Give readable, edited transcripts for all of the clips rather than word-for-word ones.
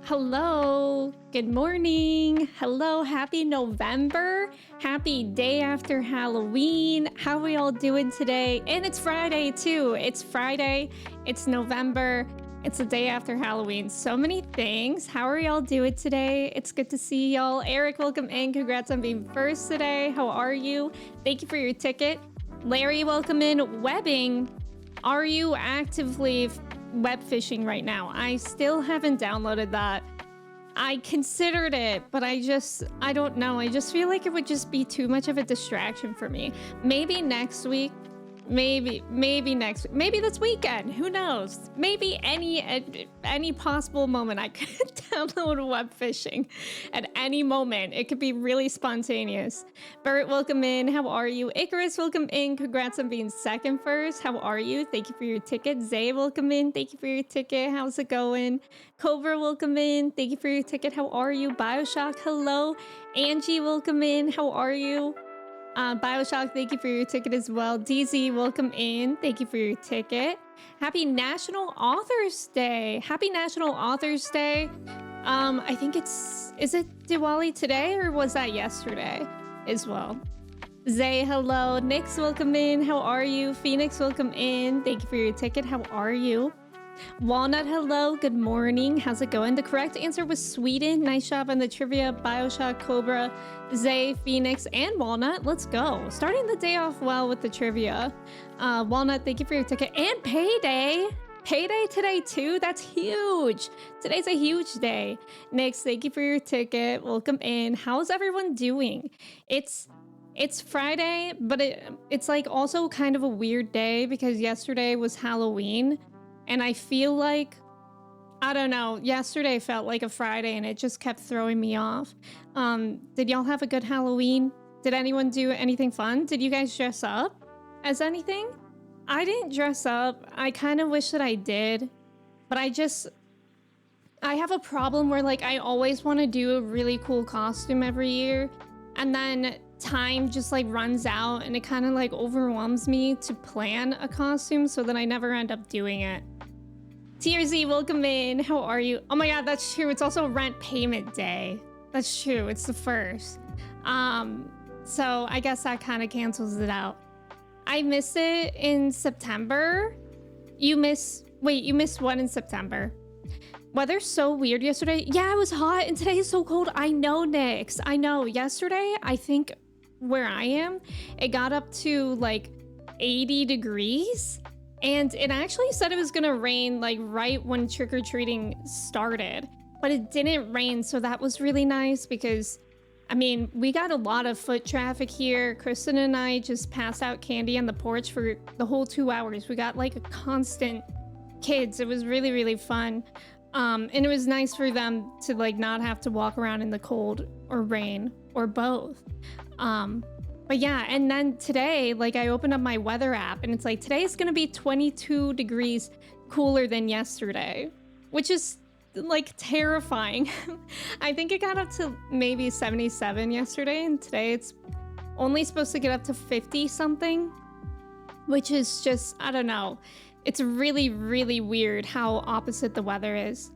Hello, good morning. Hello, happy November. Happy day after Halloween. How are we all doing today? And it's Friday too. It's Friday, it's November, it's the day after Halloween. So many things. How are y'all doing today? It's good to see y'all. Eric, welcome in. Congrats on being first today. How are you? Thank you for your ticket. Larry, welcome in. Webbing, are you actively web fishing right now? I still haven't downloaded that. I considered it, but I don't know. I just feel like it would just be too much of a distraction for me. Maybe next week. Maybe next week. Maybe this weekend. Who knows? Maybe any possible moment I could download web fishing at any moment. It could be really spontaneous. Bert, welcome in. How are you? Icarus, welcome in. Congrats on being second first. How are you? Thank you for your ticket. Zay, welcome in. Thank you for your ticket. How's it going? Cobra, welcome in. Thank you for your ticket. How are you? Bioshock, hello. Angie, welcome in. How are you? Bioshock, thank you for your ticket as well. DZ, welcome in. Thank you for your ticket. Happy National Authors Day. Happy National Authors Day. I think is it Diwali today or was that yesterday as well? Zay, hello. Nix, welcome in. How are you? Phoenix, welcome in. Thank you for your ticket. How are you? Walnut, hello. Good morning. How's it going? The correct answer was Sweden. Nice job on the trivia. Bioshock, Cobra, Zay, Phoenix, and Walnut. Let's go. Starting the day off well with the trivia. Walnut, thank you for your ticket. And Payday. Payday today too. That's huge. Today's a huge day. Nix, thank you for your ticket. Welcome in. How's everyone doing? It's Friday, but it's like also kind of a weird day because yesterday was Halloween. And I feel like, I don't know, yesterday felt like a Friday and it just kept throwing me off. Did y'all have a good Halloween? Did anyone do anything fun? Did you guys dress up as anything? I didn't dress up. I kind of wish that I did, but I have a problem where like I always want to do a really cool costume every year. And then time just like runs out and it kind of like overwhelms me to plan a costume so that I never end up doing it. TRZ, welcome in. How are you? Oh my god, that's true. It's also rent payment day. That's true. It's the first. So I guess that kind of cancels it out. I missed it in September. You missed what in September? Weather's so weird yesterday. Yeah, it was hot and today is so cold. I know, Nix. I know. Yesterday, I think where I am, it got up to like 80 degrees. And it actually said it was gonna rain like right when trick-or-treating started, but it didn't rain, so that was really nice because, I mean, we got a lot of foot traffic here. Kristen and I just passed out candy on the porch for the whole 2 hours. We got like a constant kids. It was really, really fun. And it was nice for them to like not have to walk around in the cold or rain or both. But yeah, and then today, like I opened up my weather app and it's like, today's gonna be 22 degrees cooler than yesterday, which is like terrifying. I think it got up to maybe 77 yesterday and today it's only supposed to get up to 50 something, which is just, I don't know. It's really, really weird how opposite the weather is.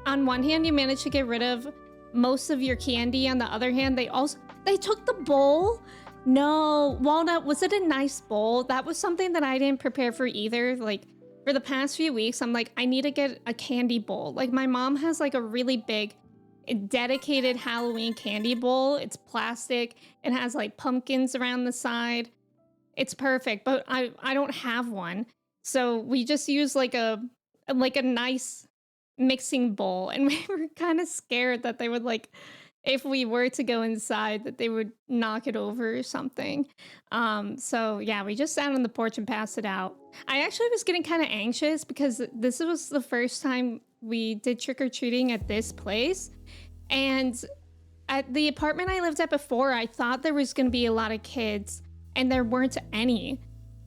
On one hand, you manage to get rid of most of your candy. On the other hand, they took the bowl. No, Walnut, was it a nice bowl? That was something that I didn't prepare for either. Like for the past few weeks, I'm like, I need to get a candy bowl. Like my mom has like a really big dedicated Halloween candy bowl. It's plastic. It has like pumpkins around the side. It's perfect, but I don't have one. So we just use like a nice mixing bowl and we were kind of scared that they would like, if we were to go inside, that they would knock it over or something. So yeah, we just sat on the porch and passed it out. I actually was getting kind of anxious because this was the first time we did trick-or-treating at this place. And at the apartment I lived at before, I thought there was going to be a lot of kids and there weren't any.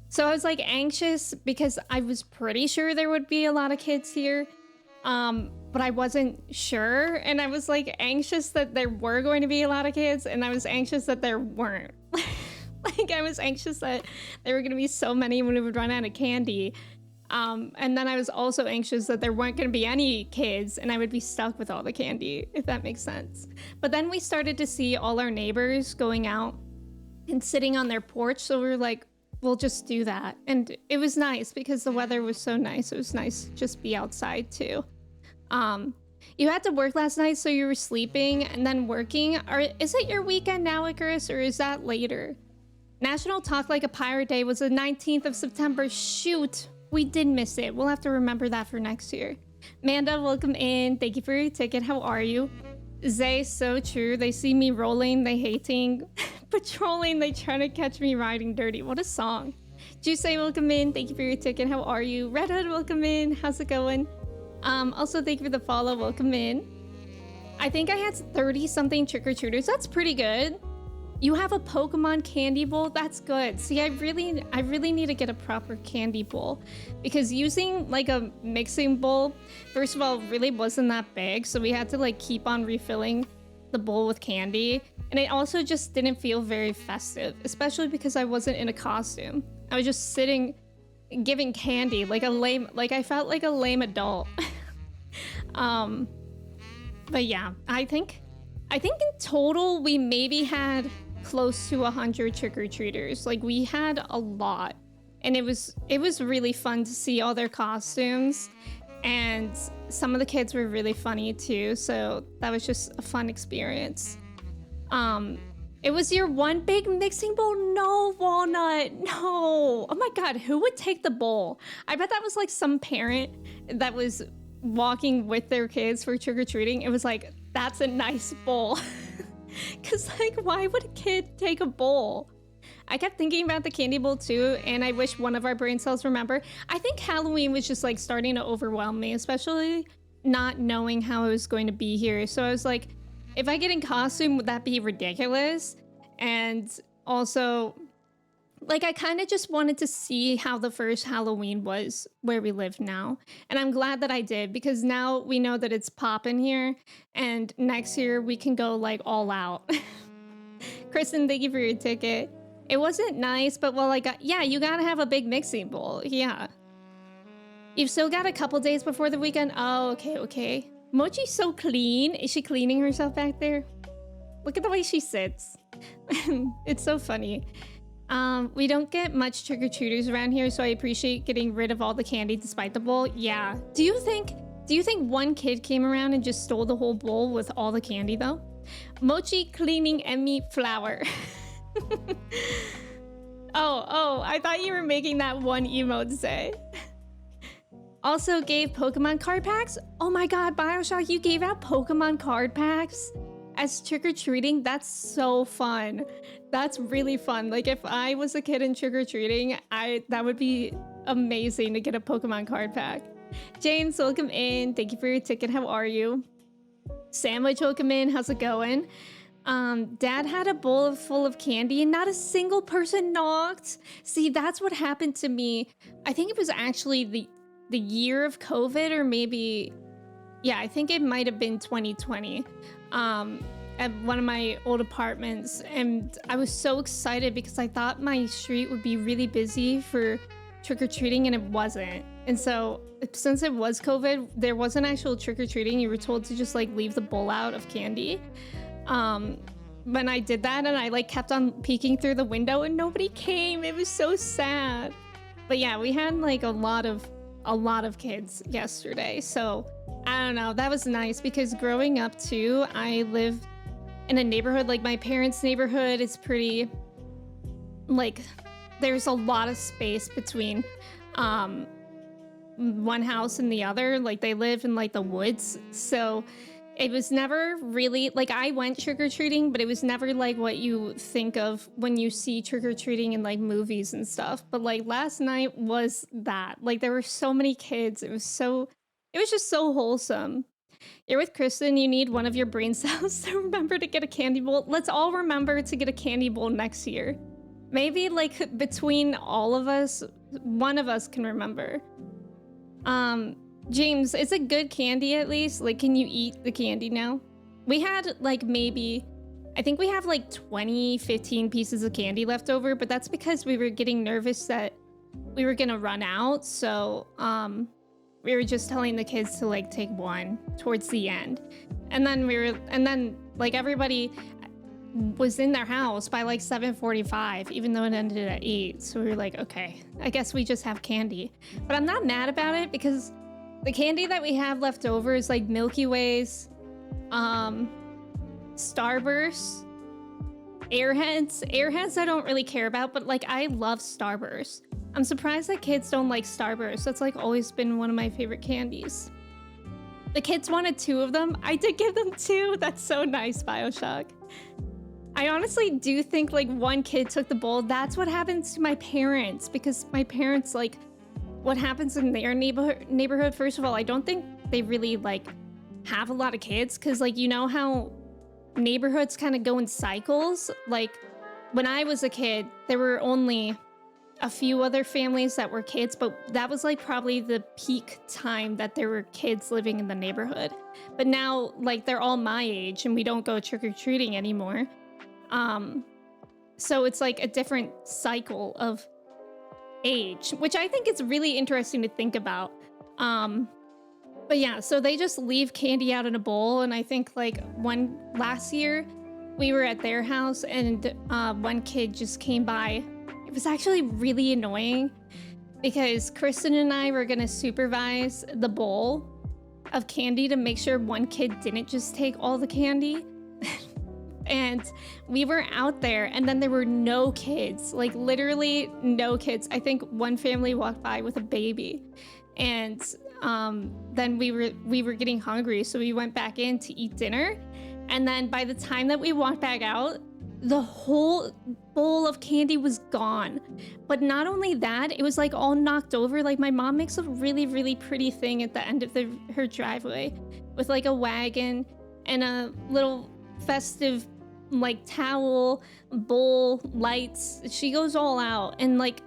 So I was like anxious because I was pretty sure there would be a lot of kids here. But I wasn't sure, and I was like anxious that there were going to be a lot of kids, and I was anxious that there weren't. Like I was anxious that there were going to be so many when we would run out of candy. And then I was also anxious that there weren't going to be any kids and I would be stuck with all the candy, if that makes sense. But then we started to see all our neighbors going out and sitting on their porch. So we were like, we'll just do that. And it was nice because the weather was so nice. It was nice to just be outside too. You had to work last night, so you were sleeping and then working. Is it your weekend now, Icarus, or is that later? National Talk Like a Pirate Day was the 19th of September. Shoot, we did miss it. We'll have to remember that for next year. Manda, welcome in. Thank you for your ticket. How are you? Zay, so true. They see me rolling, they hating. Patrolling, they try to catch me riding dirty. What a song. Juice, welcome in. Thank you for your ticket. How are you? Red Hood, welcome in. How's it going? Also, thank you for the follow. Welcome in. I think I had 30-something trick-or-treaters. That's pretty good. You have a Pokemon candy bowl? That's good. See, I really need to get a proper candy bowl because using like a mixing bowl, first of all, really wasn't that big. So we had to like keep on refilling the bowl with candy. And it also just didn't feel very festive, especially because I wasn't in a costume. I was just sitting giving candy like I felt like a lame adult. But yeah, I think in total we maybe had close to 100 trick-or-treaters. Like we had a lot, and it was really fun to see all their costumes, and some of the kids were really funny too, so that was just a fun experience. It was your one big mixing bowl? No, Walnut, no. Oh my god, who would take the bowl? I bet that was like some parent that was walking with their kids for trick-or-treating. It was like, that's a nice bowl. Because like, why would a kid take a bowl? I kept thinking about the candy bowl too, and I wish one of our brain cells remember. I think Halloween was just like starting to overwhelm me, especially not knowing how I was going to be here. So I was like, if I get in costume, would that be ridiculous? And also, like, I kind of just wanted to see how the first Halloween was where we live now. And I'm glad that I did, because now we know that it's poppin' here. And next year we can go like all out. Kristen, thank you for your ticket. It wasn't nice, but well, yeah, you gotta have a big mixing bowl. Yeah. You've still got a couple days before the weekend. Oh, okay. Mochi's so clean. Is she cleaning herself back there? Look at the way she sits. It's so funny. We don't get much trick-or-treaters around here, so I appreciate getting rid of all the candy despite the bowl. Yeah. Do you think one kid came around and just stole the whole bowl with all the candy though? Mochi cleaning Emmy flower. Oh, I thought you were making that one emote say. Also gave Pokemon card packs? Oh my god, Bioshock, you gave out Pokemon card packs as trick-or-treating? That's so fun. That's really fun. Like if I was a kid in trick-or-treating, that would be amazing to get a Pokemon card pack. James, welcome in. Thank you for your ticket. How are you? Sandwich, welcome in. How's it going? Dad had a bowl full of candy and not a single person knocked. See, that's what happened to me. I think it was actually the year of COVID, or maybe, yeah, I think it might have been 2020. At one of my old apartments, and I was so excited because I thought my street would be really busy for trick-or-treating, and it wasn't. And so since it was COVID, there wasn't actual trick-or-treating. You were told to just like leave the bowl out of candy. When I did that, and I like kept on peeking through the window and nobody came. It was so sad. But yeah, we had like a lot of kids yesterday, so I don't know, that was nice, because growing up too, I lived in a neighborhood, like my parents' neighborhood is pretty, like, there's a lot of space between one house and the other. Like they live in like the woods, so it was never really like, I went trick-or-treating, but it was never like what you think of when you see trick-or-treating in like movies and stuff. But like last night was that, like there were so many kids. It was just so wholesome. You're with Kristen, you need one of your brain cells to remember to get a candy bowl. Let's all remember to get a candy bowl next year. Maybe like between all of us, one of us can remember. James, is it good candy at least? Like, can you eat the candy now? We had like maybe, I think we have like 15 pieces of candy left over, but that's because we were getting nervous that we were gonna run out, so we were just telling the kids to like take one towards the end. And then like everybody was in their house by like 7:45, even though it ended at 8. So we were like, okay, I guess we just have candy. But I'm not mad about it because the candy that we have left over is like Milky Ways, Starburst, Airheads. Airheads I don't really care about, but like I love Starburst. I'm surprised that kids don't like Starburst. That's like always been one of my favorite candies. The kids wanted 2 of them. I did give them 2. That's so nice, BioShock. I honestly do think like one kid took the bowl. That's what happens to my parents, because my parents, like, what happens in their neighborhood, first of all, I don't think they really like have a lot of kids, because like, you know how neighborhoods kind of go in cycles. Like when I was a kid, there were only a few other families that were kids, but that was like probably the peak time that there were kids living in the neighborhood. But now like they're all my age and we don't go trick-or-treating anymore. So it's like a different cycle of age, which I think is really interesting to think about. But yeah, so they just leave candy out in a bowl, and I think like last year we were at their house and one kid just came by. It was actually really annoying because Kristen and I were gonna supervise the bowl of candy to make sure one kid didn't just take all the candy. And we were out there and then there were no kids, like literally no kids. I think one family walked by with a baby, and then we were getting hungry, so we went back in to eat dinner. And then by the time that we walked back out, the whole bowl of candy was gone. But not only that, it was like all knocked over. Like my mom makes a really, really pretty thing at the end of her driveway with like a wagon and a little festive like towel, bowl, lights. She goes all out, and like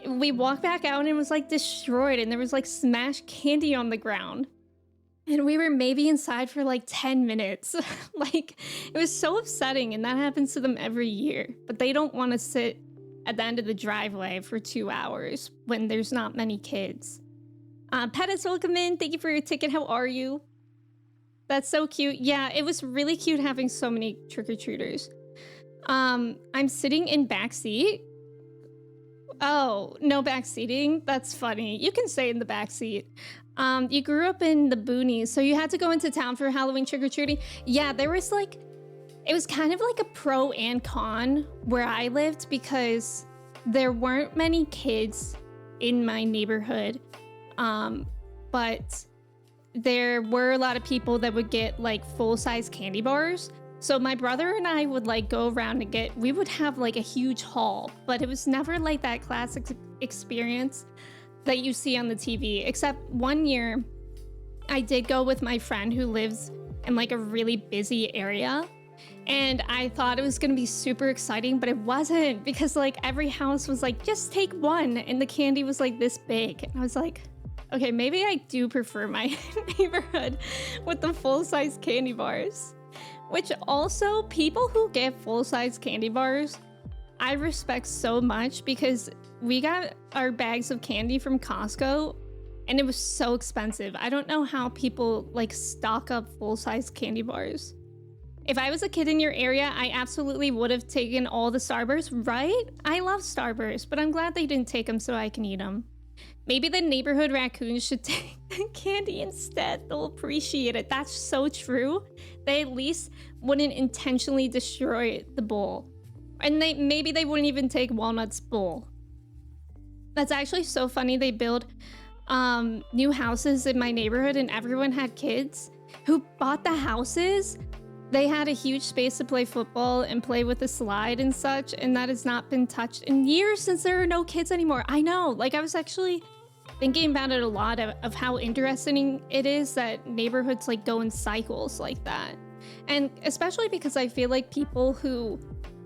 we walked back out and it was like destroyed, and there was like smashed candy on the ground. And we were maybe inside for like 10 minutes. Like, it was so upsetting, and that happens to them every year. But they don't want to sit at the end of the driveway for 2 hours when there's not many kids. Pettis, welcome in. Thank you for your ticket. How are you? That's so cute. Yeah, it was really cute having so many trick-or-treaters. I'm sitting in backseat. Oh, no backseating? That's funny. You can stay in the backseat. You grew up in the boonies, so you had to go into town for Halloween trick-or-treating? Yeah, there was like, it was kind of like a pro and con where I lived, because there weren't many kids in my neighborhood, but there were a lot of people that would get like full-size candy bars. So my brother and I would like go around and we would have like a huge haul, but it was never like that classic experience that you see on the TV. Except one year I did go with my friend who lives in like a really busy area, and I thought it was gonna be super exciting, but it wasn't, because like every house was like, just take one, and the candy was like this big. And I was like, okay, maybe I do prefer my neighborhood with the full-size candy bars. Which also, people who get full-size candy bars, I respect so much, because we got our bags of candy from Costco and it was so expensive. I don't know how people like stock up full-size candy bars. If I was a kid in your area, I absolutely would have taken all the Starburst, right? I love Starburst, but I'm glad they didn't take them so I can eat them. Maybe the neighborhood raccoons should take the candy instead. They'll appreciate it. That's so true. They at least wouldn't intentionally destroy the bowl. And maybe they wouldn't even take Walnut's bowl. That's actually so funny. They build new houses in my neighborhood, and everyone had kids who bought the houses. They had a huge space to play football and play with the slide and such, and that has not been touched in years since there are no kids anymore. I know, like I was actually thinking about it a lot of how interesting it is that neighborhoods like go in cycles like that. And especially because I feel like people who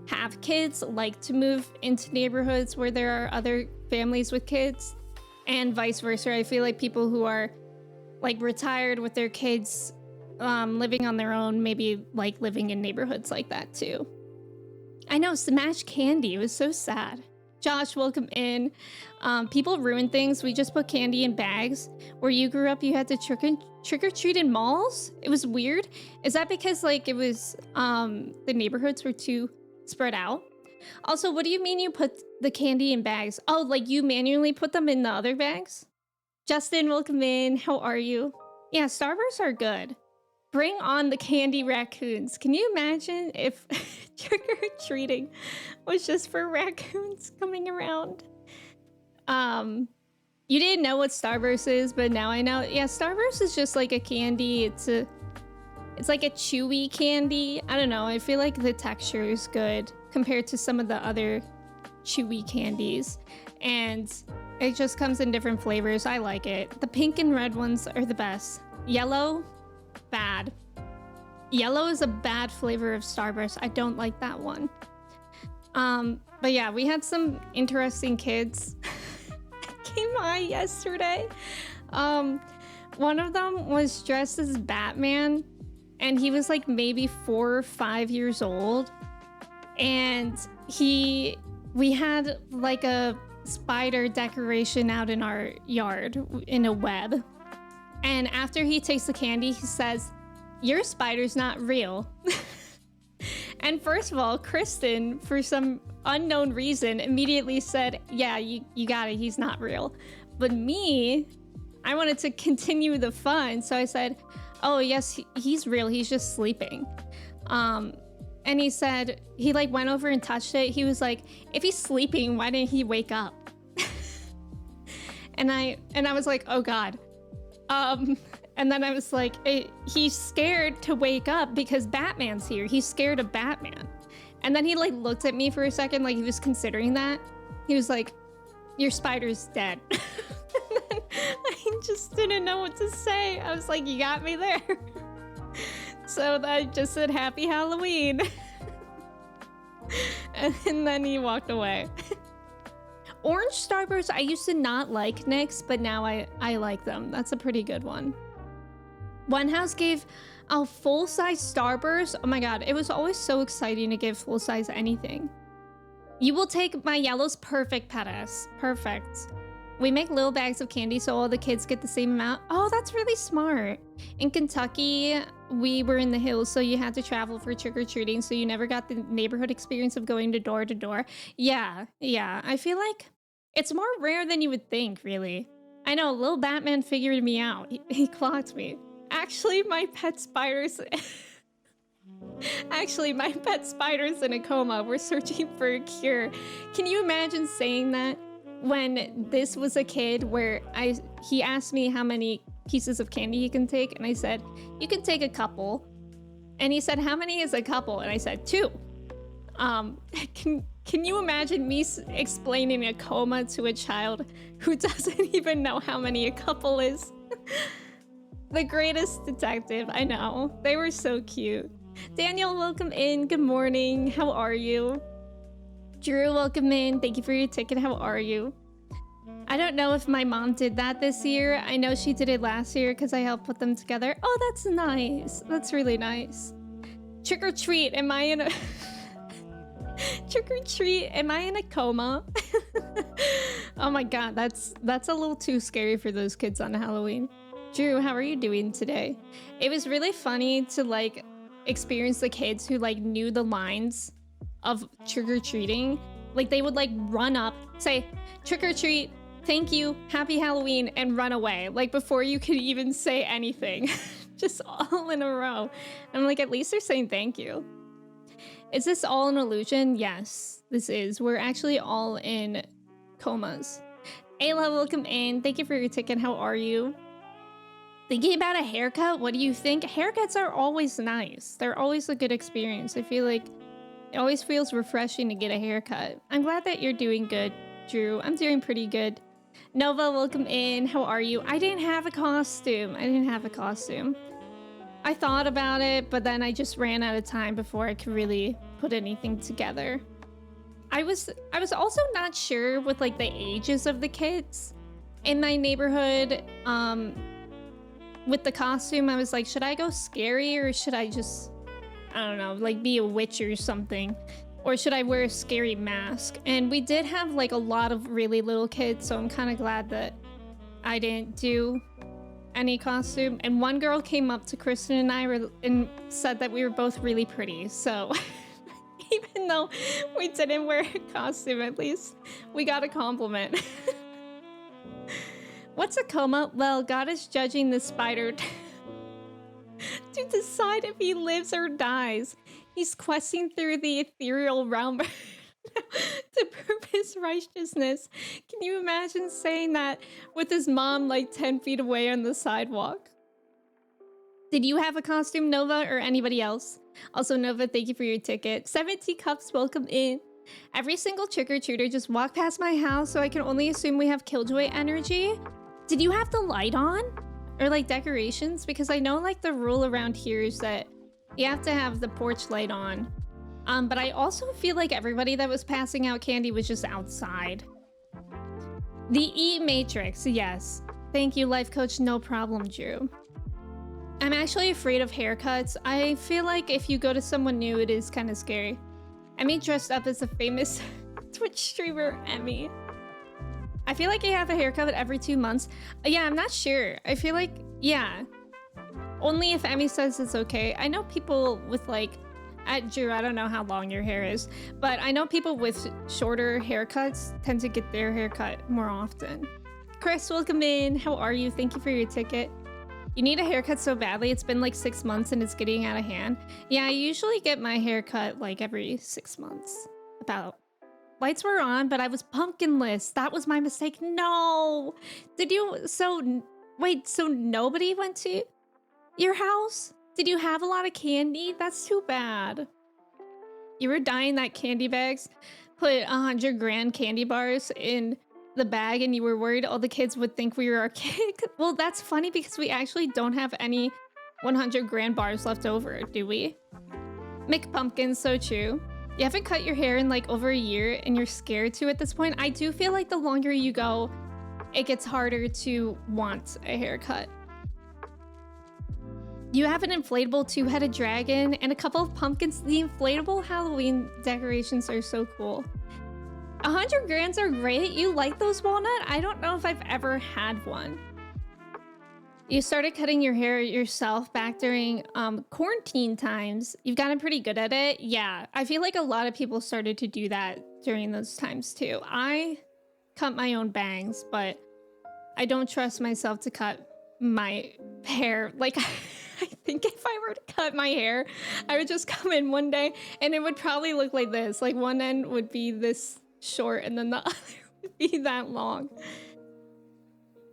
have kids like to move into neighborhoods where there are other families with kids, and vice versa. I feel like people who are like retired with their kids living on their own, maybe like living in neighborhoods like that too. I know, smashed candy, it was so sad. Josh, welcome in. People ruin things. We just put candy in bags. Where you grew up, you had to trick or treat in malls? It was weird. Is that because like it was the neighborhoods were too spread out? Also, what do you mean you put the candy in bags? Oh, like you manually put them in the other bags? Justin, welcome in. How are you? Yeah, Starbursts are good. Bring on the candy raccoons. Can you imagine if trick-or-treating was just for raccoons coming around? You didn't know what Starburst is, but now I know. Yeah, Starburst is just like a candy. It's like a chewy candy. I don't know. I feel like the texture is good compared to some of the other chewy candies. And it just comes in different flavors. I like it. The pink and red ones are the best. Yellow, bad. Yellow is a bad flavor of Starburst. I don't like that one. But yeah, we had some interesting kids came by yesterday. One of them was dressed as Batman, and he was like maybe 4 or 5 years old. And we had like a spider decoration out in our yard in a web. And after he takes the candy, he says, "Your spider's not real." And first of all, Kristen, for some unknown reason, immediately said, "Yeah, you got it. He's not real." But me, I wanted to continue the fun. So I said, "Oh, yes, he's real. He's just sleeping." And he said, he like went over and touched it. He was like, "If he's sleeping, why didn't he wake up?" And I was like, "Oh God." And then I was like, he's scared to wake up because Batman's here. He's scared of Batman. And then he like looked at me for a second, like he was considering that. He was like, "Your spider's dead." And then I just didn't know what to say. I was like, "You got me there." So I just said, "Happy Halloween." And then he walked away. Orange Starburst, I used to not like Nyx, but now I like them. That's a pretty good one. One house gave a full-size Starburst. Oh my God, it was always so exciting to give full-size anything. You will take my yellow's perfect, Pettis. Perfect. We make little bags of candy so all the kids get the same amount. Oh, that's really smart. In Kentucky, we were in the hills, so you had to travel for trick-or-treating, so you never got the neighborhood experience of going to door. Yeah. I feel like it's more rare than you would think, really. I know, little Batman figured me out. He clocked me. Actually, my pet spider's in a coma. We're searching for a cure. Can you imagine saying that when this was a kid where he asked me how many pieces of candy he can take, and I said, "You can take a couple." And he said, "How many is a couple?" And I said, 2. Can you imagine me explaining a coma to a child who doesn't even know how many a couple is? The greatest detective, I know. They were so cute. Daniel, welcome in. Good morning. How are you? Drew, welcome in. Thank you for your ticket. How are you? I don't know if my mom did that this year. I know she did it last year because I helped put them together. Oh, that's nice. That's really nice. Trick or treat. Am I in a... Trick or treat. Am I in a coma? Oh my God, that's a little too scary for those kids on Halloween. Drew, how are you doing today? It was really funny to like experience the kids who like knew the lines of trick-or-treating. Like they would like run up, say, "Trick or treat, thank you, happy Halloween," and run away. Like before you could even say anything. Just all in a row. I'm like, at least they're saying thank you. Is this all an illusion? Yes, this is. We're actually all in comas. Ayla, welcome in. Thank you for your ticket. How are you? Thinking about a haircut? What do you think? Haircuts are always nice. They're always a good experience. I feel like it always feels refreshing to get a haircut. I'm glad that you're doing good, Drew. I'm doing pretty good. Nova, welcome in. How are you? I didn't have a costume. I thought about it, but then I just ran out of time before I could really put anything together. I was also not sure with like the ages of the kids in my neighborhood. With the costume, I was like, should I go scary or should I just, I don't know, like be a witch or something? Or should I wear a scary mask? And we did have like a lot of really little kids, so I'm kind of glad that I didn't do any costume. And one girl came up to Kristen and I and said that we were both really pretty. So even though we didn't wear a costume, at least we got a compliment. What's a coma? Well, God is judging the spider to decide if he lives or dies. He's questing through the ethereal realm to prove his righteousness. Can you imagine saying that with his mom like 10 feet away on the sidewalk? Did you have a costume, Nova, or anybody else? Also, Nova, thank you for your ticket. 70 cups, welcome in. Every single trick-or-treater just walked past my house, so I can only assume we have Killjoy energy. Did you have the light on? Or like decorations? Because I know like the rule around here is that you have to have the porch light on. But I also feel like everybody that was passing out candy was just outside. The E-Matrix, yes. Thank you, life coach, no problem, Drew. I'm actually afraid of haircuts. I feel like if you go to someone new, it is kind of scary. Emmy dressed up as a famous Twitch streamer, Emmy. I feel like I have a haircut every 2 months. Yeah, I'm not sure. I feel like, yeah. Only if Emmy says it's okay. I know people with like, Drew, I don't know how long your hair is, but I know people with shorter haircuts tend to get their haircut more often. Chris, welcome in. How are you? Thank you for your ticket. You need a haircut so badly. It's been like 6 months and it's getting out of hand. Yeah, I usually get my haircut like every 6 months. About. Lights were on, but I was pumpkinless. That was my mistake. No. Did you? Wait, so nobody went to your house? Did you have a lot of candy? That's too bad. You were dying that candy bags put 100 grand candy bars in the bag and you were worried all the kids would think we were a kid. Well, that's funny because we actually don't have any 100 grand bars left over, do we? McPumpkin, so true. You haven't cut your hair in like over a year and you're scared to at this point. I do feel like the longer you go, it gets harder to want a haircut. You have an inflatable 2-headed dragon and a couple of pumpkins. The inflatable Halloween decorations are so cool. 100 grands are great. You like those, Walnut? I don't know if I've ever had one. You started cutting your hair yourself back during quarantine times. You've gotten pretty good at it. Yeah, I feel like a lot of people started to do that during those times too. I cut my own bangs, but I don't trust myself to cut my hair. Like, I think if I were to cut my hair, I would just come in one day and it would probably look like this. Like one end would be this short and then the other would be that long.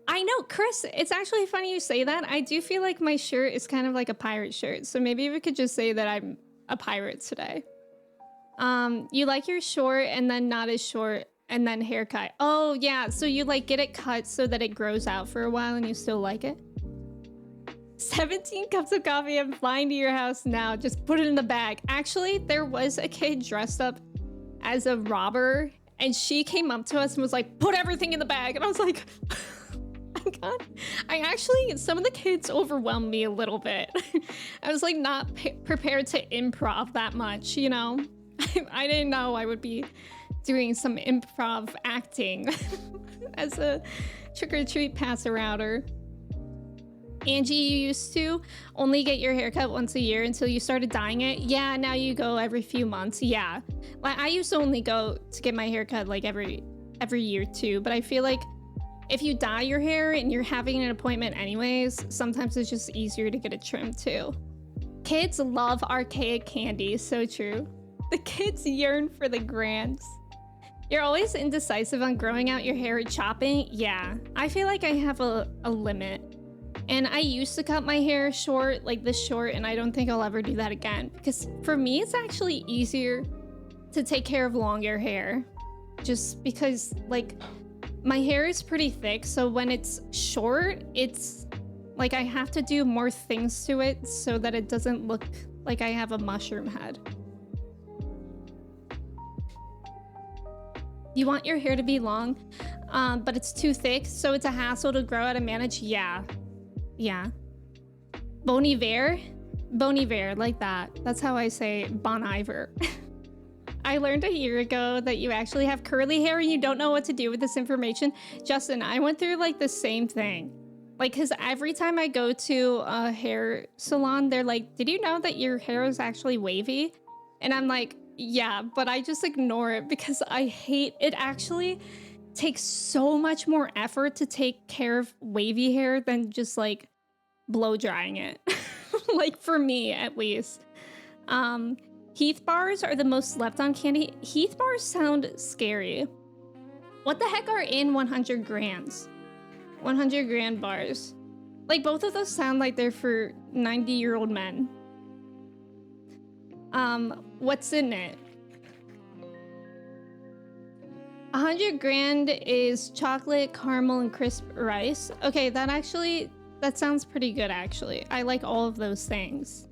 I know, Chris, it's actually funny you say that. I do feel like my shirt is kind of like a pirate shirt. So maybe we could just say that I'm a pirate today. You like your short and then not as short and then haircut. Oh yeah, so you like get it cut so that it grows out for a while and you still like it? 17 cups of coffee. I'm flying to your house now. Just put it in the bag. Actually, there was a kid dressed up as a robber and she came up to us and was like, put everything in the bag. And I was like, God. Some of the kids overwhelmed me a little bit. I was like not prepared to improv that much, you know? I didn't know I would be doing some improv acting as a trick-or-treat passer-outer. Angie, you used to only get your haircut once a year until you started dyeing it. Yeah, now you go every few months. Yeah. Like I used to only go to get my haircut like every year too, but I feel like if you dye your hair and you're having an appointment anyways, sometimes it's just easier to get it trimmed too. Kids love archaic candy, so true. The kids yearn for the grands. You're always indecisive on growing out your hair or chopping. Yeah, I feel like I have a limit. And I used to cut my hair short, like this short, and I don't think I'll ever do that again. Because for me, it's actually easier to take care of longer hair. Just because, like, my hair is pretty thick, so when it's short, it's like I have to do more things to it so that it doesn't look like I have a mushroom head. You want your hair to be long, but it's too thick, so it's a hassle to grow out and manage? Yeah. Yeah. Bon Iver? Bon Iver, like that. That's how I say Bon Iver. I learned a year ago that you actually have curly hair and you don't know what to do with this information. Justin, I went through like the same thing. Like, cause every time I go to a hair salon, they're like, did you know that your hair is actually wavy? And I'm like, yeah, but I just ignore it because I hate it. Actually takes so much more effort to take care of wavy hair than just like blow drying it. Like for me, at least. Heath bars are the most slept on candy. Heath bars sound scary. What the heck are in 100 grands? 100 grand bars. Like both of those sound like they're for 90-year-old men. What's in it? 100 grand is chocolate, caramel, and crisp rice. Okay, that sounds pretty good actually. I like all of those things.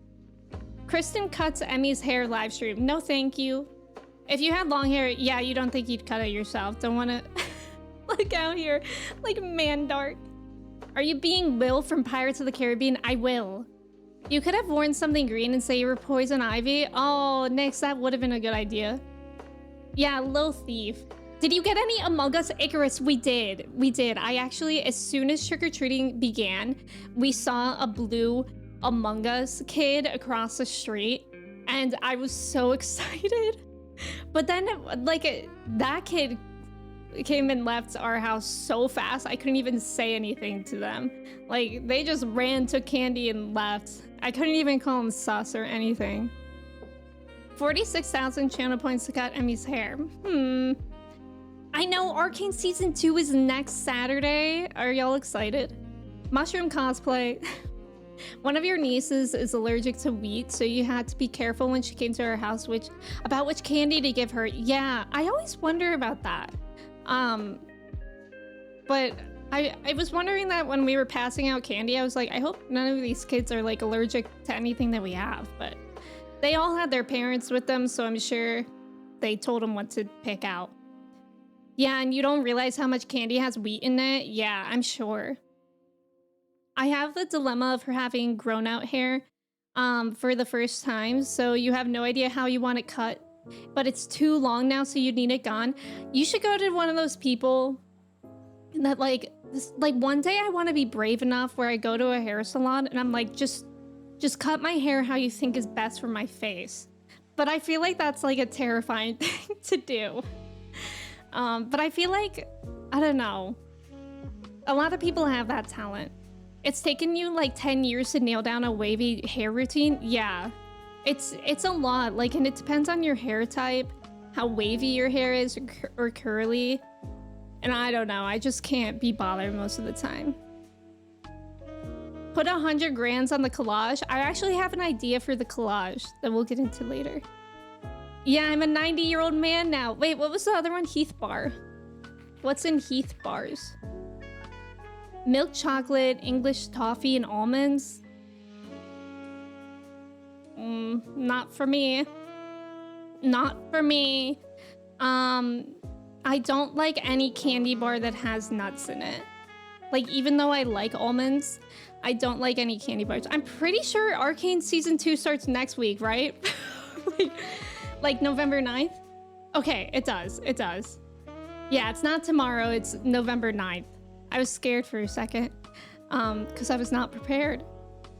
Kristen cuts Emmy's hair live stream. No, thank you. If you had long hair, yeah, you don't think you'd cut it yourself. Don't want to look out here like man dark. Are you being Will from Pirates of the Caribbean? I will. You could have worn something green and say you were Poison Ivy. Oh, Nix, that would have been a good idea. Yeah, Lil Thief. Did you get any Among Us Icarus? We did. We did. I actually, as soon as trick-or-treating began, we saw a blue Among Us kid across the street, and I was so excited. But then, like, that kid came and left our house so fast, I couldn't even say anything to them. Like, they just ran, took candy, and left. I couldn't even call them sus or anything. 46,000 channel points to cut Emmy's hair. I know Arcane Season 2 is next Saturday. Are y'all excited? Mushroom cosplay. One of your nieces is allergic to wheat, so you had to be careful when she came to our house about which candy to give her. Yeah, I always wonder about that. But I was wondering that when we were passing out candy, I was like, I hope none of these kids are like allergic to anything that we have. But they all had their parents with them, so I'm sure they told them what to pick out. Yeah, and you don't realize how much candy has wheat in it? Yeah, I'm sure. I have the dilemma of her having grown out hair for the first time, so you have no idea how you want it cut, but it's too long now, so you need it gone. You should go to one of those people that like one day I want to be brave enough where I go to a hair salon and I'm like, just cut my hair how you think is best for my face. But I feel like that's like a terrifying thing to do. But I feel like, I don't know, a lot of people have that talent. It's taken you like 10 years to nail down a wavy hair routine. Yeah, it's a lot. Like, and it depends on your hair type, how wavy your hair is or curly. And I don't know, I just can't be bothered most of the time. Put 100 grands on the collage. I actually have an idea for the collage that we'll get into later. Yeah, I'm a 90-year-old man now. Wait, what was the other one? Heath bar. What's in Heath bars? Milk chocolate, English toffee, and almonds. Not for me. Not for me. I don't like any candy bar that has nuts in it. Like, even though I like almonds, I don't like any candy bars. I'm pretty sure Arcane Season 2 starts next week, right? Like November 9th? Okay, it does. It does. Yeah, it's not tomorrow. It's November 9th. I was scared for a second because I was not prepared.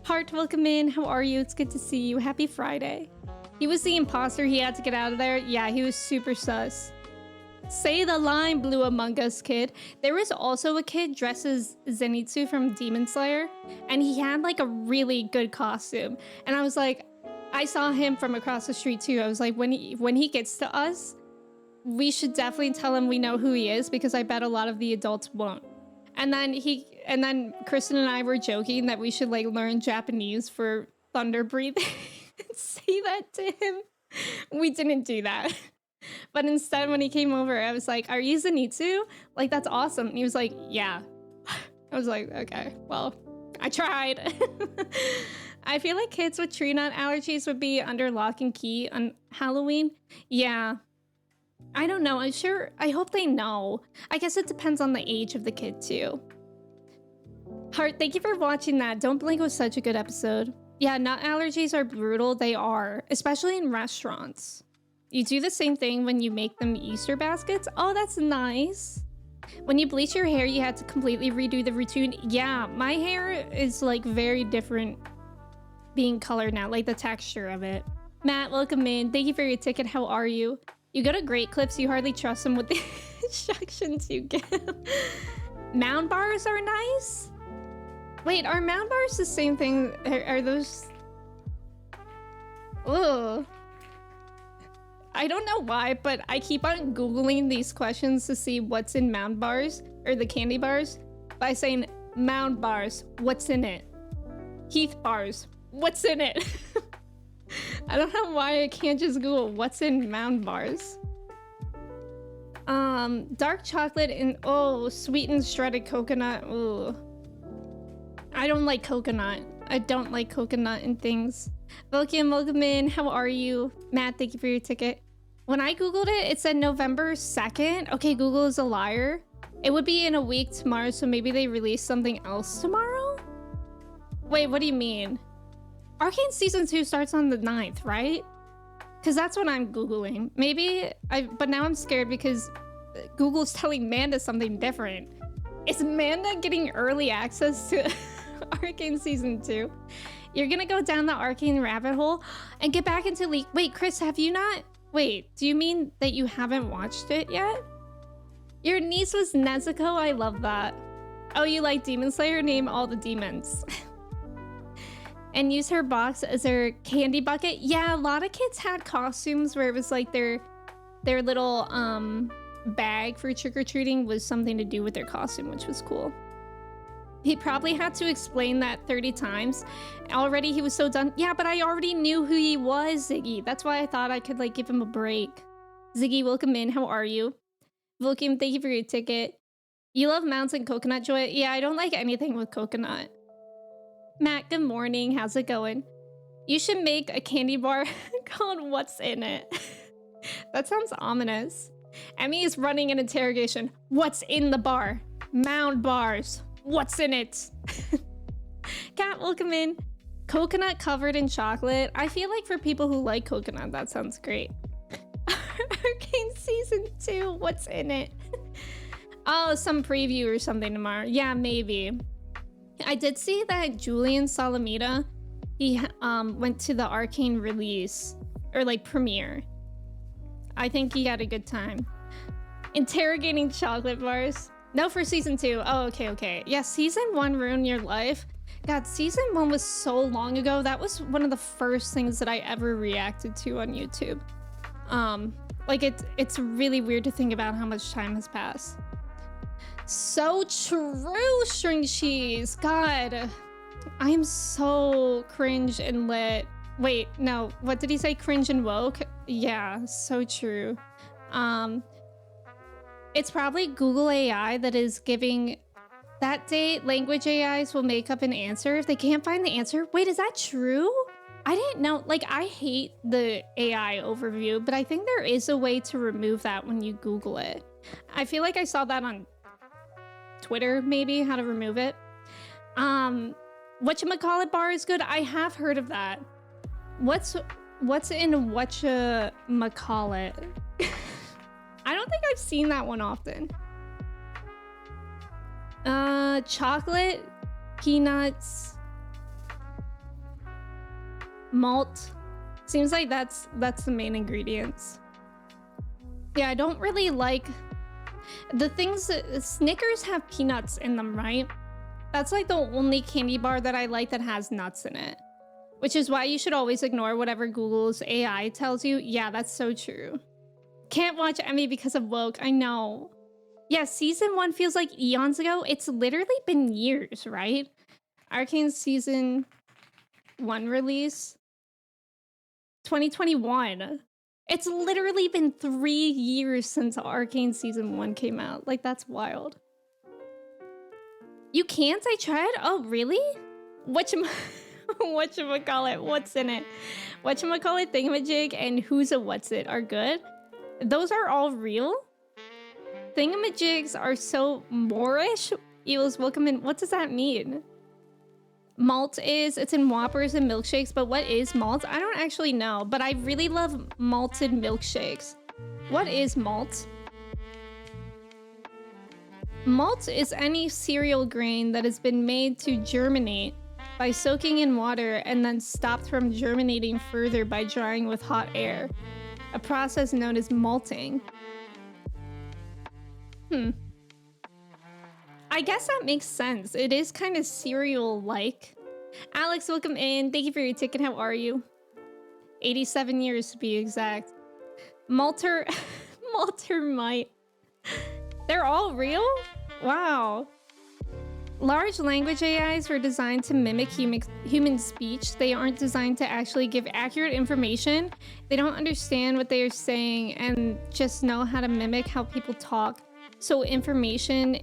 Heart, welcome in. How are you? It's good to see you. Happy Friday. He was the imposter. He had to get out of there. Yeah, he was super sus. Say the line, Blue Among Us kid. There was also a kid dressed as Zenitsu from Demon Slayer, and he had like a really good costume. And I was like, I saw him from across the street too. I was like, when he gets to us, we should definitely tell him we know who he is, because I bet a lot of the adults won't. And then Kristen and I were joking that we should like learn Japanese for thunder breathing and say that to him. We didn't do that. But instead, when he came over, I was like, are you Zenitsu? Like, that's awesome. And he was like, yeah. I was like, okay, well, I tried. I feel like kids with tree nut allergies would be under lock and key on Halloween. Yeah. I don't know. I hope they know. I guess it depends on the age of the kid too. Heart, thank you for watching that. Don't Blink was such a good episode. Yeah, nut allergies are brutal. They are, especially in restaurants. You do the same thing when you make them Easter baskets. Oh, that's nice. When you bleach your hair, you had to completely redo the routine. Yeah, my hair is like very different being colored now, like the texture of it. Matt, welcome in. Thank you for your ticket. How are you? You go to Great Clips, you hardly trust them with the instructions you give. Mound bars are nice. Wait, are mound bars the same thing? Are those... Ugh. I don't know why, but I keep on Googling these questions to see what's in mound bars, or the candy bars, by saying, mound bars, what's in it? Heath bars, what's in it? I don't know why I can't just Google what's in mound bars. Dark chocolate and, oh, sweetened shredded coconut, ooh. I don't like coconut. I don't like coconut and things. Vulcan, welcome in, how are you? Matt, thank you for your ticket. When I Googled it, it said November 2nd. Okay, Google is a liar. It would be in a week tomorrow, so maybe they release something else tomorrow? Wait, what do you mean? Arcane Season 2 starts on the 9th, right? Because that's what I'm Googling. Maybe, but now I'm scared because Google's telling Manda something different. Is Manda getting early access to Arcane Season 2? You're gonna go down the Arcane rabbit hole and get back into League. Wait, Chris, have you not? Wait, do you mean that you haven't watched it yet? Your niece was Nezuko? I love that. Oh, you like Demon Slayer? Name all the demons. And use her box as their candy bucket? Yeah, a lot of kids had costumes where it was like their little bag for trick-or-treating was something to do with their costume, which was cool. He probably had to explain that 30 times. Already he was so done. Yeah, but I already knew who he was, Ziggy. That's why I thought I could like give him a break. Ziggy, welcome in. How are you? Vulcan, thank you for your ticket. You love Mountain Coconut Joy? Yeah, I don't like anything with coconut. Matt, good morning. How's it going? You should make a candy bar called What's in It. That sounds ominous. Emmy is running an interrogation. What's in the bar? Mound bars. What's in it? Cat, welcome in. Coconut covered in chocolate. I feel like for people who like coconut, that sounds great. Arcane Season 2, what's in it? Oh, some preview or something tomorrow. Yeah, maybe. I did see that Julian Salamita, he went to the Arcane release, or like premiere. I think he had a good time. Interrogating chocolate bars. No, for Season 2. Oh, okay. Yeah, Season 1 ruined your life. God, Season 1 was so long ago. That was one of the first things that I ever reacted to on YouTube. Like, it's really weird to think about how much time has passed. So true, String Cheese. God, I am so cringe and lit. Wait, no, what did he say? Cringe and woke? Yeah, so true. It's probably Google AI that is giving that date. Language AIs will make up an answer if they can't find the answer. Wait, is that true? I didn't know. Like, I hate the AI overview, but I think there is a way to remove that when you Google it. I feel like I saw that on Twitter, maybe, how to remove it. Whatchamacallit bar is good. I have heard of that. What's in whatchamacallit? I don't think I've seen that one often. Chocolate, peanuts, malt. Seems like that's the main ingredients. Yeah, I don't really like the things that Snickers have peanuts in them, right? That's like the only candy bar that I like that has nuts in it, which is why you should always ignore whatever Google's AI tells you. Yeah, that's so true. Can't watch Emmy because of woke. I know. Yeah, Season 1 feels like eons ago. It's literally been years, right? Arcane Season 1 release 2021. It's literally been 3 years since Arcane Season 1 came out. Like, that's wild. You can't? I tried? Oh, really? Whatchamacallit? What's in it? Whatchamacallit, Thingamajig, and Who's a What's It are good. Those are all real? Thingamajigs are so Moorish? Eels, welcome in. What does that mean? malt is. It's in Whoppers and milkshakes, but what is malt? I don't actually know, but I really love malted milkshakes. What is malt? Malt is any cereal grain that has been made to germinate by soaking in water and then stopped from germinating further by drying with hot air. A process known as malting. I guess that makes sense. It is kind of cereal-like. Alex, welcome in. Thank you for your ticket. How are you? 87 years to be exact. Malter... Maltermite. They're all real? Wow. Large language AIs were designed to mimic human speech. They aren't designed to actually give accurate information. They don't understand what they are saying and just know how to mimic how people talk. So information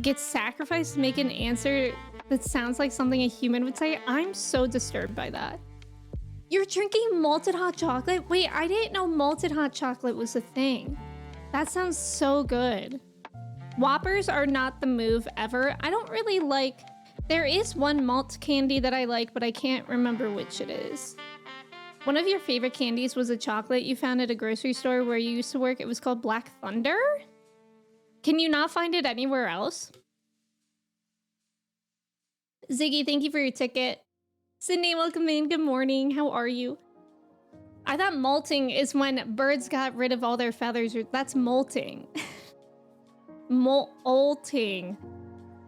gets sacrificed to make an answer that sounds like something a human would say. I'm so disturbed by that. You're drinking malted hot chocolate? Wait, I didn't know malted hot chocolate was a thing. That sounds so good. Whoppers are not the move ever. I don't really like... There is one malt candy that I like, but I can't remember which it is. One of your favorite candies was a chocolate you found at a grocery store where you used to work. It was called Black Thunder? Can you not find it anywhere else? Ziggy, thank you for your ticket. Sydney, welcome in. Good morning. How are you? I thought molting is when birds got rid of all their feathers. That's molting. Molting.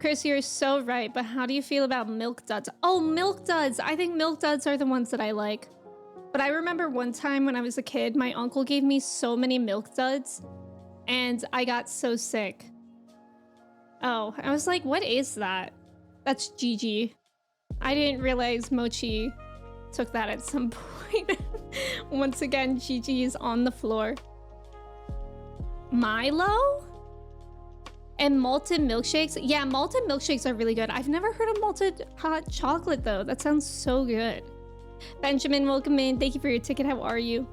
Chris, you're so right, but how do you feel about milk duds? Oh, milk duds! I think milk duds are the ones that I like. But I remember one time when I was a kid, my uncle gave me so many milk duds, and I got so sick. Oh, I was like, what is that? That's Gigi. I didn't realize Mochi took that at some point. Once again, Gigi is on the floor. Milo? And malted milkshakes? Yeah, malted milkshakes are really good. I've never heard of malted hot chocolate though. That sounds so good. Benjamin, welcome in. Thank you for your ticket. How are you?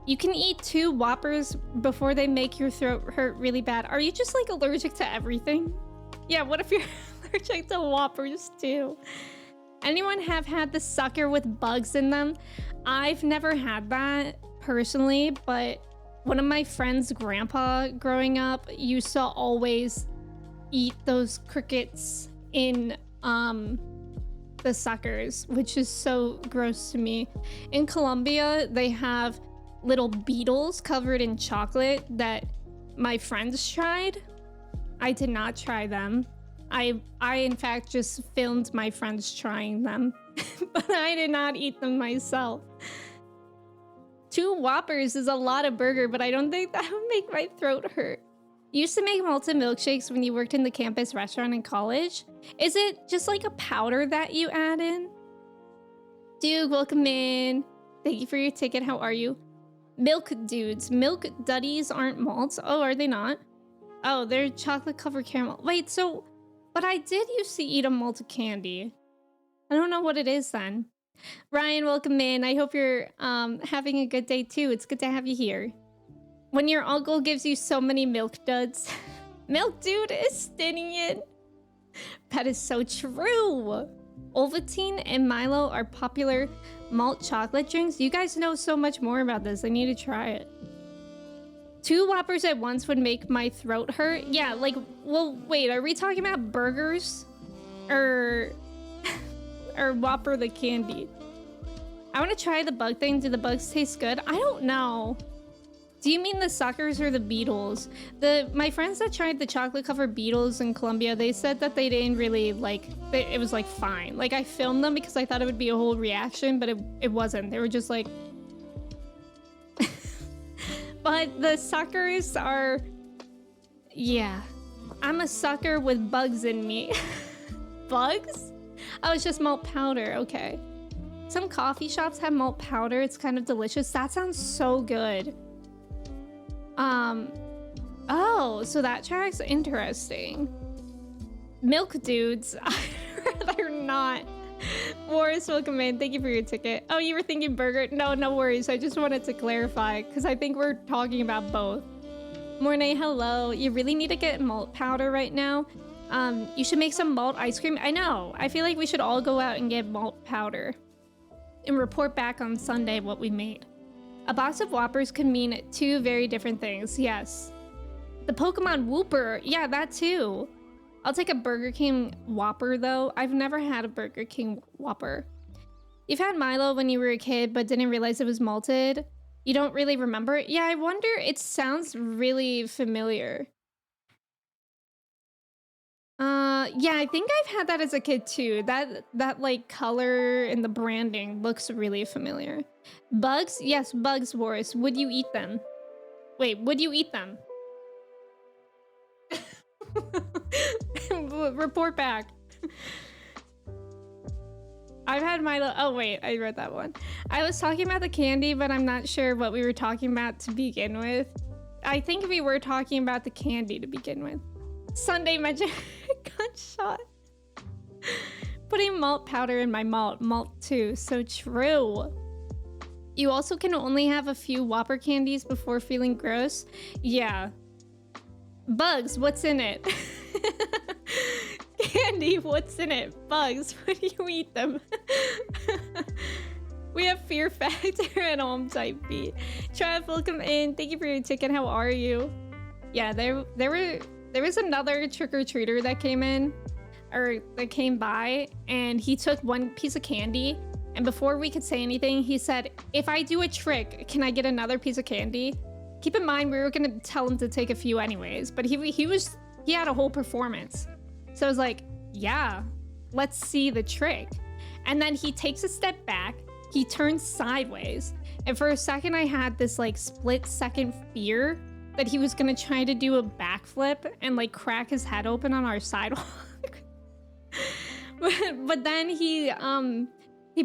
You can eat 2 Whoppers before they make your throat hurt really bad. Are you just like allergic to everything? Yeah, what if you're allergic to Whoppers too? Anyone have had the sucker with bugs in them? I've never had that personally, but one of my friend's grandpa growing up used to always eat those crickets in the suckers, which is so gross to me. In Colombia, they have little beetles covered in chocolate that my friends tried. I did not try them. I in fact just filmed my friends trying them, but I did not eat them myself. 2 Whoppers is a lot of burger, but I don't think that would make my throat hurt. You used to make malted milkshakes when you worked in the campus restaurant in college. Is it just like a powder that you add in? Dude, welcome in. Thank you for your ticket. How are you? Milk dudes. Milk duddies aren't malts. Oh, are they not? Oh, they're chocolate covered caramel. Wait, so... But I did used to eat a malted candy. I don't know what it is then. Ryan, welcome in. I hope you're having a good day too. It's good to have you here. When your uncle gives you so many milk duds. Milk dude is stinning it. That is so true. Ovaltine and Milo are popular malt chocolate drinks. You guys know so much more about this. I need to try it. 2 Whoppers at once would make my throat hurt. Yeah, like, well, wait, are we talking about burgers? Or Whopper the candy? I want to try the bug thing. Do the bugs taste good? I don't know. Do you mean the suckers or the beetles? My friends that tried the chocolate covered beetles in Colombia, they said that they didn't really like, it was like fine. Like I filmed them because I thought it would be a whole reaction, but it wasn't. They were just like... But the suckers are... Yeah. I'm a sucker with bugs in me. Bugs? Oh, it's just malt powder. Okay. Some coffee shops have malt powder. It's kind of delicious. That sounds so good. Oh, so that tracks interesting. Milk dudes. I'd rather not. Morris, welcome in. Thank you for your ticket. Oh, you were thinking burger? No, no worries. I just wanted to clarify because I think we're talking about both. Mornay, hello. You really need to get malt powder right now. You should make some malt ice cream. I know. I feel like we should all go out and get malt powder and report back on Sunday what we made. A box of Whoppers could mean 2 very different things. Yes. The Pokemon Whooper. Yeah, that too. I'll take a Burger King Whopper though. I've never had a Burger King Whopper. You've had Milo when you were a kid but didn't realize it was malted. You don't really remember it? Yeah, I wonder. It sounds really familiar. Yeah, I think I've had that as a kid too. That like color and the branding looks really familiar. Bugs? Yes, bugs, Boris. Would you eat them? Wait, would you eat them? Report back. I've had Milo. Oh wait, I read that one. I was talking about the candy, but I'm not sure what we were talking about to begin with. I think we were talking about the candy to begin with. Sunday magic gunshot. Putting malt powder in my malt too. So true. You also can only have a few Whopper candies before feeling gross. Yeah. Bugs, what's in it? Candy, what's in it? Bugs, would you eat them? We have Fear Factor at home type beat. Trav, welcome in. Thank you for your ticket. How are you? Yeah, there was another trick-or-treater that came in, or that came by, and he took one piece of candy, and before we could say anything, he said, if I do a trick, can I get another piece of candy? Keep in mind, we were gonna tell him to take a few anyways, but he had a whole performance. So I was like, yeah, let's see the trick. And then he takes a step back, he turns sideways, and for a second I had this like split-second fear that he was gonna try to do a backflip and like crack his head open on our sidewalk. but then he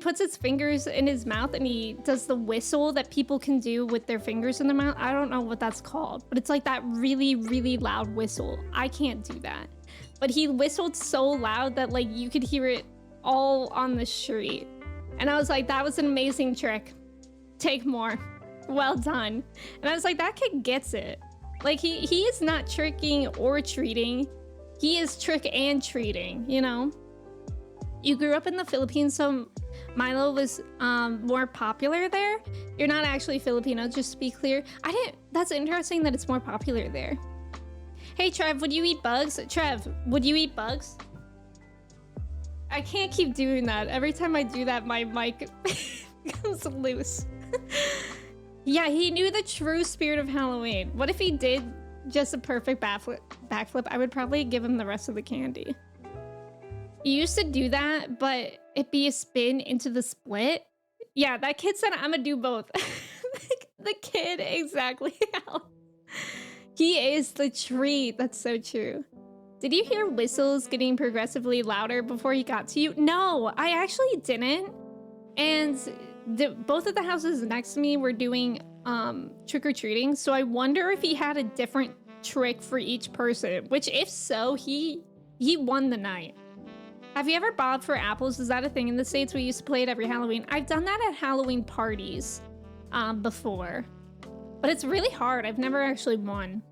puts his fingers in his mouth and he does the whistle that people can do with their fingers in their mouth. I don't know what that's called, but it's like that really, really loud whistle. I can't do that. But he whistled so loud that like you could hear it all on the street. And I was like, that was an amazing trick. Take more. Well done. And I was like, that kid gets it. Like he is not tricking or treating. He is trick and treating, you know? You grew up in the Philippines, so Milo was more popular there. You're not actually Filipino, just to be clear. That's interesting that it's more popular there. Hey Trev, would you eat bugs? Trev, would you eat bugs? I can't keep doing that. Every time I do that, my mic becomes loose. Yeah, he knew the true spirit of Halloween. What if he did just a perfect backflip? I would probably give him the rest of the candy. You used to do that, but it'd be a spin into the split. Yeah, that kid said I'm gonna do both. The kid, exactly. He is the treat. That's so true. Did you hear whistles getting progressively louder before he got to you? No, I actually didn't. And both of the houses next to me were doing trick-or-treating, so I wonder if he had a different trick for each person, which if so, he won the night. Have you ever bobbed for apples? Is that a thing in the States? We used to play it every Halloween. I've done that at Halloween parties before, but it's really hard. I've never actually won.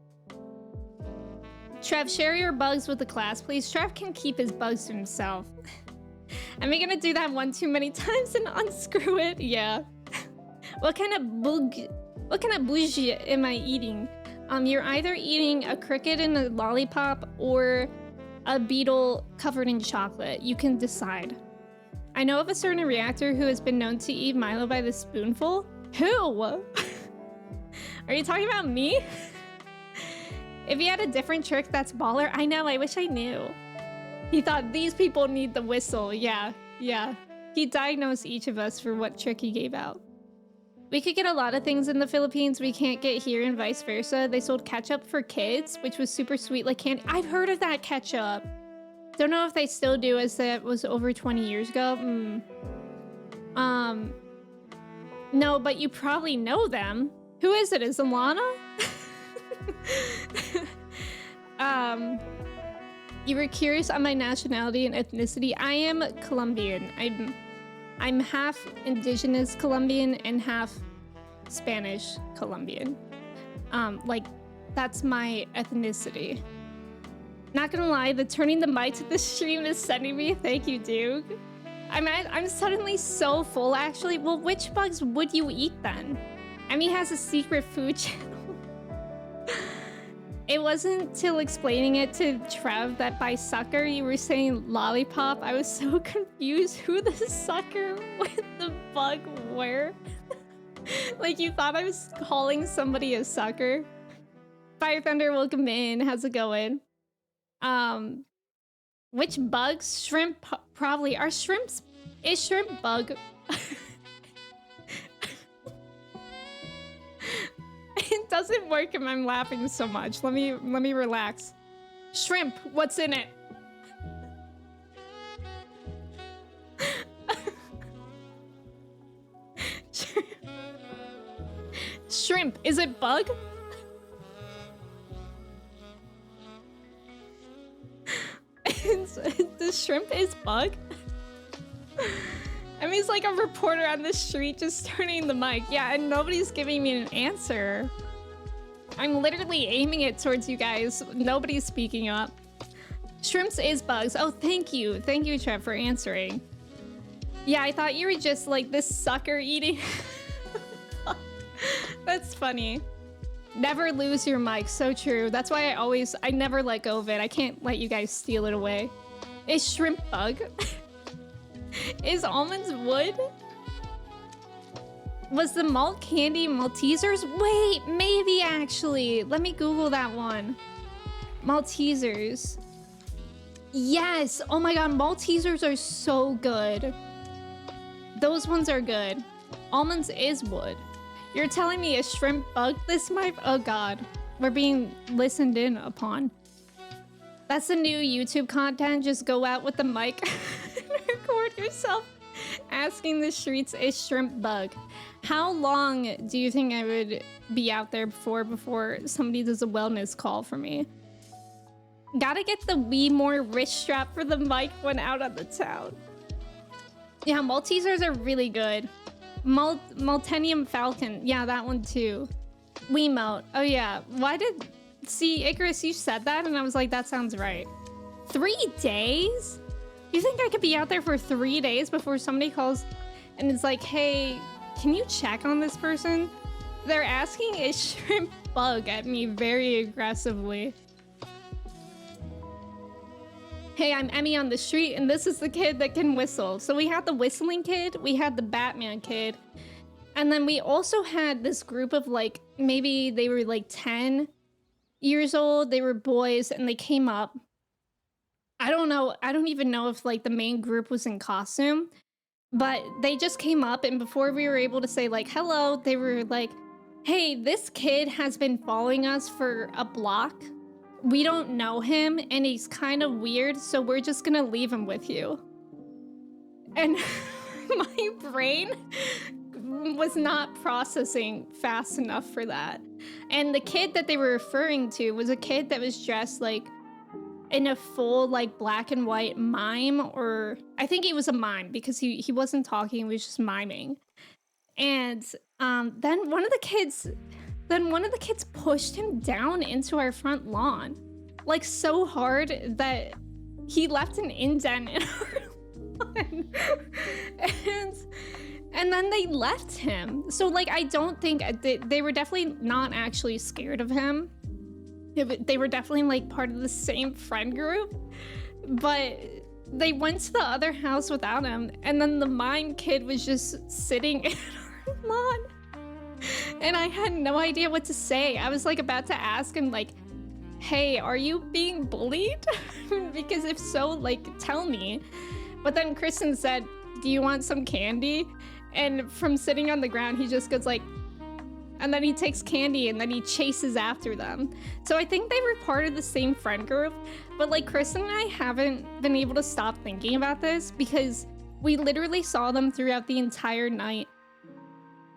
Trev, share your bugs with the class, please. Trev can keep his bugs to himself. Am I gonna do that one too many times and unscrew it? Yeah. What kind of bougie am I eating? You're either eating a cricket in a lollipop or a beetle covered in chocolate. You can decide. I know of a certain reactor who has been known to eat Milo by the spoonful. Who? Are you talking about me? If he had a different trick, that's baller. I know, I wish I knew. He thought these people need the whistle. Yeah. He diagnosed each of us for what trick he gave out. We could get a lot of things in the Philippines we can't get here and vice versa. They sold ketchup for kids, which was super sweet like candy. I've heard of that ketchup. Don't know if they still do, as that was over 20 years ago. No, but you probably know them. Who is it? Is it Lana? You were curious on my nationality and ethnicity. I am Colombian. I'm half indigenous Colombian and half Spanish Colombian. Like, that's my ethnicity. Not gonna lie, the turning the mic to the stream is sending me. Thank you, Duke. I'm suddenly so full, actually. Well, which bugs would you eat then? Emmy has a secret food channel. It wasn't till explaining it to Trev that by sucker you were saying lollipop. I was so confused who the sucker with the bug were. Like, you thought I was calling somebody a sucker? Fire Thunder, welcome in. How's it going? Which bugs? Shrimp, probably. Are shrimps... Is shrimp bug... It doesn't work if I'm laughing so much. Let me relax. Shrimp, what's in it? Shrimp, is it bug? The shrimp is bug? I mean, he's like a reporter on the street just turning the mic. Yeah, and nobody's giving me an answer. I'm literally aiming it towards you guys. Nobody's speaking up. Shrimps is bugs. Oh, thank you. Thank you, Trev, for answering. Yeah, I thought you were just like this sucker eating. That's funny. Never lose your mic. So true. That's why I never let go of it. I can't let you guys steal it away. Is shrimp bug? Is almonds wood? Was the malt candy Maltesers? Wait, maybe actually. Let me Google that one. Maltesers. Yes. Oh my god, Maltesers are so good. Those ones are good. Almonds is wood. You're telling me a shrimp bug this might... Oh god. We're being listened in upon. That's the new YouTube content. Just go out with the mic and record yourself asking the streets, is shrimp bug? How long do you think I would be out there before somebody does a wellness call for me? Gotta get the Wee More wrist strap for the mic when out on the town. Yeah, Maltesers are really good. Maltenium Falcon. Yeah, that one too. Wiimote. Oh yeah. Why did... See, Icarus, you said that and I was like, that sounds right. 3 days? You think I could be out there for 3 days before somebody calls and it's like, hey, can you check on this person? They're asking a shrimp bug at me very aggressively. Hey, I'm Emmy on the street, and this is the kid that can whistle. So we had the whistling kid, we had the Batman kid, and then we also had this group of like, maybe they were like 10 years old, they were boys, and they came up. I don't know, I don't even know if like the main group was in costume, but they just came up, and before we were able to say like, hello, they were like, hey, this kid has been following us for a block. We don't know him, and he's kind of weird, so we're just gonna leave him with you. And my brain was not processing fast enough for that. And the kid that they were referring to was a kid that was dressed like in a full like black and white mime, or I think he was a mime because he wasn't talking, he was just miming. And then one of the kids pushed him down into our front lawn, like so hard that he left an indent in our lawn. And then they left him. So like, I don't think they were definitely not actually scared of him. They were definitely like part of the same friend group, but they went to the other house without him. And then the mime kid was just sitting in our lawn. And I had no idea what to say. I was like about to ask him like, hey, are you being bullied? Because if so, like, tell me. But then Kristen said, do you want some candy? And from sitting on the ground, he just goes like, and then he takes candy and then he chases after them. So I think they were part of the same friend group. But like Kristen and I haven't been able to stop thinking about this because we literally saw them throughout the entire night.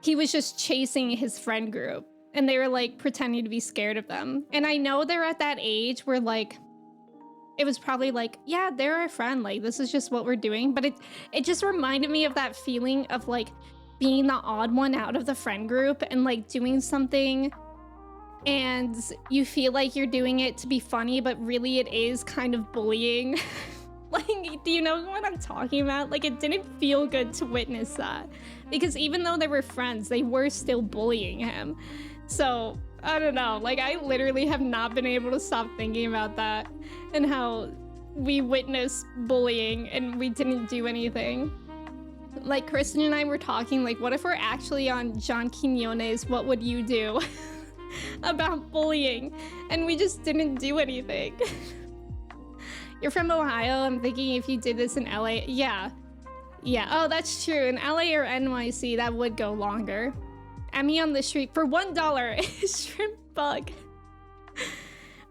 He was just chasing his friend group and they were like pretending to be scared of them. And I know they're at that age where like, it was probably like, yeah, they're our friend. Like, this is just what we're doing. But it just reminded me of that feeling of like being the odd one out of the friend group and like doing something and you feel like you're doing it to be funny, but really it is kind of bullying. Like, do you know what I'm talking about? Like, it didn't feel good to witness that, because even though they were friends, they were still bullying him. So I don't know, like, I literally have not been able to stop thinking about that and how we witnessed bullying and we didn't do anything. Like, Kristen and I were talking, like, what if we're actually on John Quinones, what would you do? About bullying, and we just didn't do anything. You're from Ohio. I'm thinking if you did this in LA. Yeah. Oh, that's true. In LA or NYC, that would go longer. Emmy on the street for $1. Shrimp bug.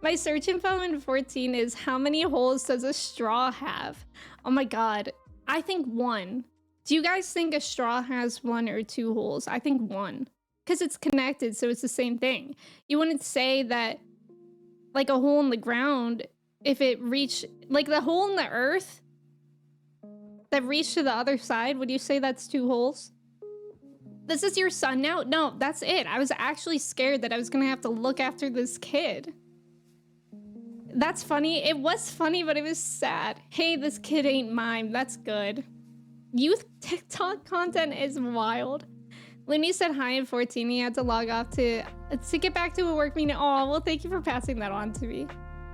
My search info in 14 is how many holes does a straw have? Oh my god. I think 1. Do you guys think a straw has 1 or 2 holes? I think 1. Because it's connected, so it's the same thing. You wouldn't say that, like, a hole in the ground, if it reached, like, the hole in the earth that reached to the other side, would you say that's 2 holes? This is your son now? No, that's it. I was actually scared that I was gonna have to look after this kid. That's funny. It was funny, but it was sad. Hey, this kid ain't mine. That's good. Youth TikTok content is wild. Looney said hi in 14. He had to log off to get back to a work meeting. Oh, well, thank you for passing that on to me.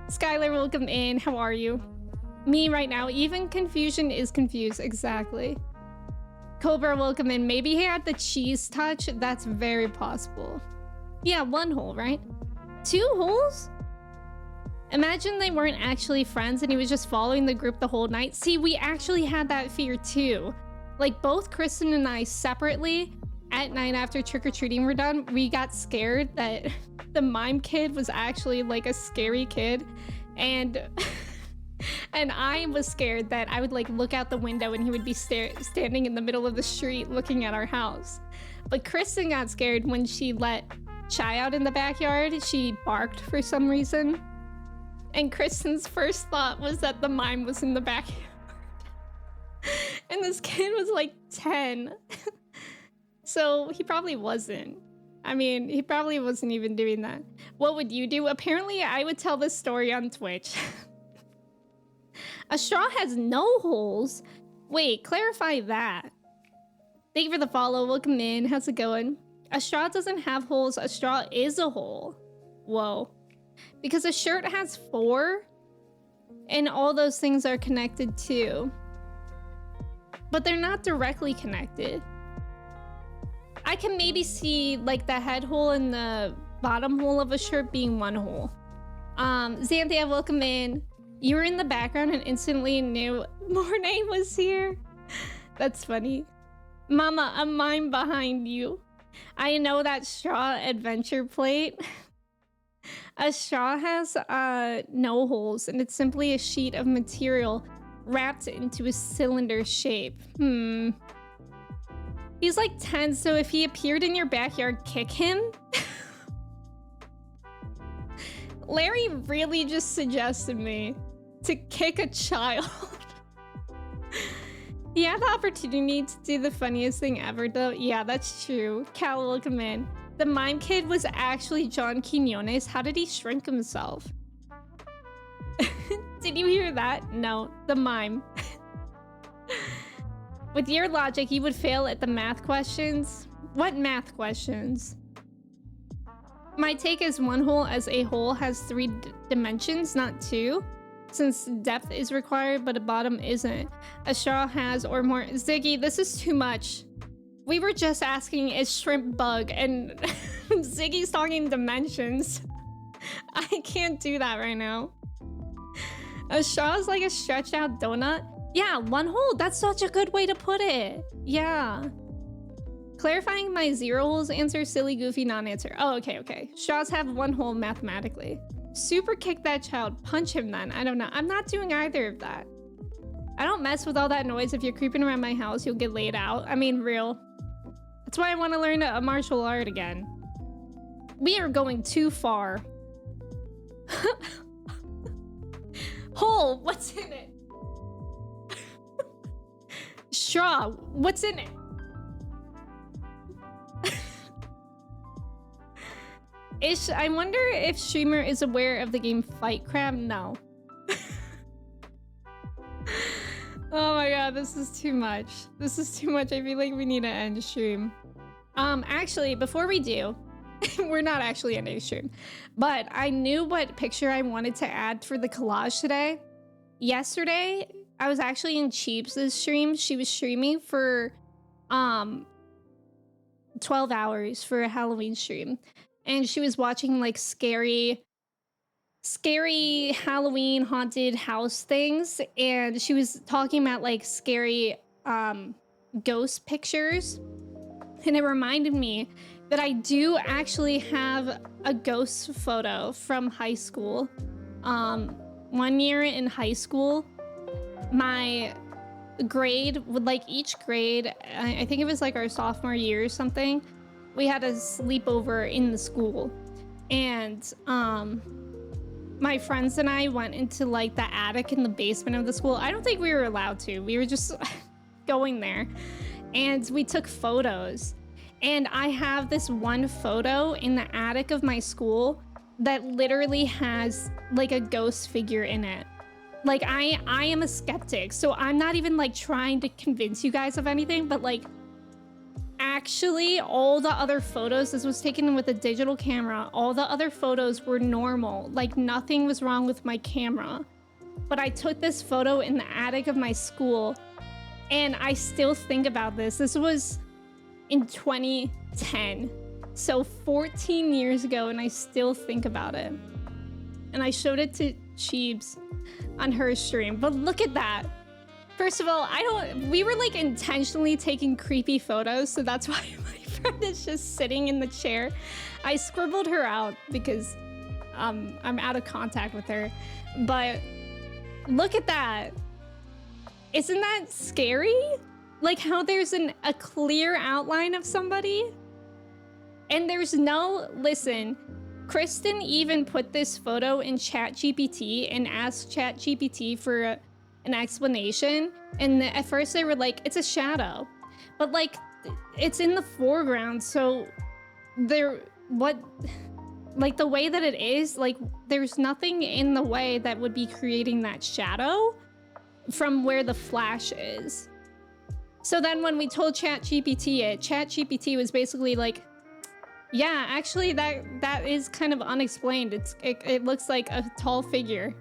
Skylar, welcome in. How are you? Me right now. Even confusion is confused. Exactly. Cobra, welcome in. Maybe he had the cheese touch. That's very possible. Yeah, 1 hole, right? 2 holes? Imagine they weren't actually friends and he was just following the group the whole night. See, we actually had that fear too. Like, both Kristen and I separately, at night after trick-or-treating were done, we got scared that the mime kid was actually like a scary kid, and and I was scared that I would like look out the window and he would be standing in the middle of the street looking at our house. But Kristen got scared when she let Chai out in the backyard. She barked for some reason, and Kristen's first thought was that the mime was in the backyard. And this kid was like 10. So he probably wasn't. I mean, he probably wasn't even doing that. What would you do? Apparently, I would tell this story on Twitch. A straw has no holes. Wait, clarify that. Thank you for the follow. Welcome in. How's it going? A straw doesn't have holes. A straw is a hole. Whoa. Because a shirt has 4, and all those things are connected too. But they're not directly connected. I can maybe see like the head hole and the bottom hole of a shirt being 1 hole. Xanthia, welcome in. You were in the background and instantly knew Mornay was here. That's funny. Mama, a mime behind you. I know that straw adventure plate. A straw has no holes, and it's simply a sheet of material wrapped into a cylinder shape. He's like 10, so if he appeared in your backyard, kick him? Larry really just suggested me to kick a child. He had the opportunity to do the funniest thing ever, though. Yeah, that's true. Cal, welcome in. The mime kid was actually John Quinones. How did he shrink himself? Did you hear that? No, the mime. With your logic, you would fail at the math questions. What math questions? My take is 1 hole as a hole has 3 dimensions, not 2. Since depth is required, but a bottom isn't. A straw has or more. Ziggy, this is too much. We were just asking is shrimp bug, and Ziggy's talking dimensions. I can't do that right now. A straw is like a stretched out donut. Yeah, 1 hole. That's such a good way to put it. Yeah. Clarifying my 0 holes answer, silly, goofy, non-answer. Oh, okay. Straws have 1 hole mathematically. Super kick that child. Punch him then. I don't know. I'm not doing either of that. I don't mess with all that noise. If you're creeping around my house, you'll get laid out. I mean, real. That's why I want to learn a martial art again. We are going too far. Hole, what's in it? Straw, what's in it? I wonder if streamer is aware of the game Fight Crab. No. Oh my god, this is too much. This is too much. I feel like we need to end stream. Actually, before we do, we're not actually ending stream, but I knew what picture I wanted to add for the collage today. Yesterday, I was actually in Cheeps' stream. She was streaming for 12 hours for a Halloween stream, and she was watching like scary Halloween haunted house things, and she was talking about like scary ghost pictures, and it reminded me that I do actually have a ghost photo from high school. One year in high school, my grade would like each grade, I think it was like our sophomore year or something, we had a sleepover in the school, and my friends and I went into like the attic in the basement of the school. I don't think we were allowed to. We were just going there, and we took photos. And I have this one photo in the attic of my school that literally has like a ghost figure in it. Like I am a skeptic, so I'm not even like trying to convince you guys of anything, but like actually all the other photos, this was taken with a digital camera, all the other photos were normal, like nothing was wrong with my camera. But I took this photo in the attic of my school, and I still think about this. This was in 2010, so 14 years ago, and I still think about it. And I showed it to Cheebs on her stream, but look at that. First of all, we were like intentionally taking creepy photos, so that's why my friend is just sitting in the chair. I scribbled her out because I'm out of contact with her, but look at that. Isn't that scary? Like how there's a clear outline of somebody, and there's no, listen, Kristen even put this photo in ChatGPT and asked ChatGPT for an explanation, and at first they were like, it's a shadow, but like it's in the foreground, so like the way that it is, like there's nothing in the way that would be creating that shadow from where the flash is. So then when we told ChatGPT it, ChatGPT was basically like, yeah, actually that is kind of unexplained. It looks like a tall figure.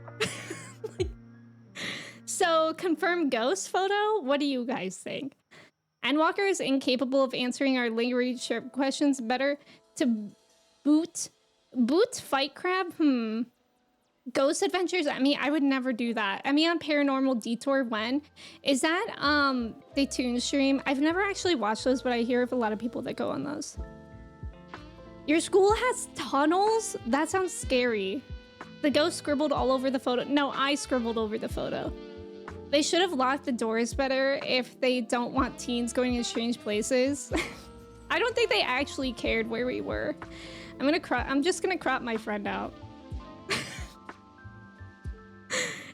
So, confirmed ghost photo? What do you guys think? Endwalker is incapable of answering our lingering sharp questions. Better to boot Fight Crab? Ghost Adventures? I mean, I would never do that. I mean, on Paranormal Detour, when? Is that, the Toon stream? I've never actually watched those, but I hear of a lot of people that go on those. Your school has tunnels? That sounds scary. The ghost scribbled all over the photo. No, I scribbled over the photo. They should have locked the doors better if they don't want teens going in strange places. I don't think they actually cared where we were. I'm just gonna crop my friend out.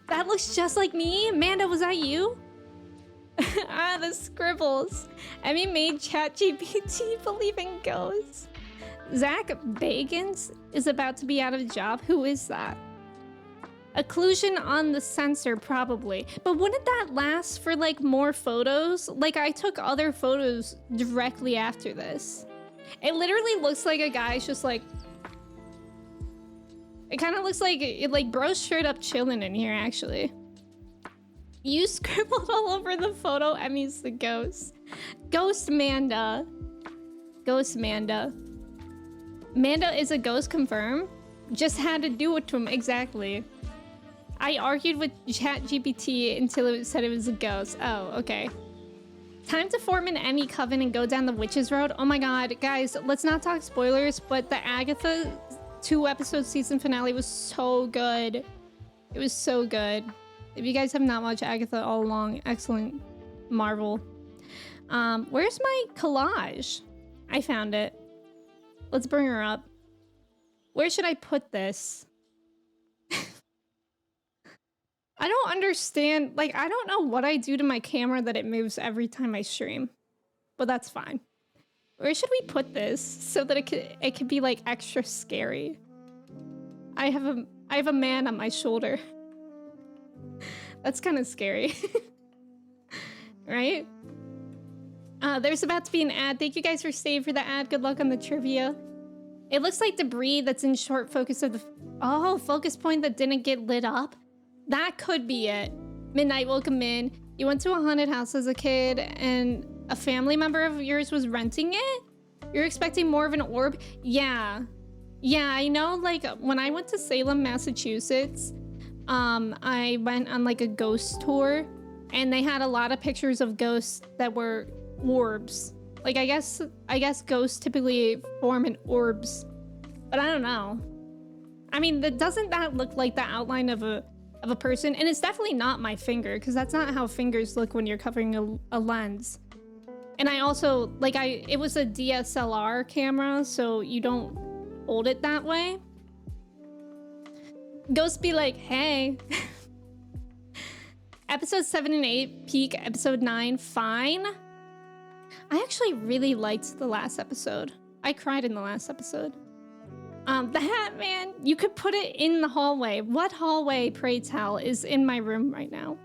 That looks just like me. Amanda, was that you? Ah, the scribbles. Emmy made ChatGPT believe in ghosts. Zach Bagans is about to be out of a job. Who is that? Occlusion on the sensor, probably. But wouldn't that last for like more photos? Like I took other photos directly after this. It literally looks like a guy's just like, it kind of looks like bro's straight up chilling in here, actually. You scribbled all over the photo. Emmy's the ghost. Ghost Manda. Ghost Manda. Manda is a ghost, confirmed. Just had to do it to him, exactly. I argued with ChatGPT until it said it was a ghost. Oh, okay. Time to form an Emmy coven and go down the witches road. Oh my god, guys, let's not talk spoilers, but the Agatha 2-episode season finale was so good. It was so good. If you guys have not watched Agatha all along, excellent. Marvel. Where's my collage? I found it. Let's bring her up. Where should I put this? I don't understand. Like, I don't know what I do to my camera that it moves every time I stream. But that's fine. Where should we put this so that it could be like extra scary? I have a man on my shoulder. That's kind of scary. Right? There's about to be an ad. Thank you guys for staying for the ad. Good luck on the trivia. It looks like debris that's in short focus of the... Oh, focus point that didn't get lit up? That could be it. Midnight, welcome in. You went to a haunted house as a kid and a family member of yours was renting it? You're expecting more of an orb? Yeah. Yeah, I know, like, when I went to Salem, Massachusetts, I went on, like, a ghost tour, and they had a lot of pictures of ghosts that were orbs. Like, I guess ghosts typically form in orbs, but I don't know. I mean, doesn't that look like the outline of a person? And it's definitely not my finger, because that's not how fingers look when you're covering a lens. And I also, like, it was a DSLR camera, so you don't hold it that way. Ghosts be like, hey. Episode 7 and 8, peak. Episode 9, fine. I actually really liked the last episode. I cried in the last episode. The hat, man, you could put it in the hallway. What hallway, pray tell, is in my room right now?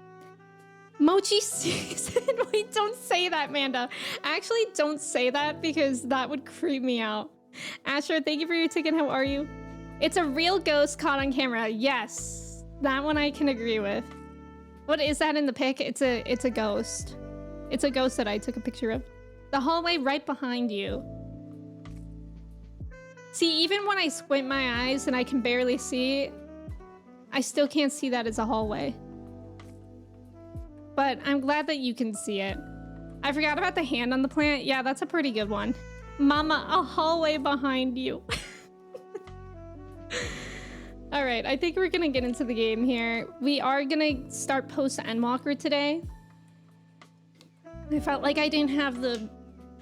Mochi season. Wait, don't say that, Manda. Actually, don't say that because that would creep me out. Asher, thank you for your ticket. How are you? It's a real ghost caught on camera. Yes, that one I can agree with. What is that in the pic? It's a ghost. It's a ghost that I took a picture of. The hallway right behind you. See, even when I squint my eyes and I can barely see, I still can't see that as a hallway. But I'm glad that you can see it. I forgot about the hand on the plant. Yeah, that's a pretty good one. Mama, a hallway behind you. All right, I think we're gonna get into the game here. We are gonna start Post-Endwalker today. I felt like I didn't have the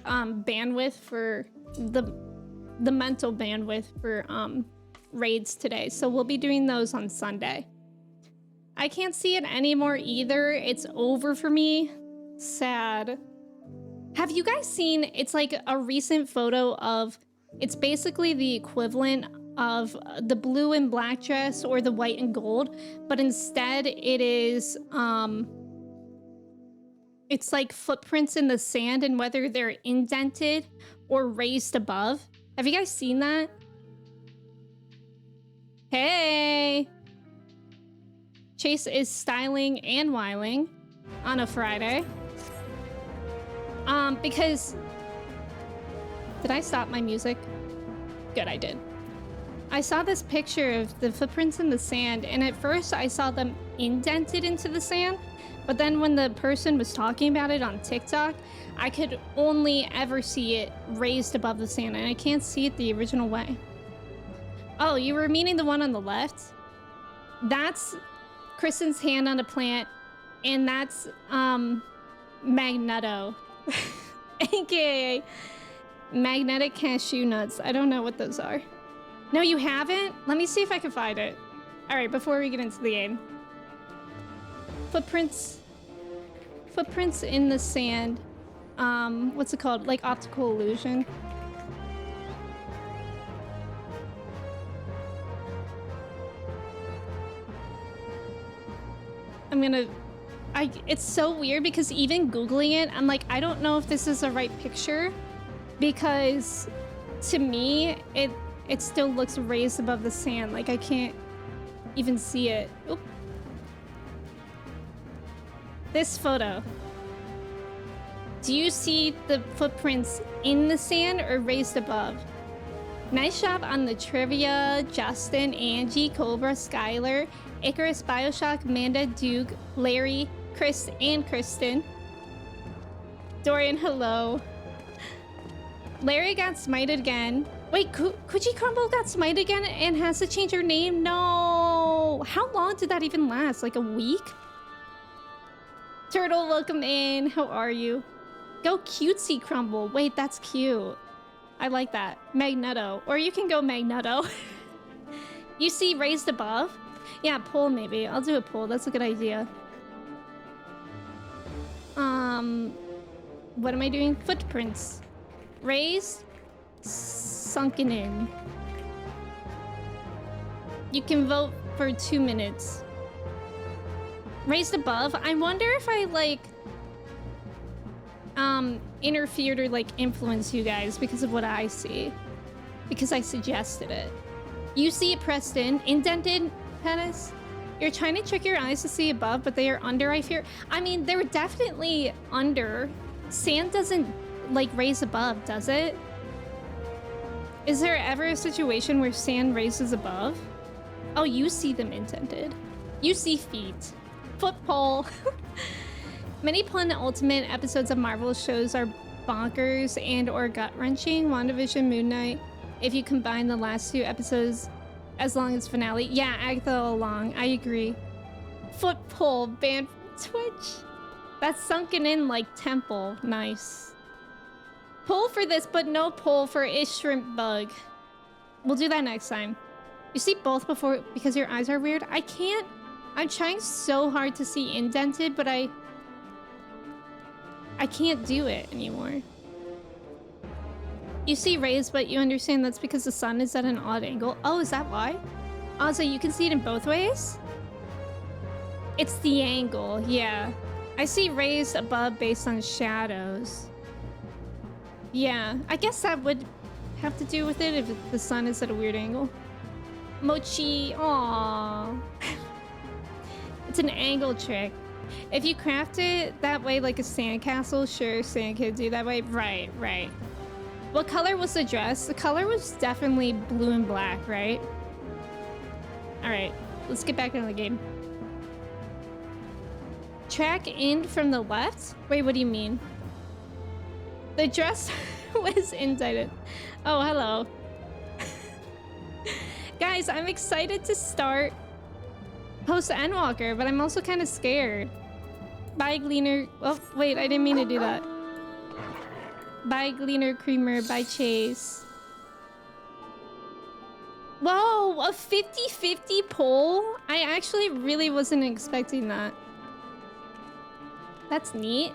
bandwidth for the mental bandwidth for raids today, so we'll be doing those on Sunday. I can't see it anymore either. It's over for me. Sad. Have you guys seen, it's like a recent photo of, it's basically the equivalent of the blue and black dress or the white and gold, but instead it is, it's like footprints in the sand and whether they're indented or raised above. Have you guys seen that? Hey! Chase is styling and whiling on a Friday. Because... Did I stop my music? Good, I did. I saw this picture of the footprints in the sand, and at first I saw them indented into the sand, but then when the person was talking about it on TikTok, I could only ever see it raised above the sand, and I can't see it the original way. Oh, you were meaning the one on the left? That's Kristen's hand on a plant, and that's Magneto, aka magnetic cashew nuts. I don't know what those are. No, you haven't? Let me see if I can find it. All right, before we get into the game. Footprints in the sand. What's it called? Like optical illusion. It's so weird because even Googling it, I'm like, I don't know if this is the right picture because to me, it still looks raised above the sand. Like I can't even see it. Oop. This photo. Do you see the footprints in the sand or raised above? Nice job on the trivia, Justin, Angie, Cobra, Skylar, Icarus, Bioshock, Amanda, Duke, Larry, Chris, and Kristen. Dorian, hello. Larry got smited again. Wait, Kuchi Crumble got smited again and has to change her name? No! How long did that even last? Like a week? Turtle, welcome in. How are you? Go Cutesy Crumble. Wait, that's cute. I like that. Magneto. Or you can go Magneto. You see raised above? Yeah, pull maybe. I'll do a pull. That's a good idea. What am I doing? Footprints. Raised, sunken in. You can vote for 2 minutes. Raised above. I wonder if I like interfered or like influenced you guys because of what I see. Because I suggested it. You see it pressed in, indented, Pettis. You're trying to trick your eyes to see above, but they are under, I fear. I mean, they're definitely under. Sand doesn't like raise above, does it? Is there ever a situation where sand raises above? Oh, you see them indented. You see feet. Foot pole. Many penultimate episodes of Marvel shows are bonkers and or gut-wrenching. WandaVision, Moon Knight. If you combine the last 2 episodes as long as finale. Yeah, Agatha along. I agree. Foot pole banned from Twitch. That's sunken in like temple. Nice. Pull for this, but no pull for Ish Shrimp Bug. We'll do that next time. You see both before because your eyes are weird? I can't. I'm trying so hard to see indented, but I can't do it anymore. You see rays, but you understand that's because the sun is at an odd angle. Oh, is that why? Oh, so you can see it in both ways? It's the angle, yeah. I see rays above based on shadows. Yeah, I guess that would have to do with it if the sun is at a weird angle. Mochi, aww. It's an angle trick. If you craft it that way like a sandcastle, sure, sand could do that way. Right, right. What color was the dress? The color was definitely blue and black, right? Alright, let's get back into the game. Track in from the left? Wait, what do you mean? The dress was indented. Oh, hello. Guys, I'm excited to start Post-Endwalker, but I'm also kind of scared. Bye, Gleaner. Oh, wait, I didn't mean to do that. Bye, Gleaner Creamer. Bye, Chase. Whoa, a 50-50 poll? I actually really wasn't expecting that. That's neat.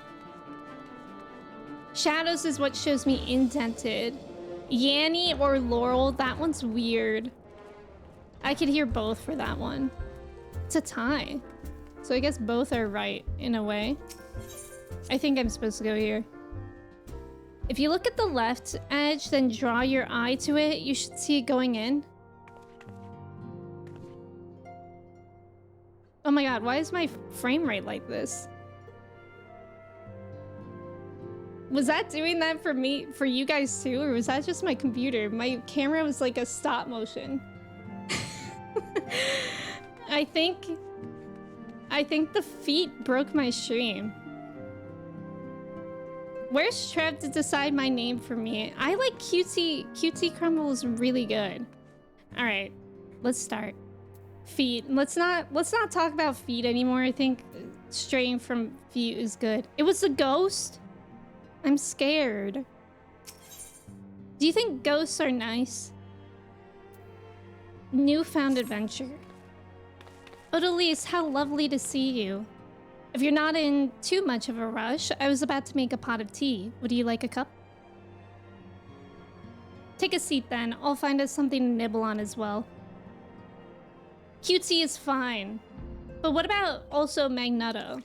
Shadows is what shows me indented. Yanni or Laurel, that one's weird. I could hear both for that one. It's a tie. So I guess both are right, in a way. I think I'm supposed to go here. If you look at the left edge, then draw your eye to it, you should see it going in. Oh my god, why is my frame rate like this? Was that doing that for me, for you guys too, or was that just my computer? My camera was like a stop motion. I think the feet broke my stream. Where's Trev to decide my name for me? I like QT Crumble is really good. All right, let's start. Feet. Let's not talk about feet anymore. I think straying from feet is good. It was a ghost. I'm scared. Do you think ghosts are nice? Newfound adventure. Odalise, how lovely to see you. If you're not in too much of a rush, I was about to make a pot of tea. Would you like a cup? Take a seat then. I'll find us something to nibble on as well. QT is fine. But what about also Magneto?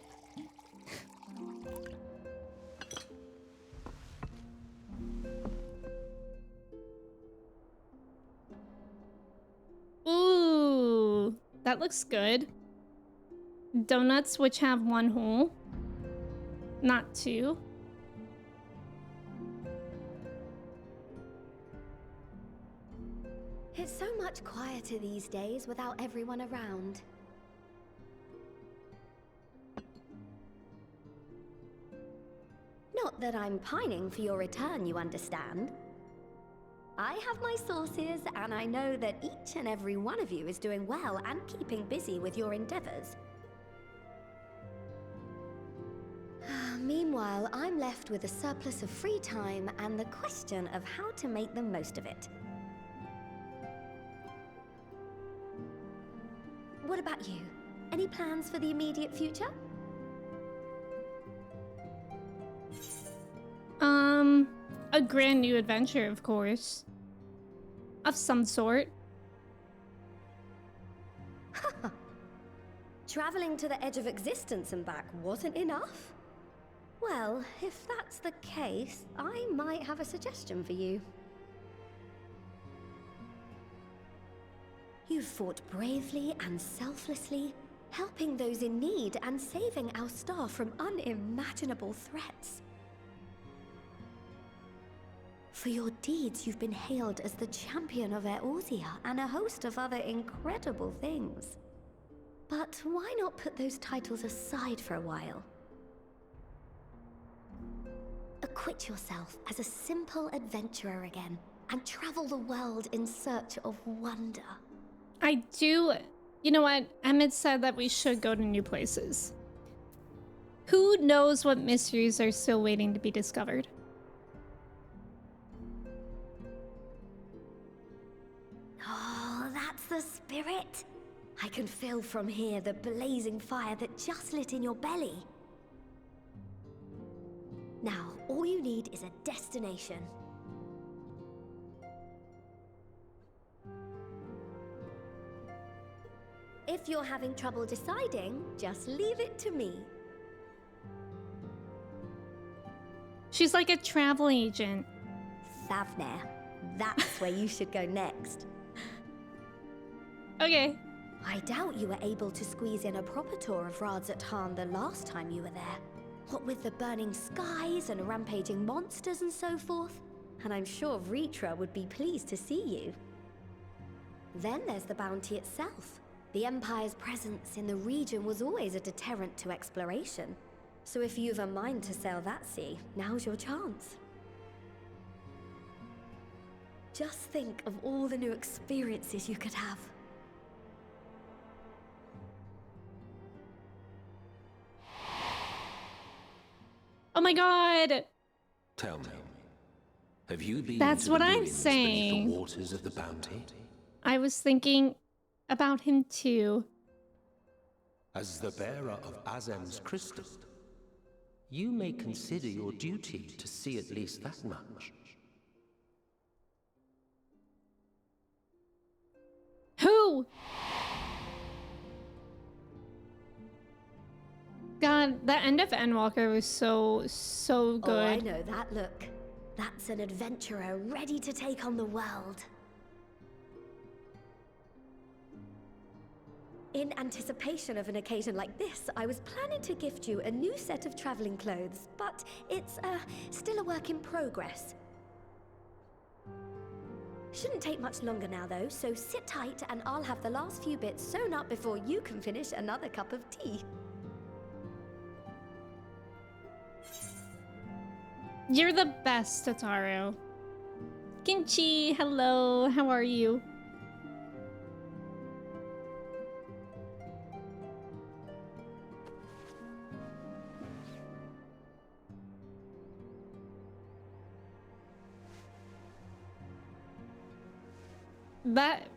Ooh, that looks good. Donuts which have 1 hole, not 2. It's so much quieter these days without everyone around. Not that I'm pining for your return, you understand. I have my sources, and I know that each and every one of you is doing well and keeping busy with your endeavors. Meanwhile, I'm left with a surplus of free time and the question of how to make the most of it. What about you? Any plans for the immediate future? a brand new adventure, of course. Of some sort. Traveling to the edge of existence and back wasn't enough? Well, if that's the case, I might have a suggestion for you. You've fought bravely and selflessly, helping those in need and saving our star from unimaginable threats. For your deeds, you've been hailed as the champion of Eorzea and a host of other incredible things. But why not put those titles aside for a while? Acquit yourself as a simple adventurer again and travel the world in search of wonder. I do... You know what? Emmett said that we should go to new places. Who knows what mysteries are still waiting to be discovered? Oh, that's the spirit. I can feel from here the blazing fire that just lit in your belly. Now, all you need is a destination. If you're having trouble deciding, just leave it to me. She's like a travel agent. Thavner. That's where you should go next. Okay. I doubt you were able to squeeze in a proper tour of Radzatan the last time you were there. What with the burning skies and rampaging monsters and so forth. And I'm sure Ritra would be pleased to see you. Then there's the bounty itself. The Empire's presence in the region was always a deterrent to exploration. So if you've a mind to sail that sea, now's your chance. Just think of all the new experiences you could have. Oh my god! Tell me, have you been That's to what the I'm ruins saying. beneath the waters of the bounty? I was thinking about him too. As the bearer of Azem's crystal, you may consider your duty to see at least that much. Who? God, the end of Endwalker was so good. Oh, I know that look. That's an adventurer ready to take on the world. In anticipation of an occasion like this, I was planning to gift you a new set of traveling clothes, but it's still a work in progress. Shouldn't take much longer now though, so sit tight and I'll have the last few bits sewn up before you can finish another cup of tea. You're the best, Totaro. Kimchi, hello, how are you?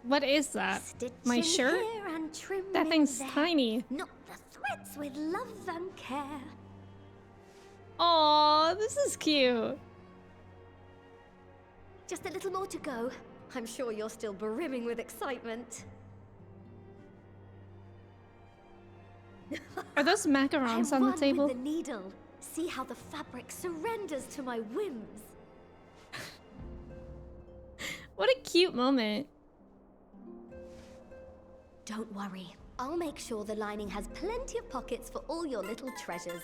What is that? My shirt? That thing's tiny. Not the threats with love and care. Aw, this is cute. Just a little more to go. I'm sure you're still brimming with excitement. Are those macarons on the table? With the needle. See how the fabric surrenders to my whims. What a cute moment. Don't worry. I'll make sure the lining has plenty of pockets for all your little treasures.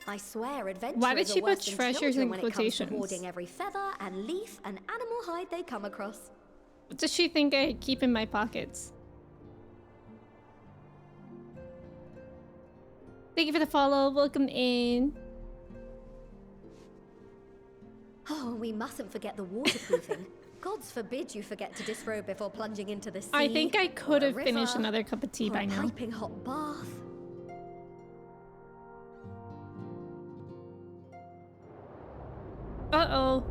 I swear, adventurers Why did she are worse put than treasures children in when it comes to quotations? hoarding every feather and leaf and animal hide they come across. What does she think I keep in my pockets? Thank you for the follow. Welcome in. Oh, we mustn't forget the waterproofing. Gods forbid you forget to disrobe before plunging into the sea. I think I could or a have finished river, another cup of tea or by a now. piping hot bath. Uh-oh.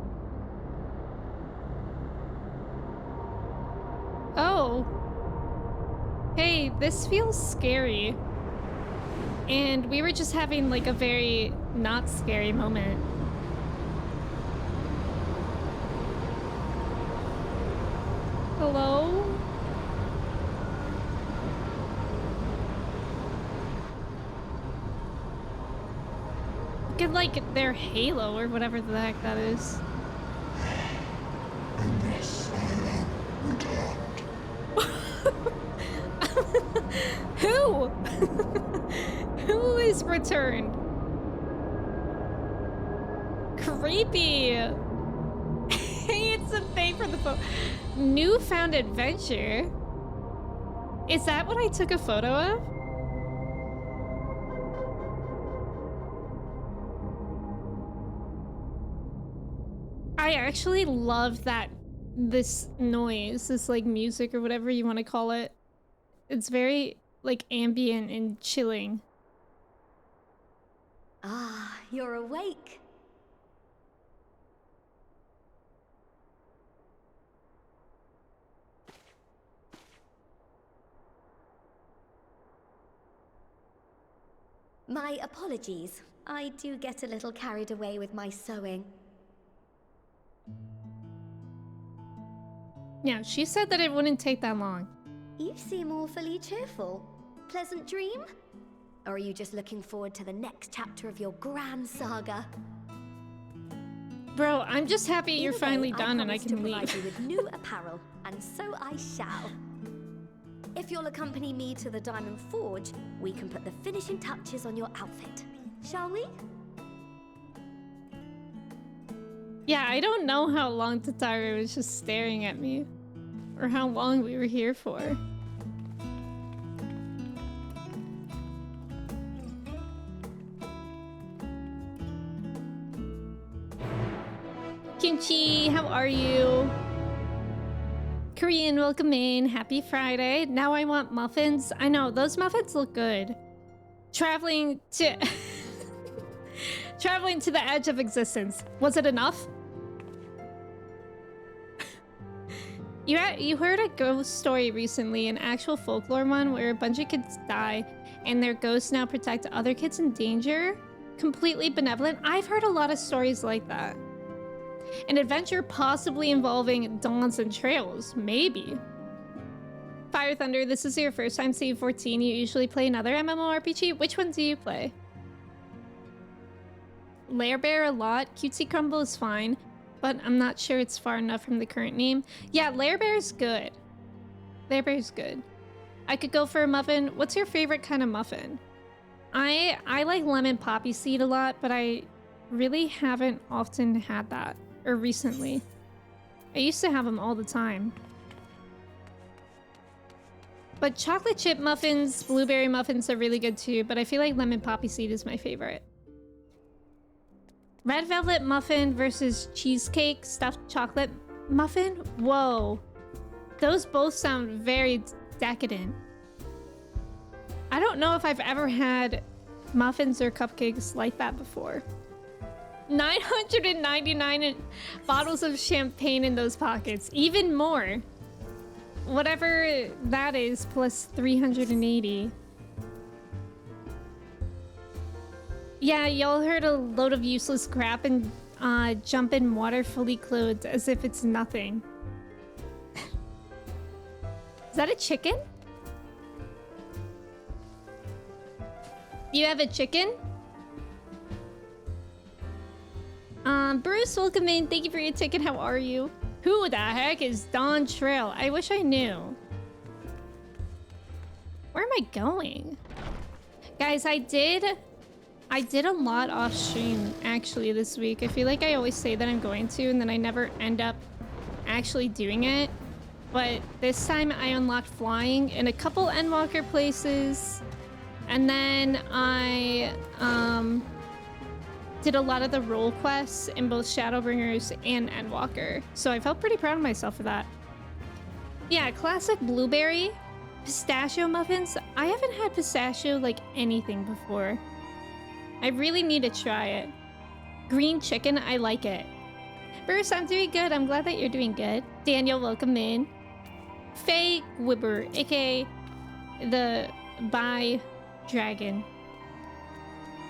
Oh. Hey, this feels scary. And we were just having like a very not scary moment. Hello? Look at, like, their halo or whatever the heck that is. And thus I am returned. Who? Who is returned? Creepy. Hey, it's a thing for the phone. Newfound adventure. Is that what I took a photo of? I actually love that this noise, this like music or whatever you want to call it. It's very like ambient and chilling. Ah, you're awake. My apologies. I do get a little carried away with my sewing. Yeah, she said that it wouldn't take that long. You seem awfully cheerful. Pleasant dream? Or are you just looking forward to the next chapter of your grand saga? Bro, I'm just happy you're Either finally way, done and I promise to can provide leave. you with new apparel, and so I shall. If you'll accompany me to the Diamond Forge, we can put the finishing touches on your outfit. Shall we? Yeah, I don't know how long Tatara was just staring at me. Or how long we were here for. Kimchi, how are you? Korean, welcome in. Happy Friday. Now I want muffins. I know, those muffins look good. Traveling to... Traveling to the edge of existence. Was it enough? You heard a ghost story recently, an actual folklore one, where a bunch of kids die and their ghosts now protect other kids in danger? Completely benevolent? I've heard a lot of stories like that. An adventure possibly involving dawns and trails, maybe. Fire Thunder, this is your first time seeing 14. You usually play another MMORPG? Which one do you play? Lair Bear a lot. Cutesy Crumble is fine, but I'm not sure it's far enough from the current name. Yeah, Lair Bear's good. Lair Bear's good. I could go for a muffin. What's your favorite kind of muffin? I like lemon poppy seed a lot, but I really haven't often had that, or recently. I used to have them all the time. But chocolate chip muffins, blueberry muffins are really good too, but I feel like lemon poppy seed is my favorite. Red velvet muffin versus cheesecake stuffed chocolate muffin? Whoa. Those both sound very decadent. I don't know if I've ever had muffins or cupcakes like that before. 999 bottles of champagne in those pockets. Even more. Whatever that is, plus 380. Yeah, y'all heard a load of useless crap and jump in water fully clothed as if it's nothing. Is that a chicken? You have a chicken? Bruce, welcome in. Thank you for your ticket. How are you? Who the heck is Dawn Trail? I wish I knew. Where am I going? Guys, I did a lot off stream actually this week. I feel like I always say that I'm going to and then I never end up actually doing it. But this time I unlocked flying in a couple Endwalker places. And then I did a lot of the role quests in both Shadowbringers and Endwalker. So I felt pretty proud of myself for that. Yeah, classic blueberry pistachio muffins. I haven't had pistachio like anything before. I really need to try it. Green chicken, I like it. Bruce, I'm doing good. I'm glad that you're doing good. Daniel, welcome in. Faye Wibber, aka the Bi Dragon.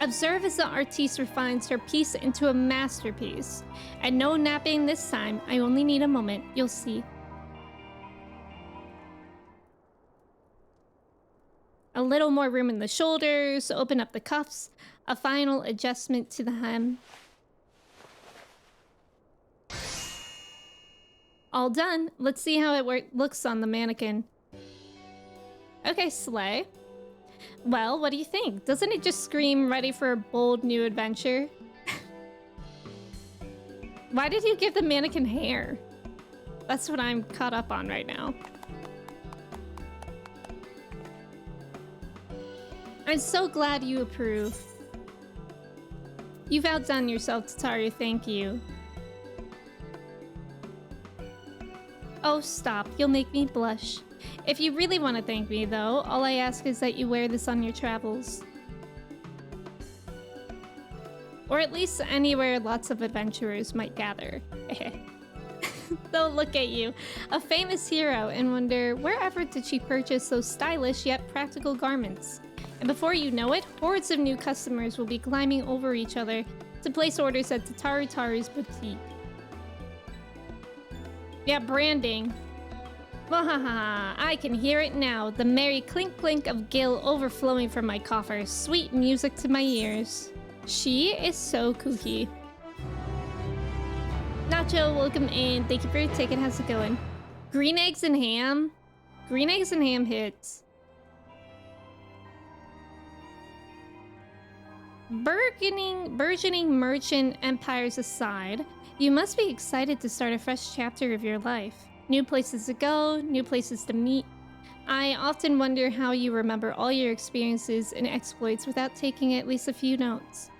Observe as the artiste refines her piece into a masterpiece. And no napping this time. I only need a moment. You'll see. A little more room in the shoulders, open up the cuffs, a final adjustment to the hem. All done. Let's see how it looks on the mannequin. Okay, slay. Well, what do you think? Doesn't it just scream ready for a bold new adventure? Why did you give the mannequin hair? That's what I'm caught up on right now. I'm so glad you approve. You've outdone yourself, Tataru, thank you. Oh, stop. You'll make me blush. If you really want to thank me, though, all I ask is that you wear this on your travels. Or at least anywhere lots of adventurers might gather. They'll look at you, a famous hero, and wonder, wherever did she purchase those stylish yet practical garments? And before you know it, hordes of new customers will be climbing over each other to place orders at Tataru Taru's boutique. Yeah, branding. Wahaha, I can hear it now. The merry clink clink of gill overflowing from my coffers. Sweet music to my ears. She is so kooky. Nacho, welcome in. Thank you for your ticket. How's it going? Green eggs and ham? Green eggs and ham hits. Burgeoning merchant empires aside, you must be excited to start a fresh chapter of your life. New places to go, new places to meet. I often wonder how you remember all your experiences and exploits without taking at least a few notes.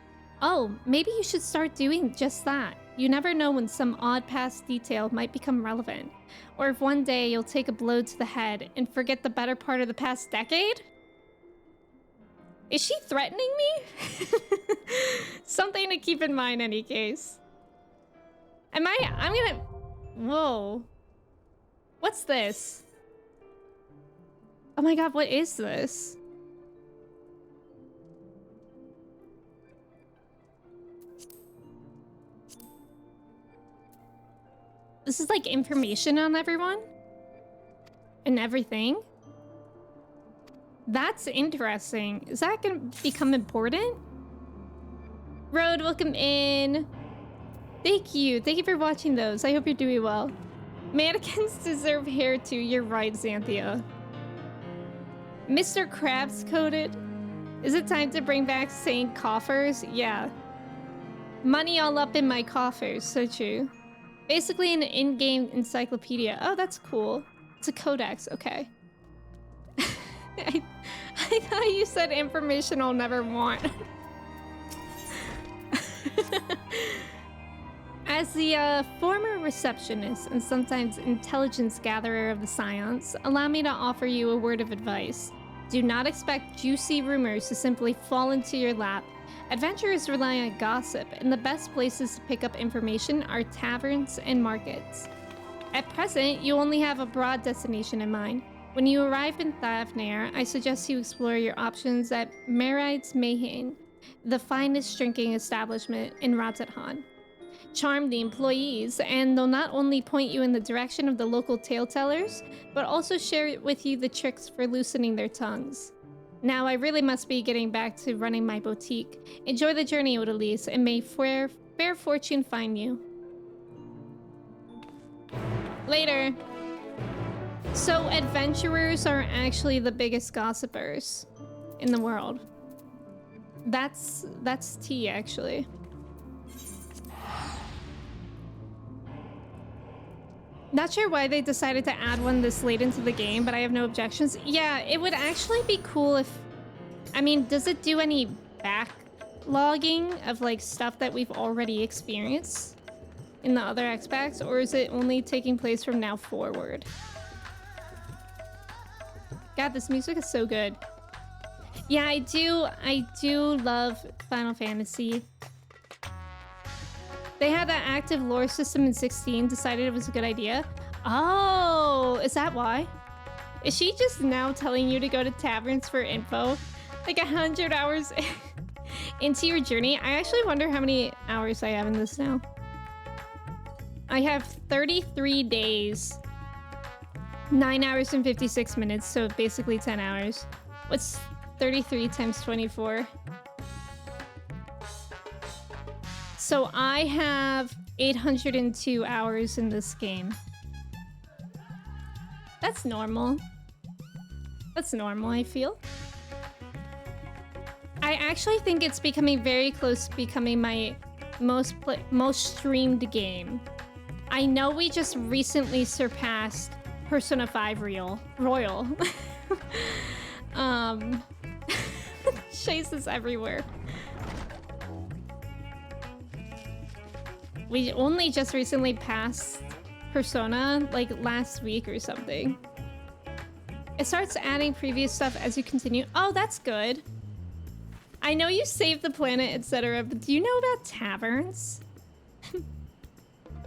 Oh, maybe you should start doing just that. You never know when some odd past detail might become relevant. Or if one day you'll take a blow to the head and forget the better part of the past decade? Is she threatening me? Something to keep in mind, any case. I'm gonna... Whoa. What's this? Oh my god, what is this? This is like information on everyone? And everything? That's interesting. Is that gonna become important? Road, welcome in. Thank you. Thank you for watching those. I hope you're doing well. Mannequins deserve hair too. You're right, Xanthia. Mr. Krabs coded. Is it time to bring back saying coffers? Yeah. Money all up in my coffers. So true. Basically an in-game encyclopedia. Oh, that's cool. It's a codex. Okay. I thought you said information I'll never want. As the former receptionist and sometimes intelligence gatherer of the Scions, allow me to offer you a word of advice. Do not expect juicy rumors to simply fall into your lap. Adventurers rely on gossip, and the best places to pick up information are taverns and markets. At present, you only have a broad destination in mind. When you arrive in Thavnair, I suggest you explore your options at Meride's Mayhain, the finest drinking establishment in Radzethan. Charm the employees, and they'll not only point you in the direction of the local tale-tellers, but also share with you the tricks for loosening their tongues. Now, I really must be getting back to running my boutique. Enjoy the journey, Odalise, and may fair fortune find you. Later. So, adventurers are actually the biggest gossipers in the world. That's tea, actually. Not sure why they decided to add one this late into the game, but I have no objections. Yeah, it would actually be cool if... I mean, does it do any backlogging of, like, stuff that we've already experienced in the other X-Packs, or is it only taking place from now forward? God, this music is so good. Yeah, I do love Final Fantasy. They had that active lore system in 16, decided it was a good idea. Oh, is that why? Is she just now telling you to go to taverns for info? Like 100 hours into your journey? I actually wonder how many hours I have in this now. I have 33 days. 9 hours and 56 minutes, so basically 10 hours. What's 33 times 24? So I have 802 hours in this game. That's normal. That's normal, I feel. I actually think it's becoming very close to becoming my most streamed game. I know we just recently surpassed Persona 5 Royal. Chase is everywhere. We only just recently passed Persona, like last week or something. It starts adding previous stuff as you continue. Oh, that's good. I know you saved the planet, etc., but do you know about taverns?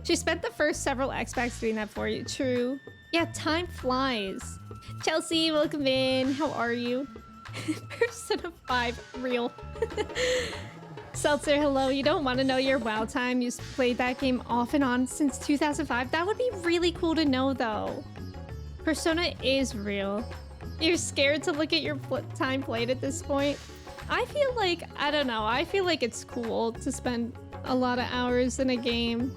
She spent the first several X-Packs doing that for you. True. Yeah, time flies. Chelsea, welcome in. How are you? Persona 5, real. Seltzer, hello. You don't want to know your WoW time. You've played that game off and on since 2005. That would be really cool to know, though. Persona is real. You're scared to look at your time played at this point? I feel like, I don't know, I feel like it's cool to spend a lot of hours in a game.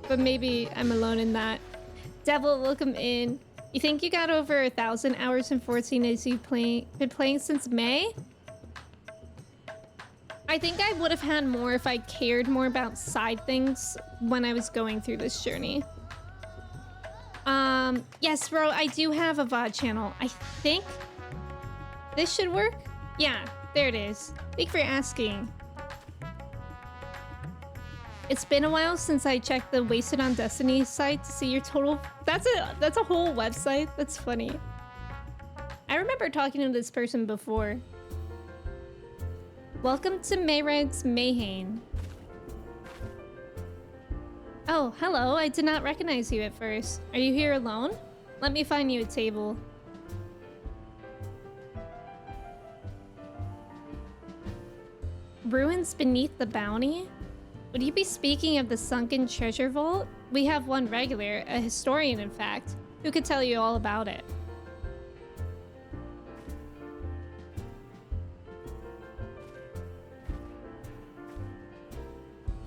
But maybe I'm alone in that. Devil, welcome in. You think you got over 1,000 hours in 14 as you've been playing since May? I think I would have had more if I cared more about side things when I was going through this journey. Yes, bro, I do have a VOD channel. I think this should work. Yeah, there it is. Thank you for asking. It's been a while since I checked the Wasted on Destiny site to see your total. That's a whole website. That's funny. I remember talking to this person before. Welcome to Mayred's Mayhane. Oh, hello. I did not recognize you at first. Are you here alone? Let me find you a table. Ruins beneath the bounty? Would you be speaking of the sunken treasure vault? We have one regular, a historian in fact, who could tell you all about it.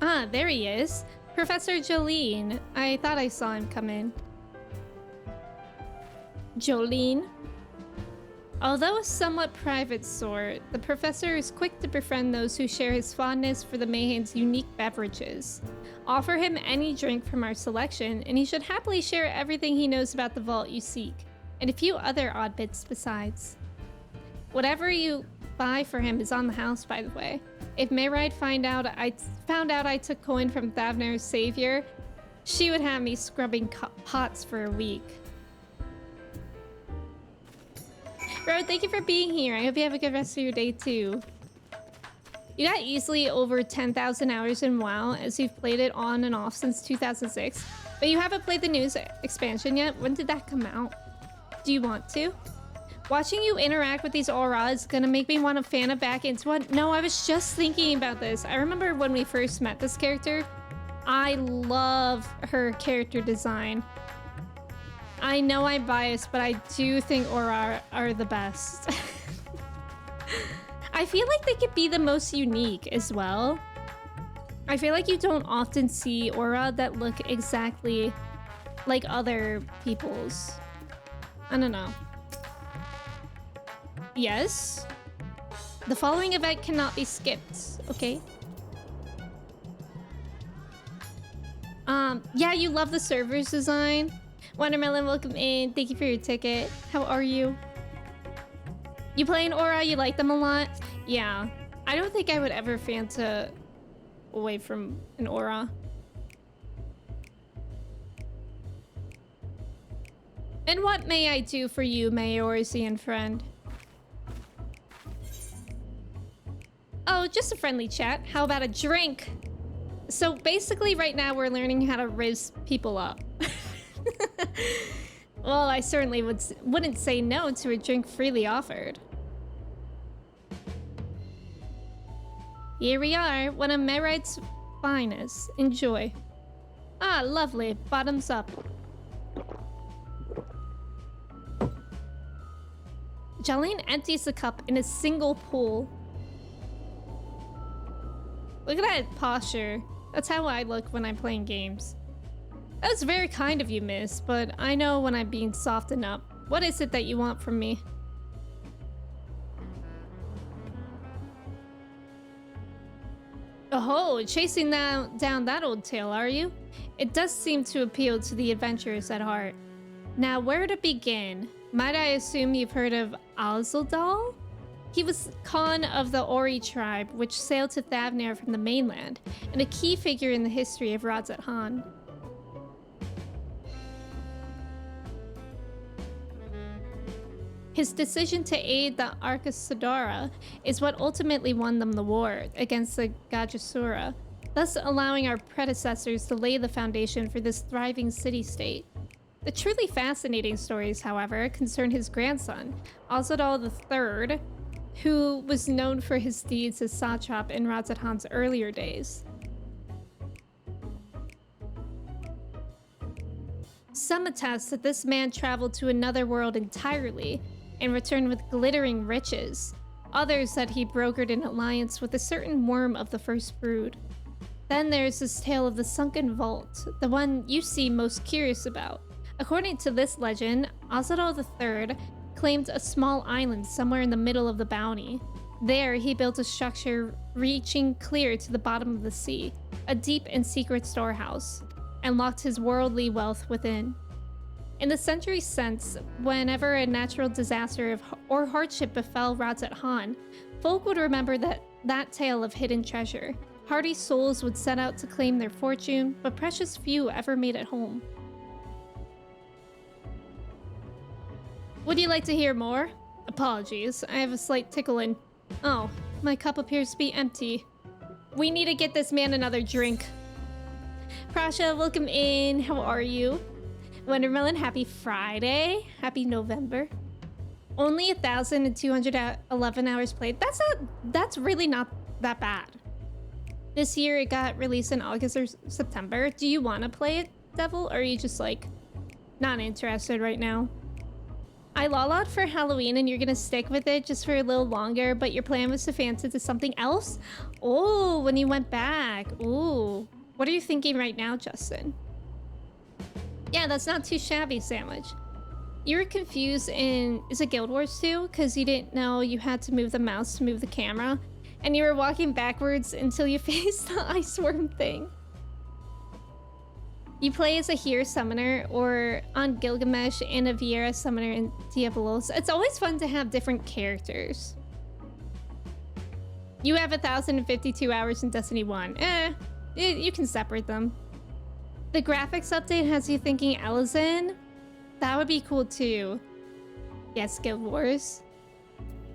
Ah, there he is. Professor Jolene. I thought I saw him come in. Jolene? Although a somewhat private sort, the professor is quick to befriend those who share his fondness for the Mayhane's unique beverages. Offer him any drink from our selection, and he should happily share everything he knows about the vault you seek, and a few other odd bits besides. Whatever you buy for him is on the house, by the way. If Mayride found out I took coin from Thavner's savior, she would have me scrubbing pots for a week. Bro, thank you for being here. I hope you have a good rest of your day, too. You got easily over 10,000 hours in WoW, as you've played it on and off since 2006. But you haven't played the news expansion yet. When did that come out? Do you want to? Watching you interact with these auras is gonna make me want to fan it back into one. No, I was just thinking about this. I remember when we first met this character. I love her character design. I know I'm biased, but I do think Aura are the best. I feel like they could be the most unique as well. I feel like you don't often see Aura that look exactly like other people's. I don't know. Yes? The following event cannot be skipped, okay? Yeah, you love the server's design. Watermelon, welcome in. Thank you for your ticket. How are you? You play an Aura? You like them a lot? Yeah. I don't think I would ever Fanta away from an Aura. And what may I do for you, Mayorsian friend? Oh, just a friendly chat. How about a drink? So basically right now we're learning how to rizz people up. Well, I certainly wouldn't say no to a drink freely offered. Here we are, one of Merite's finest. Enjoy. Ah, lovely. Bottoms up. Jolene empties the cup in a single pull. Look at that posture. That's how I look when I'm playing games. That's very kind of you, miss, but I know when I'm being softened up. What is it that you want from me? Oh, chasing down that old tale, are you? It does seem to appeal to the adventurers at heart. Now, where to begin? Might I assume you've heard of Azaldal? He was Khan of the Ori tribe, which sailed to Thavnair from the mainland, and a key figure in the history of Radzat Han. His decision to aid the Arkasudara is what ultimately won them the war against the Gajasura, thus allowing our predecessors to lay the foundation for this thriving city-state. The truly fascinating stories, however, concern his grandson, Azadal III, who was known for his deeds as satrap in Radzat Han's earlier days. Some attest that this man traveled to another world entirely and returned with glittering riches. Others said he brokered an alliance with a certain worm of the first brood. Then there's this tale of the sunken vault, the one you seem most curious about. According to this legend, Azadal III claimed a small island somewhere in the middle of the bounty. There, he built a structure reaching clear to the bottom of the sea, a deep and secret storehouse, and locked his worldly wealth within. In the centuries since, whenever a natural disaster or hardship befell Radzat Han, folk would remember that tale of hidden treasure. Hardy souls would set out to claim their fortune, but precious few ever made it home. Would you like to hear more? Apologies, I have a slight tickle in... Oh, my cup appears to be empty. We need to get this man another drink. Prasha, welcome in. How are you? Wondermelon, happy Friday. Happy November. Only 1,211 hours played. That's really not that bad. This year it got released in August or September. Do you want to play it, Devil? Or are you just like not interested right now? I lola'd for Halloween and you're gonna stick with it just for a little longer, but your plan was to fan to something else? Oh, when you went back. Ooh. What are you thinking right now, Justin? Yeah, that's not too shabby, Sandwich. You were confused in... Is it Guild Wars 2? Because you didn't know you had to move the mouse to move the camera. And you were walking backwards until you faced the ice worm thing. You play as a Here summoner or on Gilgamesh and a Viera summoner in Diabolos. It's always fun to have different characters. You have 1,052 hours in Destiny 1. You can separate them. The graphics update has you thinking Elizin? That would be cool too. Yes, Guild Wars.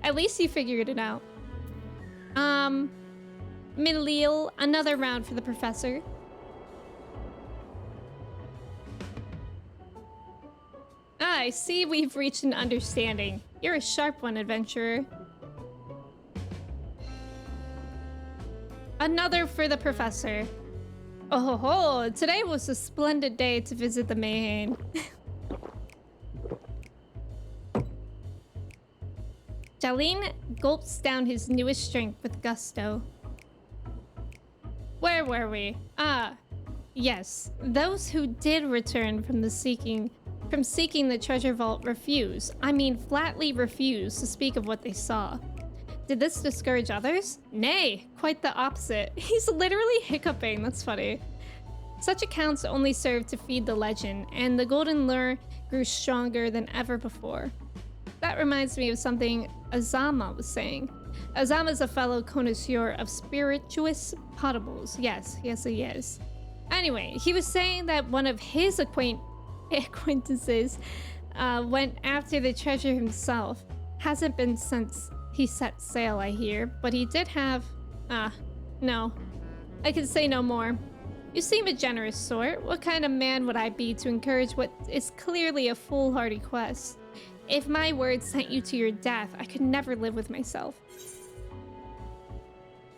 At least you figured it out. Milil, another round for the professor. I see we've reached an understanding. You're a sharp one, adventurer. Another for the professor. Oh ho ho, today was a splendid day to visit the Mayhain. Jolene gulps down his newest drink with gusto. Where were we? Ah, yes. Those who did return from seeking the treasure vault flatly refuse to speak of what they saw. Did this discourage others? Nay, quite the opposite. He's literally hiccuping, that's funny. Such accounts only served to feed the legend, and the golden lure grew stronger than ever before. That reminds me of something Azama was saying. Azama is a fellow connoisseur of spirituous potables. Yes, he is. Anyway, he was saying that one of his acquaintances went after the treasure himself. Hasn't been since he set sail, I hear, but he did have... no. I can say no more. You seem a generous sort. What kind of man would I be to encourage what is clearly a foolhardy quest? If my words sent you to your death, I could never live with myself.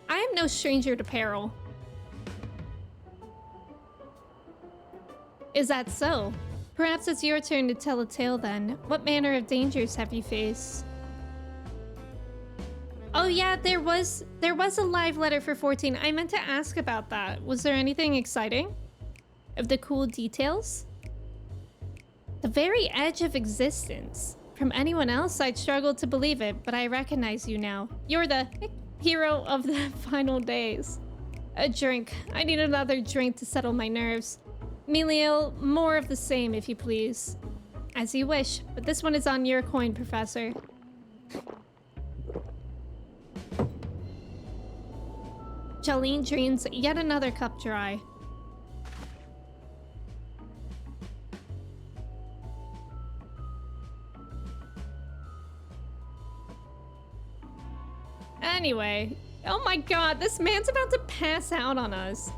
I am no stranger to peril. Is that so? Perhaps it's your turn to tell a tale then. What manner of dangers have you faced? Oh yeah, there was a live letter for 14. I meant to ask about that. Was there anything exciting? Of the cool details? The very edge of existence. From anyone else, I'd struggle to believe it, but I recognize you now. You're the hero of the final days. A drink. I need another drink to settle my nerves. Meliel, more of the same, if you please. As you wish, but this one is on your coin, Professor. Jolene drains yet another cup dry. Anyway, oh my god, this man's about to pass out on us.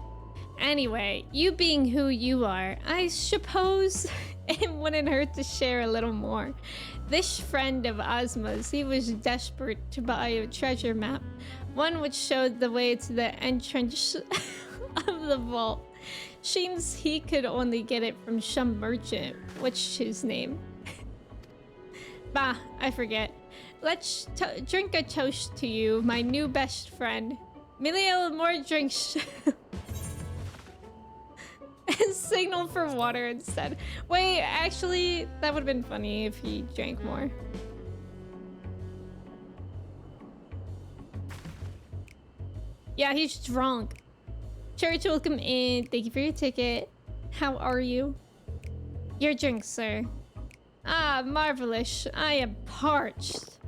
Anyway, you being who you are, I suppose it wouldn't hurt to share a little more. This friend of Ozma's, he was desperate to buy a treasure map, one which showed the way to the entrance of the vault. Seems he could only get it from some merchant. What's his name? Bah, I forget. Let's drink a toast to you, my new best friend. Meliel, more drinks. And signal for water instead. Wait, actually, that would have been funny if he drank more. Yeah, he's drunk. Church, welcome in. Thank you for your ticket. How are you? Your drink, sir. Ah, marvelous. I am parched.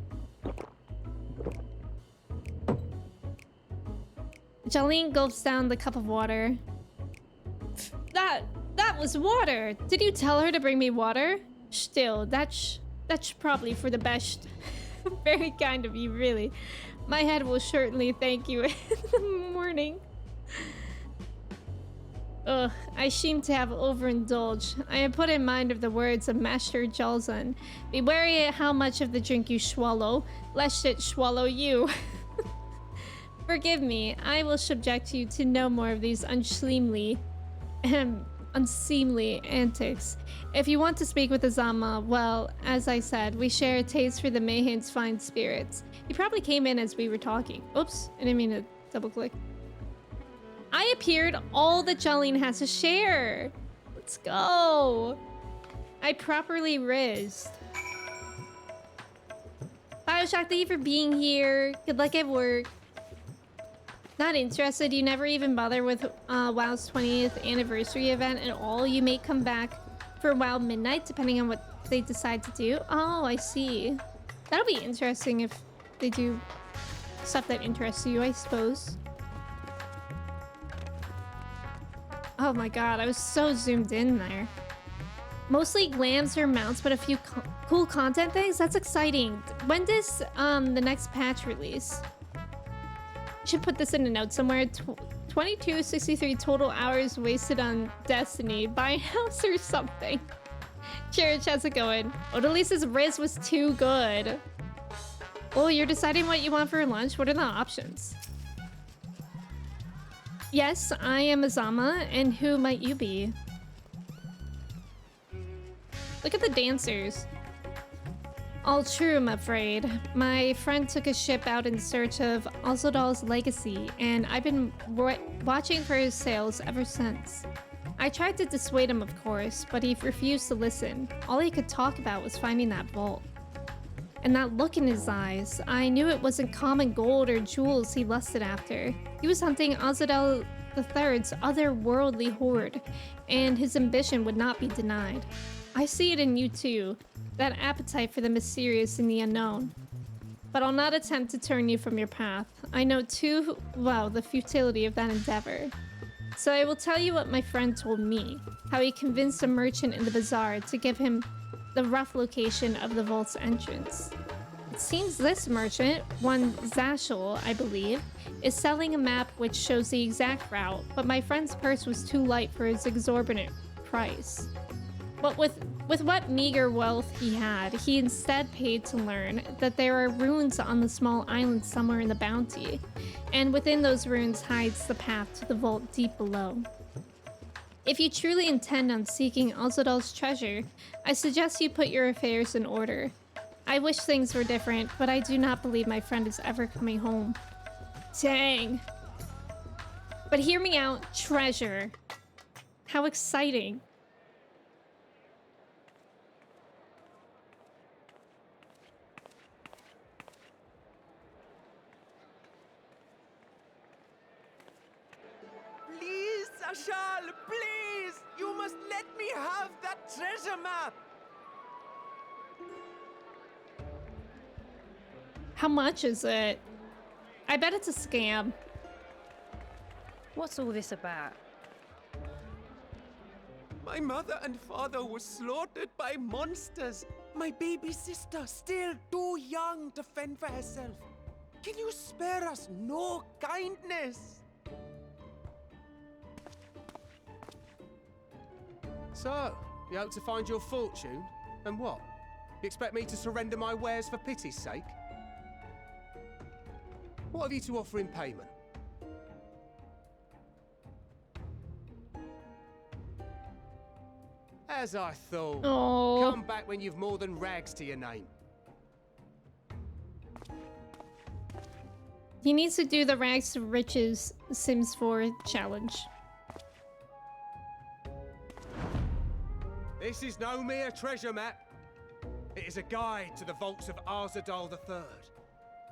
Jolene gulps down the cup of water. That was water. Did you tell her to bring me water? Still, that's probably for the best. Very kind of you, really. My head will certainly thank you in the morning. Ugh, I seem to have overindulged. I have put in mind of the words of Master Jalzan. Be wary how much of the drink you swallow, lest it swallow you. Forgive me, I will subject you to no more of these unseemly antics. If you want to speak with Azama, well, as I said, we share a taste for the Mayhane's fine spirits. He probably came in as we were talking. Oops, I didn't mean to double click. I appeared all that Jolene has to share. Let's go. I properly rizzed. Bioshock, thank you for being here. Good luck at work. Not interested. You never even bother with WoW's 20th anniversary event at all. You may come back for WoW Midnight, depending on what they decide to do. Oh, I see. That'll be interesting if they do stuff that interests you, I suppose. Oh my god, I was so zoomed in there. Mostly glams or mounts, but a few cool content things. That's exciting. When does the next patch release? Should put this in a note somewhere. 2263 total hours wasted on Destiny. Buy a house or something. Church, how's it going? Odalise's Riz was too good. Oh, you're deciding what you want for lunch? What are the options? Yes, I am Azama, and who might you be? Look at the dancers. All true, I'm afraid. My friend took a ship out in search of Ozodal's legacy, and I've been watching for his sails ever since. I tried to dissuade him, of course, but he refused to listen. All he could talk about was finding that vault. And that look in his eyes, I knew it wasn't common gold or jewels he lusted after. He was hunting Ozodal III's otherworldly hoard, and his ambition would not be denied. I see it in you too, that appetite for the mysterious and the unknown. But I'll not attempt to turn you from your path. I know too well the futility of that endeavor. So I will tell you what my friend told me, how he convinced a merchant in the bazaar to give him the rough location of the vault's entrance. It seems this merchant, one Zashel, I believe, is selling a map which shows the exact route, but my friend's purse was too light for his exorbitant price. But with what meager wealth he had, he instead paid to learn that there are ruins on the small island somewhere in the Bounty, and within those ruins hides the path to the vault deep below. If you truly intend on seeking Ozodal's treasure, I suggest you put your affairs in order. I wish things were different, but I do not believe my friend is ever coming home. Dang. But hear me out, treasure. How exciting. Please, Ashal, please! You must let me have that treasure map! How much is it? I bet it's a scam. What's all this about? My mother and father were slaughtered by monsters. My baby sister, still too young to fend for herself. Can you spare us no kindness? So, you hope to find your fortune? And what? You expect me to surrender my wares for pity's sake? What have you to offer in payment? As I thought. Oh. Come back when you've more than rags to your name. He needs to do the Rags to Riches Sims 4 challenge. This is no mere treasure map. It is a guide to the vaults of Arzadal III,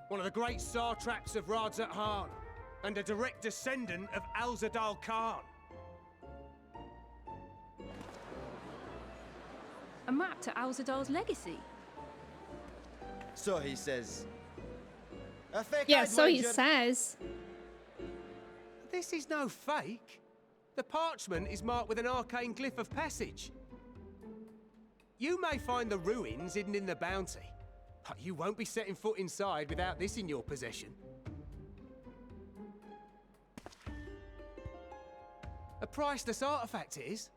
one of the great satraps of Radzat Han, and a direct descendant of Alzadal Khan. A map to Alzadal's legacy? So he says. Yeah, so he says. This is no fake. The parchment is marked with an arcane glyph of passage. You may find the ruins hidden in the bounty, but you won't be setting foot inside without this in your possession. A priceless artifact it is,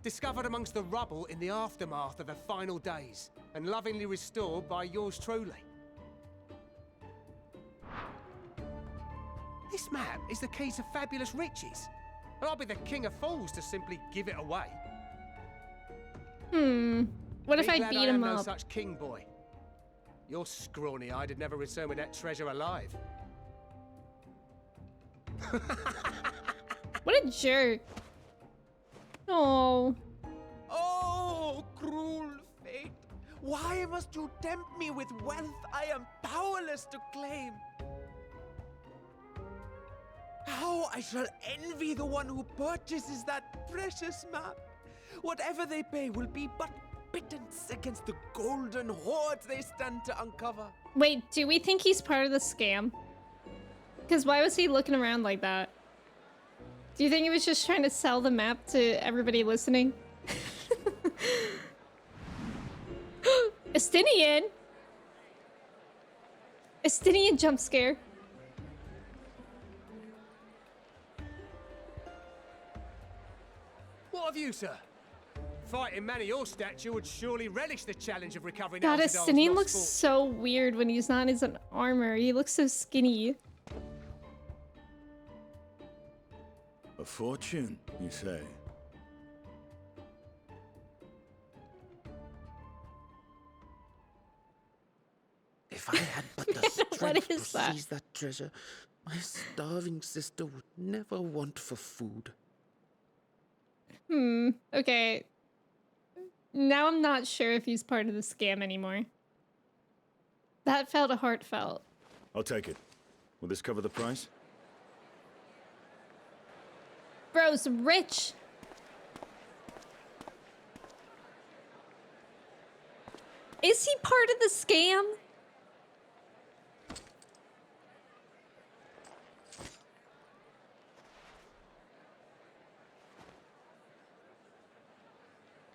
discovered amongst the rubble in the aftermath of the final days, and lovingly restored by yours truly. This map is the key to fabulous riches, and I'll be the king of fools to simply give it away. What if Be I glad beat am him no up? such king boy. Your scrawny-eyed would never return with that treasure alive. What a jerk. Oh. Oh, cruel fate! Why must you tempt me with wealth I am powerless to claim? How I shall envy the one who purchases that precious map! Whatever they pay will be but pittance against the golden hoard they stand to uncover. Wait, do we think he's part of the scam? Because why was he looking around like that? Do you think he was just trying to sell the map to everybody listening? Estinian! Estinian jump scare. What have you, sir? Fighting man of your stature would surely relish the challenge of recovering God, Alzadal's Estinian lost looks fortune. so weird when he's not in his armor. He looks so skinny. A fortune, you say? If I had but the What strength is to that? seize that treasure, my starving sister would never want for food. Okay. Now I'm not sure if he's part of the scam anymore. That felt heartfelt. I'll take it. Will this cover the price? Bro's rich. Is he part of the scam?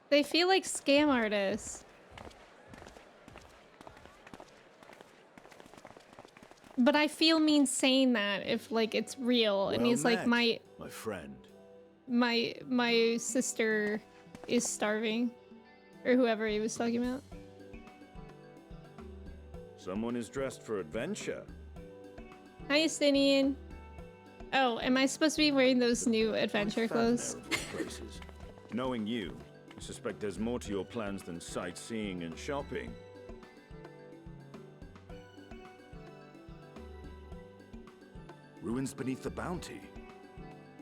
They feel like scam artists. But I feel mean saying that if like it's real and Well he's like met, my friend. my sister is starving, or whoever he was talking about. Someone is dressed for adventure. Hi, Estinian. Oh, am I supposed to be wearing those new adventure clothes? Places. Knowing you, I suspect there's more to your plans than sightseeing and shopping. Ruins beneath the bounty.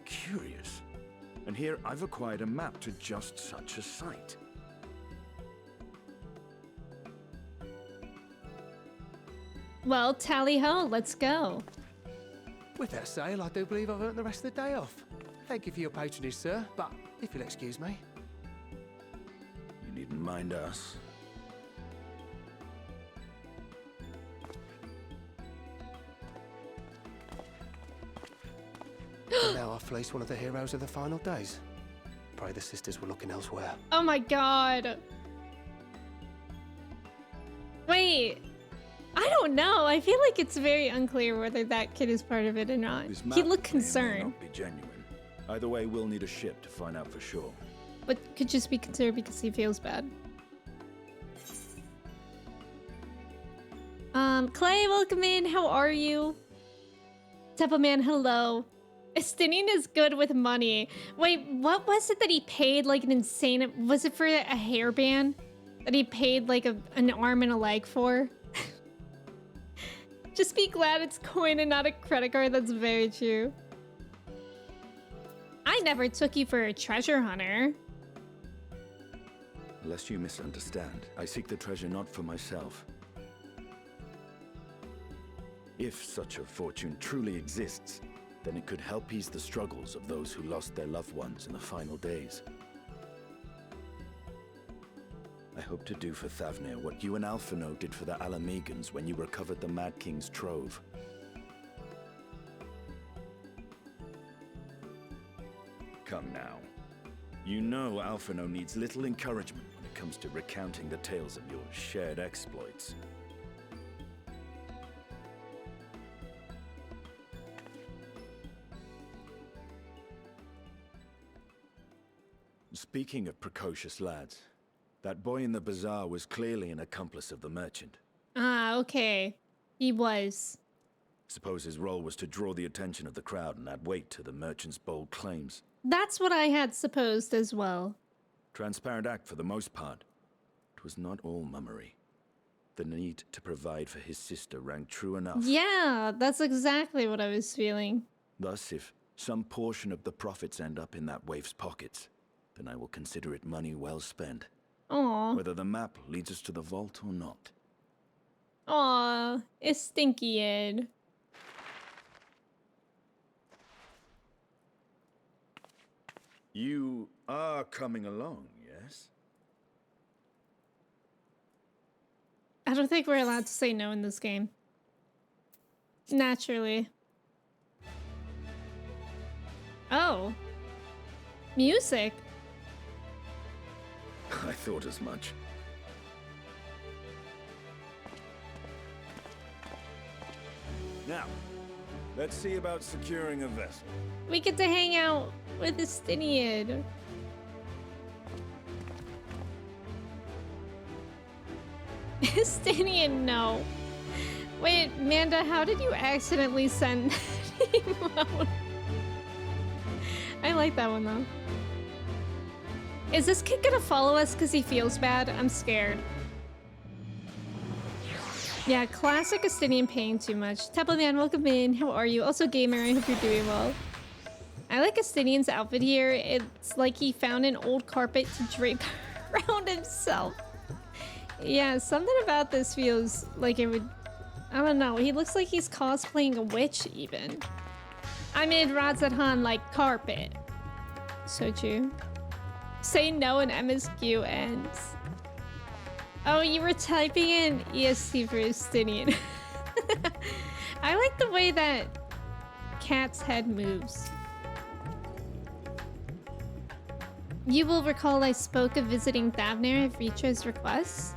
Curious. And here I've acquired a map to just such a site. Well, tally ho, let's go. With that sale, I do believe I've earned the rest of the day off. Thank you for your patronage, sir, but if you'll excuse me. You needn't mind us. And now I've fleeced one of the heroes of the final days. Pray the sisters were looking elsewhere. Oh my god. Wait. I don't know. I feel like it's very unclear whether that kid is part of it or not. This He map looked claim may concerned, not be genuine. Either way, we'll need a ship to find out for sure. but could just be concerned because he feels bad. Clay, welcome in. How are you? Teppaman, hello. Estinian is good with money. Wait, what was it that he paid like an insane... Was it for a hairband? That he paid like an arm and a leg for? Just be glad it's coin and not a credit card. That's very true. I never took you for a treasure hunter. Lest you misunderstand, I seek the treasure not for myself. If such a fortune truly exists, then it could help ease the struggles of those who lost their loved ones in the final days. I hope to do for Thavnir what you and Alphino did for the Alamegans when you recovered the Mad King's trove. Come now. You know Alphino needs little encouragement when it comes to recounting the tales of your shared exploits. Speaking of precocious lads, that boy in the bazaar was clearly an accomplice of the merchant. Ah, okay. He was. Suppose his role was to draw the attention of the crowd and add weight to the merchant's bold claims. That's what I had supposed as well. Transparent act for the most part. It was not all mummery. The need to provide for his sister rang true enough. Yeah, that's exactly what I was feeling. Thus, if some portion of the profits end up in that waif's pockets, then I will consider it money well spent. Aw. Whether the map leads us to the vault or not. Aw, it's Stinky Ed. You are coming along, yes? I don't think we're allowed to say no in this game. Naturally. Oh. Music. I thought as much. Now, let's see about securing a vessel. We get to hang out with Estinian. Estinian, no. Wait, Manda, how did you accidentally send that emote? I like that one, though. Is this kid gonna follow us because he feels bad? I'm scared. Yeah, classic Estinian paying too much. Templeman, welcome in. How are you? Also, gamer, I hope you're doing well. I like Estinian's outfit here. It's like he found an old carpet to drape around himself. Yeah, something about this feels like it would... I don't know. He looks like he's cosplaying a witch, even. I made Razathan like carpet. So true. Say no and MSQ ends. Oh, you were typing in EST for Estinian. I like the way that Cat's head moves. You will recall I spoke of visiting Thavnir at Ritra's request.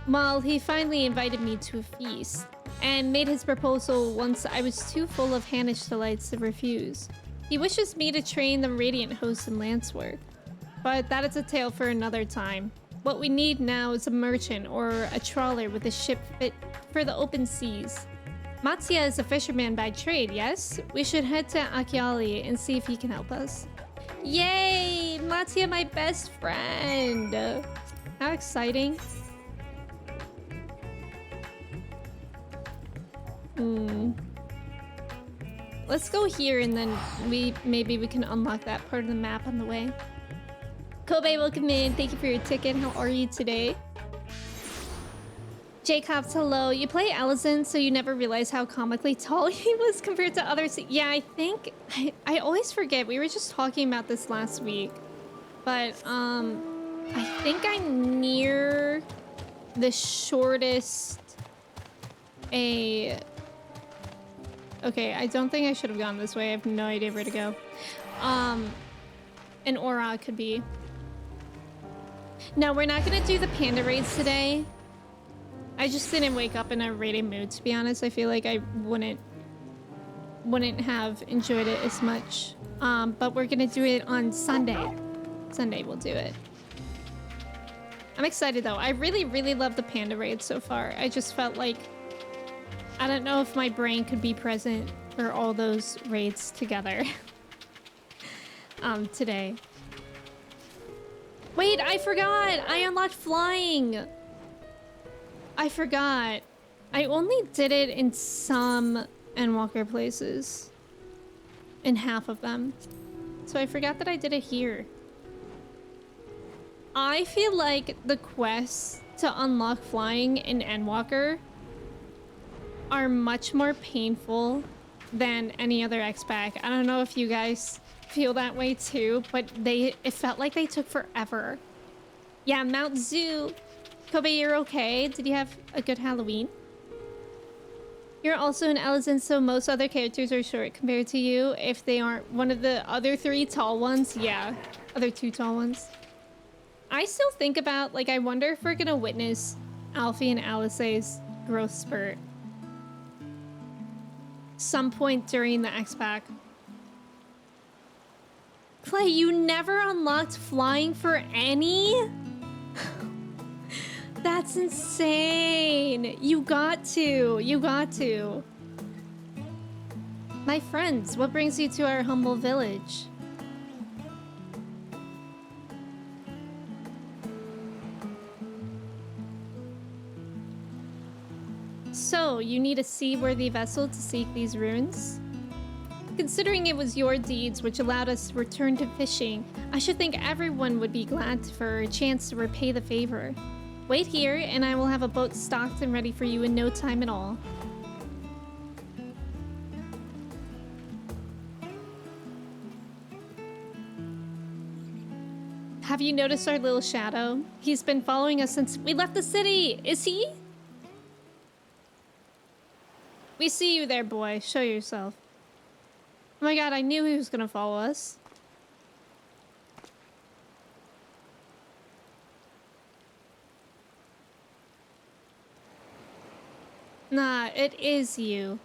Well, he finally invited me to a feast and made his proposal once I was too full of Hanish delights to refuse. He wishes me to train the Radiant host in lance work, but that is a tale for another time. What we need now is a merchant or a trawler with a ship fit for the open seas. Mattia is a fisherman by trade, yes? We should head to Akiali and see if he can help us. Yay! Mattia, my best friend! How exciting. let's go here and then maybe we can unlock that part of the map on the way. Kobe, welcome in. Thank you for your ticket. How are you today? Jacobs, hello. You play Allison, so you never realize how comically tall he was compared to others. Yeah, I think I always forget. We were just talking about this last week, but I think I'm near the shortest. Okay, I don't think I should have gone this way. I have no idea where to go. An aura could be. No, we're not gonna do the panda raids today. I just didn't wake up in a raiding mood, to be honest. I feel like I wouldn't have enjoyed it as much. But we're gonna do it on Sunday. Sunday we'll do it. I'm excited though. I really love the panda raids so far. I just felt like I don't know if my brain could be present for all those raids together. Today. Wait, I forgot! I unlocked flying! I forgot. I only did it in some Endwalker places. In half of them. So I forgot that I did it here. I feel like the quests to unlock flying in Endwalker are much more painful than any other X-Pack. I don't know if you guys feel that way too, but it felt like they took forever. Yeah, Mount Zoo. Kobe, you're okay? Did you have a good Halloween? You're also an Ellison, so most other characters are short compared to you. If they aren't one of the other 3 tall ones, yeah. Other 2 tall ones. I still think about, like, I wonder if we're gonna witness Alfie and Alice's growth spurt. Some point during the X-Pack. Clay, you never unlocked flying for any? That's insane. You got to. You got to. My friends, what brings you to our humble village? So, you need a seaworthy vessel to seek these ruins? Considering it was your deeds which allowed us to return to fishing, I should think everyone would be glad for a chance to repay the favor. Wait here, and I will have a boat stocked and ready for you in no time at all. Have you noticed our little shadow? He's been following us since we left the city. Is he? We see you there, boy. Show yourself. Oh my god, I knew he was gonna follow us. Nah, it is you.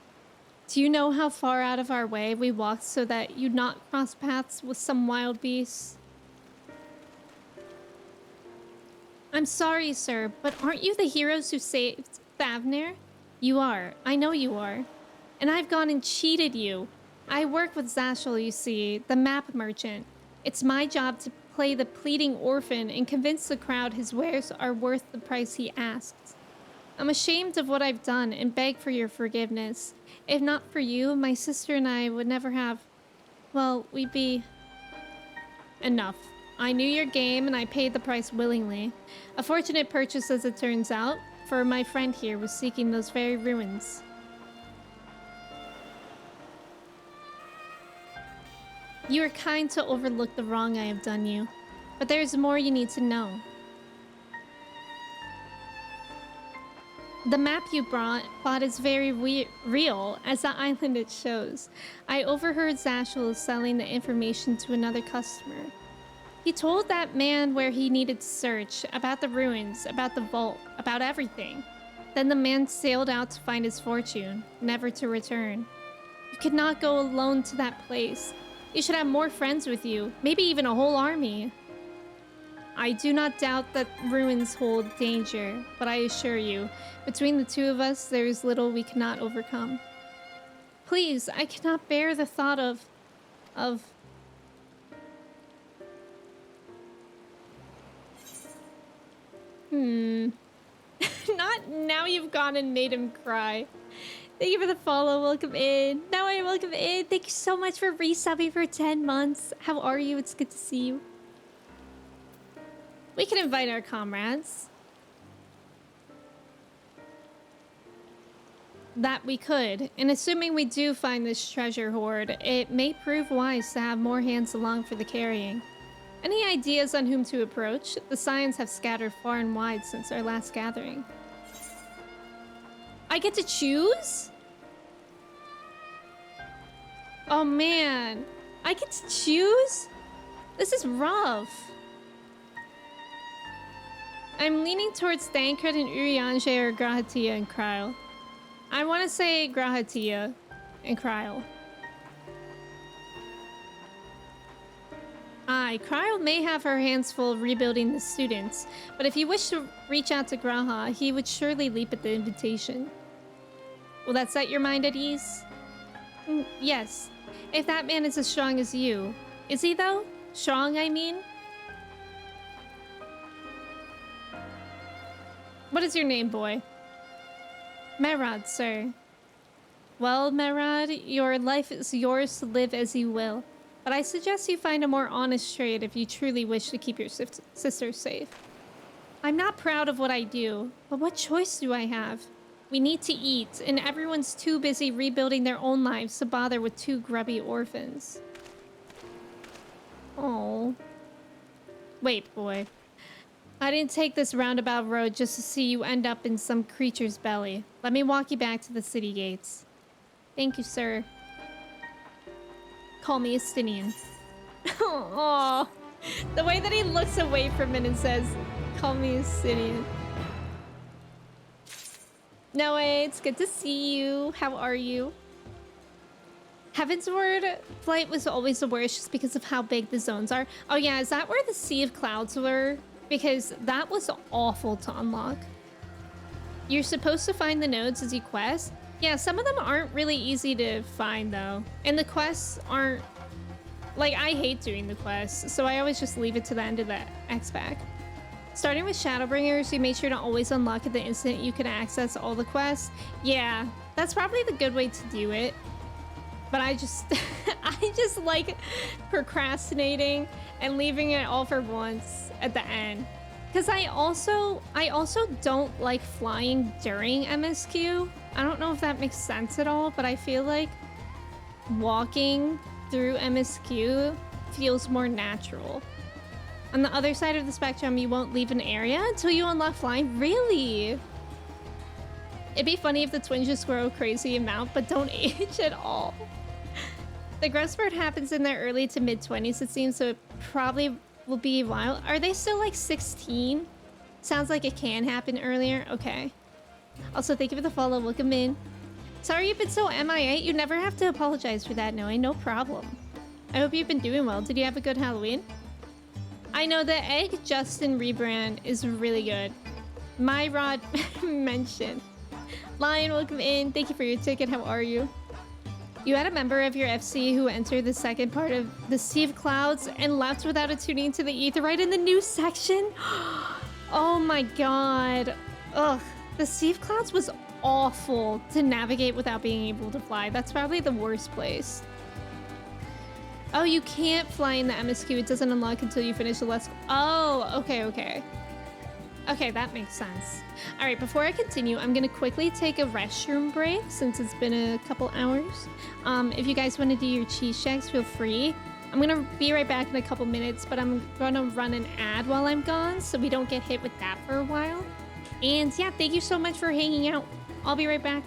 Do you know how far out of our way we walked so that you'd not cross paths with some wild beasts? I'm sorry, sir, but aren't you the heroes who saved Thavner? You are. I know you are. And I've gone and cheated you. I work with Zashel, you see, the map merchant. It's my job to play the pleading orphan and convince the crowd his wares are worth the price he asks. I'm ashamed of what I've done and beg for your forgiveness. If not for you, my sister and I would never have... Well, we'd be... Enough. I knew your game and I paid the price willingly. A fortunate purchase as it turns out, for my friend here was seeking those very ruins. You are kind to overlook the wrong I have done you, but there is more you need to know. The map you bought is very real, as the island it shows. I overheard Zashel selling the information to another customer. He told that man where he needed to search, about the ruins, about the vault, about everything. Then the man sailed out to find his fortune, never to return. You could not go alone to that place. You should have more friends with you, maybe even a whole army. I do not doubt that ruins hold danger, but I assure you, between the two of us, there is little we cannot overcome. Please, I cannot bear the thought of... Not now you've gone and made him cry. Thank you for the follow. Welcome in. Now I welcome in. Thank you so much for resubbing for 10 months. How are you? It's good to see you. We can invite our comrades. That we could. And assuming we do find this treasure hoard, it may prove wise to have more hands along for the carrying. Any ideas on whom to approach? The Scions have scattered far and wide since our last gathering. I get to choose? Oh man. I get to choose? This is rough. I'm leaning towards Thancred and Urianger or Grahatia and Kryl. I want to say Grahatia and Kryl. Aye, Kryl may have her hands full rebuilding the students, but if you wish to reach out to Graha, he would surely leap at the invitation. Will that set your mind at ease? Yes. If that man is as strong as you. Is he though? Strong, I mean? What is your name, boy? Merad, sir. Well, Merad, your life is yours to live as you will. But I suggest you find a more honest trade if you truly wish to keep your sister safe. I'm not proud of what I do, but what choice do I have? We need to eat, and everyone's too busy rebuilding their own lives to bother with two grubby orphans. Oh. Wait, boy. I didn't take this roundabout road just to see you end up in some creature's belly. Let me walk you back to the city gates. Thank you, sir. Call me Estinian. Oh, the way that he looks away from it and says, call me Estinian. No way, it's good to see you. How are you? Heavensward flight was always the worst just because of how big the zones are. Oh yeah, is that where the Sea of Clouds were? Because that was awful to unlock. You're supposed to find the nodes as you quest. Yeah, some of them aren't really easy to find though. And the quests aren't... Like, I hate doing the quests, so I always just leave it to the end of the X-Pack. Starting with Shadowbringers, you make sure to always unlock it the instant you can access all the quests. Yeah, that's probably the good way to do it. But I just... I just like procrastinating and leaving it all for once at the end. Because I also don't like flying during MSQ. I don't know if that makes sense at all, but I feel like walking through MSQ feels more natural. On the other side of the spectrum, you won't leave an area until you unlock flying. Really? It'd be funny if the twins just grow a crazy amount, but don't age at all. The growth spurt happens in their early to mid-20s, it seems, so it probably will be a while. Are they still like 16? Sounds like it can happen earlier. Okay. Also, thank you for the follow. Welcome in. Sorry you've been so MIA. You never have to apologize for that, Noe. No problem. I hope you've been doing well. Did you have a good Halloween? I know the Egg Justin rebrand is really good. My Rod mentioned. Lion, welcome in. Thank you for your ticket. How are you? You had a member of your FC who entered the second part of the Sea of Clouds and left without attuning to the Aetheryte in the new section? Oh my god. Ugh. The Sea of Clouds was awful to navigate without being able to fly. That's probably the worst place. Oh, you can't fly in the MSQ. It doesn't unlock until you finish the last... Oh, okay, okay. Okay, that makes sense. All right, before I continue, I'm going to quickly take a restroom break since it's been a couple hours. If you guys want to do your cheese checks, feel free. I'm going to be right back in a couple minutes, but I'm going to run an ad while I'm gone so we don't get hit with that for a while. And yeah, thank you so much for hanging out. I'll be right back.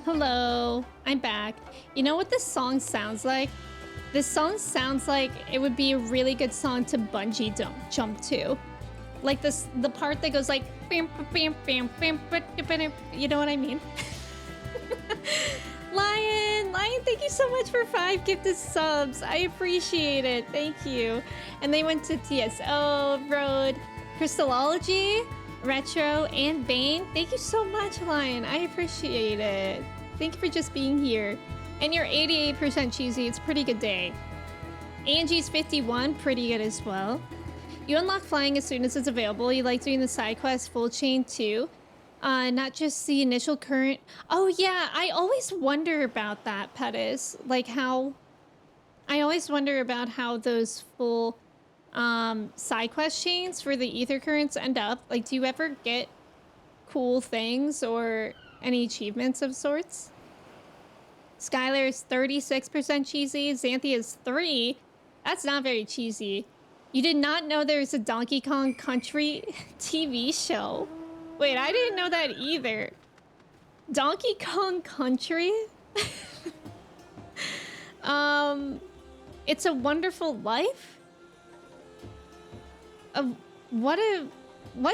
Hello, I'm back. You know what this song sounds like? This song sounds like it would be a really good song to bungee jump to. Like the part that goes like, you know what I mean? Lion, thank you so much for 5 gifted subs. I appreciate it. Thank you. And they went to TSO, Road, Crystallology, Retro, and Bane. Thank you so much, Lion. I appreciate it. Thank you for just being here. And you're 88% cheesy. It's a pretty good day. Angie's 51, pretty good as well. You unlock flying as soon as it's available. You like doing the side quest full chain too. Not just the initial current. Oh yeah, I always wonder about that, Pettis. Like how... I always wonder about how those full side quest chains for the ether currents end up. Like, do you ever get cool things or any achievements of sorts? Skylar is 36% cheesy. Xanthia is 3. That's not very cheesy. You did not know there's a Donkey Kong Country TV show? Wait, I didn't know that either. Donkey Kong Country? It's a Wonderful Life? What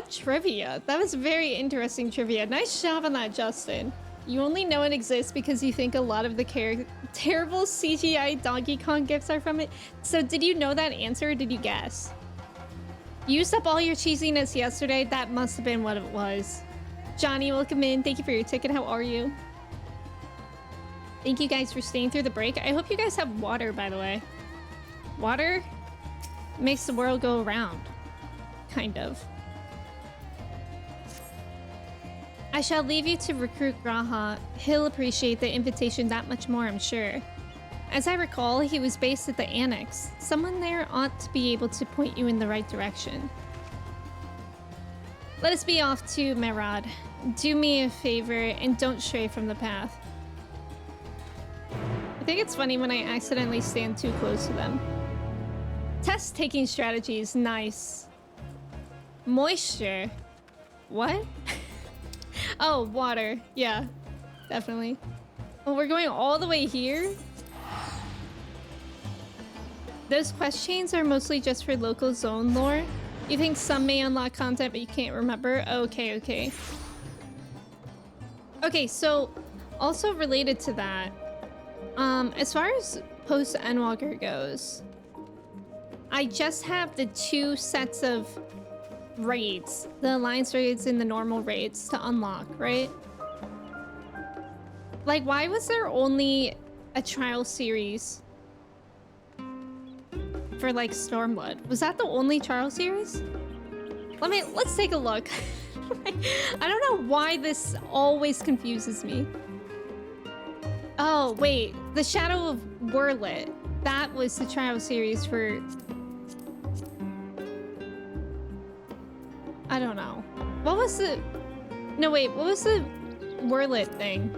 trivia? That was very interesting trivia. Nice job on that, Justin. You only know it exists because you think a lot of the terrible CGI Donkey Kong gifts are from it. So did you know that answer or did you guess? You used up all your cheesiness yesterday. That must have been what it was. Johnny, welcome in. Thank you for your ticket. How are you? Thank you guys for staying through the break. I hope you guys have water, by the way. Water makes the world go around. Kind of. I shall leave you to recruit Graha. He'll appreciate the invitation that much more, I'm sure. As I recall, he was based at the Annex. Someone there ought to be able to point you in the right direction. Let us be off to Merad. Do me a favor and don't stray from the path. I think it's funny when I accidentally stand too close to them. Test taking strategies, nice. Moisture. What? Oh, water. Yeah, definitely. Well, we're going all the way here? Those quest chains are mostly just for local zone lore. You think some may unlock content, but you can't remember? Okay, okay. Okay, so also related to that, as far as Post-Endwalker goes, I just have the 2 sets of raids, the Alliance raids and the normal raids to unlock, right? Like, why was there only a trial series for like Stormblood? Was that the only trial series? Let's take a look. I don't know why this always confuses me. Oh wait, the Shadow of Wurlet. That was the trial series for... I don't know. What was the... No wait, what was the Wurlet thing?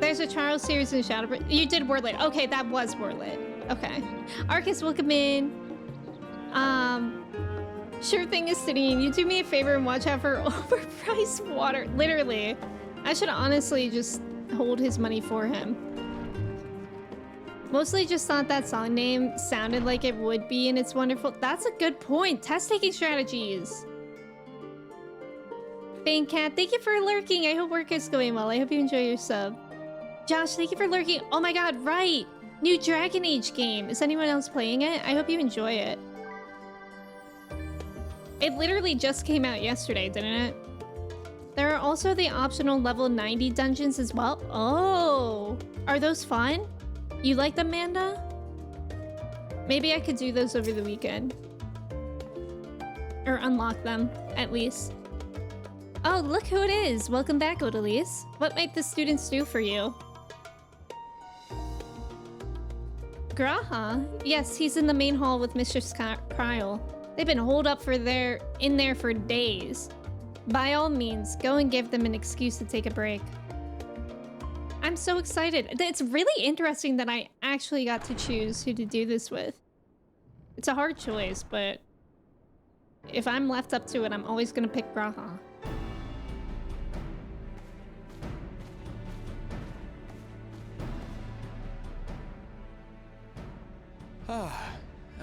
There's a trial series in Shadow... You did Wurlet. Okay, that was Wurlet. Okay. Arcus, welcome in. Sure thing is Sidine. You do me a favor and watch out for overpriced water. Literally. I should honestly just hold his money for him. Mostly just thought that song name sounded like it would be and it's wonderful. That's a good point. Test taking strategies. Cat, thank you for lurking. I hope work is going well. I hope you enjoy your sub. Josh, thank you for lurking. Oh my god, right. New Dragon Age game. Is anyone else playing it? I hope you enjoy it. It literally just came out yesterday, didn't it? There are also the optional level 90 dungeons as well. Oh, are those fun? You like them, Manda? Maybe I could do those over the weekend. Or unlock them, at least. Oh, look who it is. Welcome back, Odalise. What might the students do for you? Graha? Yes, he's in the main hall with Mr. Kryle. They've been holed up in there for days. By all means, go and give them an excuse to take a break. I'm so excited. It's really interesting that I actually got to choose who to do this with. It's a hard choice, but if I'm left up to it, I'm always gonna pick Graha.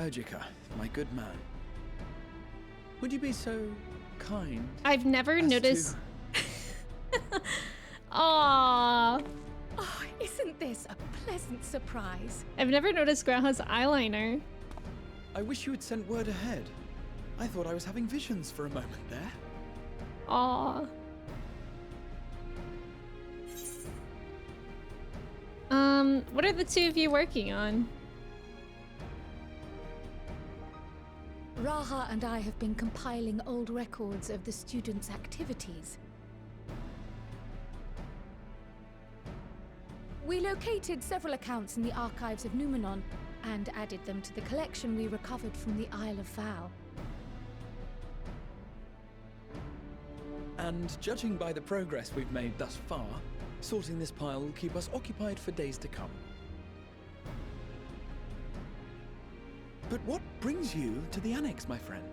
Logica, my good man. Would you be so kind? I've never as noticed. to- Aww. Oh, isn't this a pleasant surprise? I've never noticed Graha's eyeliner. I wish you had sent word ahead. I thought I was having visions for a moment there. Aww. What are the two of you working on? Raha and I have been compiling old records of the students' activities. We located several accounts in the archives of Numenon and added them to the collection we recovered from the Isle of Val. And judging by the progress we've made thus far, sorting this pile will keep us occupied for days to come. But what brings you to the Annex, my friend?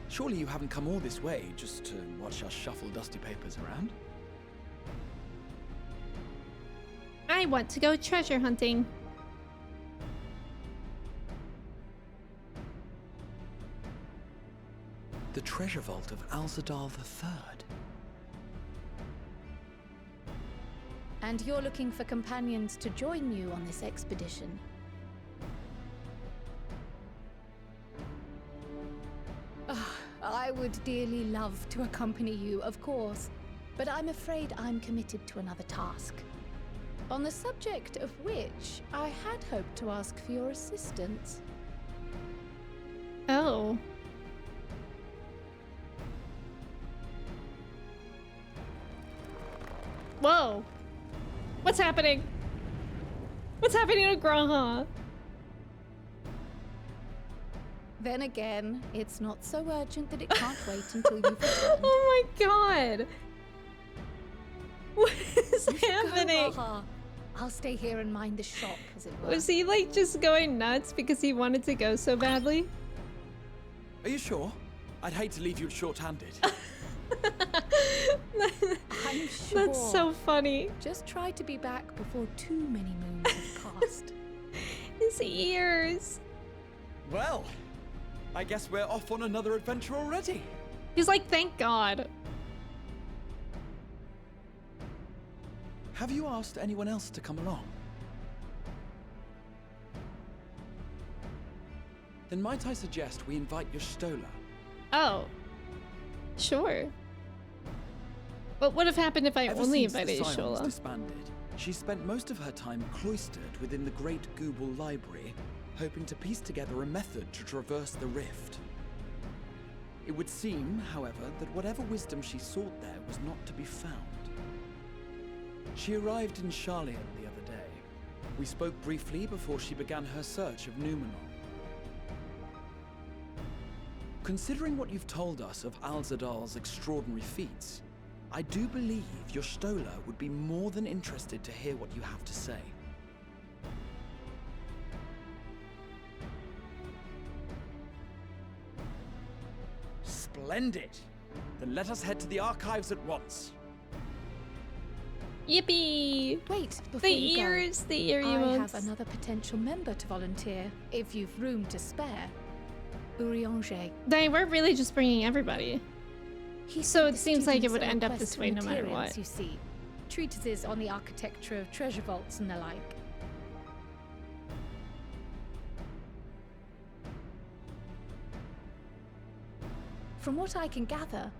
Surely you haven't come all this way just to watch us shuffle dusty papers around? I want to go treasure hunting. The treasure vault of Alzadal III. And you're looking for companions to join you on this expedition. I would dearly love to accompany you, of course, but I'm afraid I'm committed to another task. On the subject of which, I had hoped to ask for your assistance. Oh. Whoa. What's happening? What's happening to Graha? Then again, it's not so urgent that it can't wait until you've returned. Oh my god. What is You should go, happening? Raha. I'll stay here and mind the shop, as it were. Was he like just going nuts because he wanted to go so badly? Are you sure? I'd hate to leave you short-handed. I'm sure. That's so funny. Just try to be back before too many moons have passed. His ears. Well, I guess we're off on another adventure already. He's like, thank God. Have you asked anyone else to come along? Then might I suggest we invite your Stola? Oh. Sure. What would have happened if I Ever only since the invited Scions Shola? disbanded, she spent most of her time cloistered within the Great Google Library, hoping to piece together a method to traverse the rift. It would seem, however, that whatever wisdom she sought there was not to be found. She arrived in Charlian the other day. We spoke briefly before she began her search of Numenon. Considering what you've told us of Alzadal's extraordinary feats, I do believe your Stola would be more than interested to hear what you have to say. Splendid! Then let us head to the archives at once. Yippee! Wait, before The you go, ears, the ear I emotes. have another potential member to volunteer, if you've room to spare. Urianger. They were really just bringing everybody. He So sent it the seems like it students would a end up request this for way no matter materials, what. You see, treatises on the architecture of treasure vaults and the like. From what I can gather,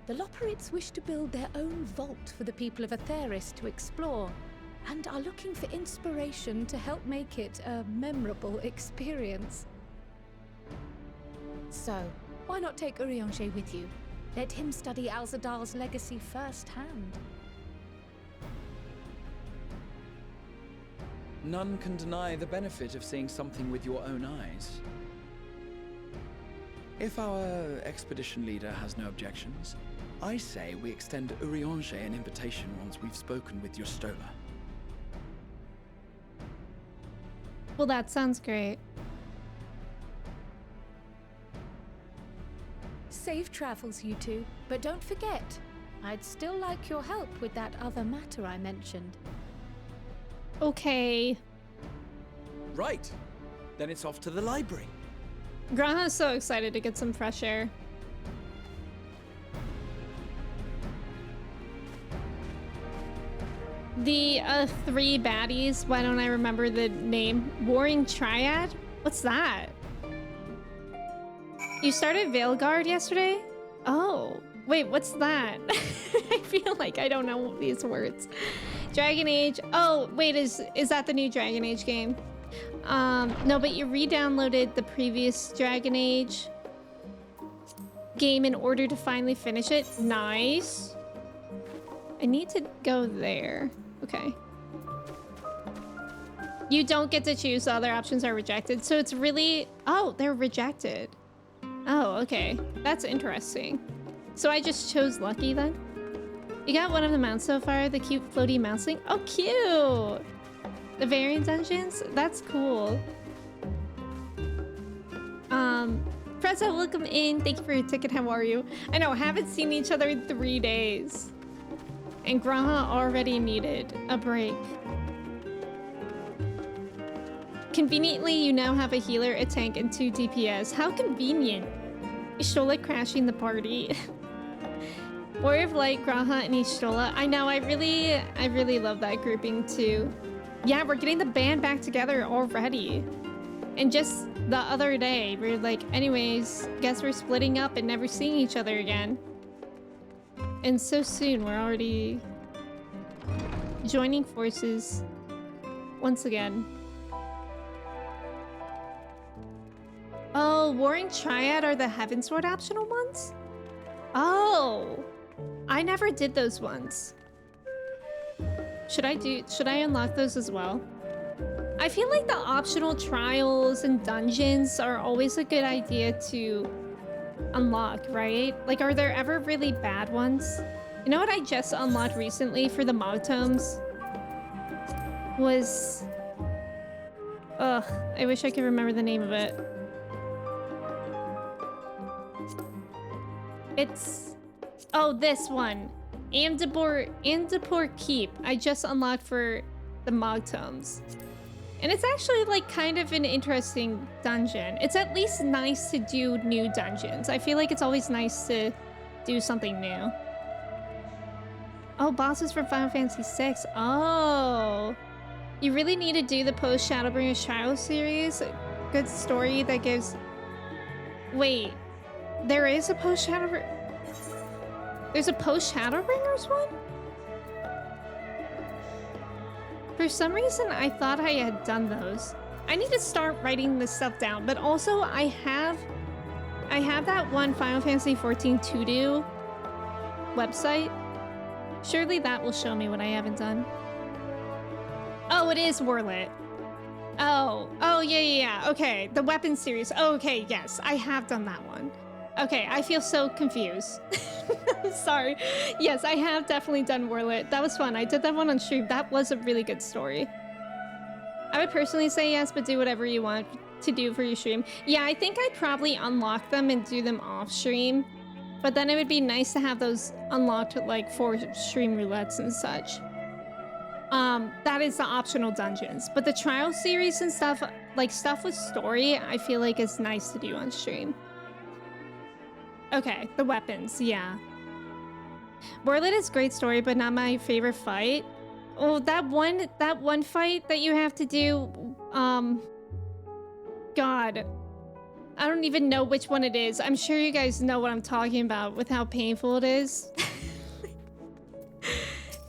the Loperites wish to build their own vault for the people of Atheris to explore, and are looking for inspiration to help make it a memorable experience. So, why not take Urianger with you? Let him study Alzadal's legacy firsthand. None can deny the benefit of seeing something with your own eyes. If our expedition leader has no objections, I say we extend Urianger an invitation once we've spoken with your Stola. Well, that sounds great. Safe travels, you two. But don't forget, I'd still like your help with that other matter I mentioned. Okay. Right. Then it's off to the library. Graha's so excited to get some fresh air. The 3 baddies, why don't I remember the name? Warring Triad? What's that? You started Veilguard yesterday? Oh, wait, what's that? I feel like I don't know these words. Dragon Age. Oh, wait, is that the new Dragon Age game? No, but you re-downloaded the previous Dragon Age game in order to finally finish it. Nice. I need to go there. Okay. You don't get to choose. The other options are rejected. So it's really... Oh, they're rejected. Oh, okay. That's interesting. So I just chose lucky then? You got one of the mounts so far. The cute floaty mouse thing. Oh, cute! The variant dungeons? That's cool. Prezzo, welcome in. Thank you for your ticket. How are you? I know, haven't seen each other in 3 days. And Graha already needed a break. Conveniently, you now have a healer, a tank, and 2 DPS. How convenient. Ishtola crashing the party. Warrior of Light, Graha, and Ishtola. I know, I really love that grouping too. Yeah, we're getting the band back together already. And just the other day, we were like, anyways, guess we're splitting up and never seeing each other again. And so soon, we're already joining forces once again. Oh, Warring Triad are the Heavensward optional ones? Oh, I never did those ones. Should I unlock those as well? I feel like the optional trials and dungeons are always a good idea to unlock, right? Like, are there ever really bad ones? You know what I just unlocked recently for the mod tomes? Was... Ugh, I wish I could remember the name of it. It's... Oh, this one. Andapur Keep. I just unlocked for the mod tomes. And it's actually like kind of an interesting dungeon. It's at least nice to do new dungeons. I feel like it's always nice to do something new. Oh, bosses from Final Fantasy VI. Oh. You really need to do the Post-Shadowbringers Trials series. Good story that gives... Wait. There is a Post-Shadowbringers... There's a Post-Shadowbringers one? For some reason, I thought I had done those. I need to start writing this stuff down, but also I have that one Final Fantasy XIV to-do website. Surely that will show me what I haven't done. Oh, it is Warlit. Oh, yeah. Okay, the weapon series. Oh, okay, yes, I have done that one. Okay, I feel so confused. Sorry. Yes, I have definitely done Warlit. That was fun. I did that one on stream. That was a really good story. I would personally say yes, but do whatever you want to do for your stream. Yeah, I think I'd probably unlock them and do them off stream. But then it would be nice to have those unlocked like for stream roulettes and such. That is the optional dungeons. But the trial series and stuff, like stuff with story, I feel like is nice to do on stream. Okay, the weapons, yeah. Warlit is great story, but not my favorite fight. Oh, that one fight that you have to do, God. I don't even know which one it is. I'm sure you guys know what I'm talking about with how painful it is.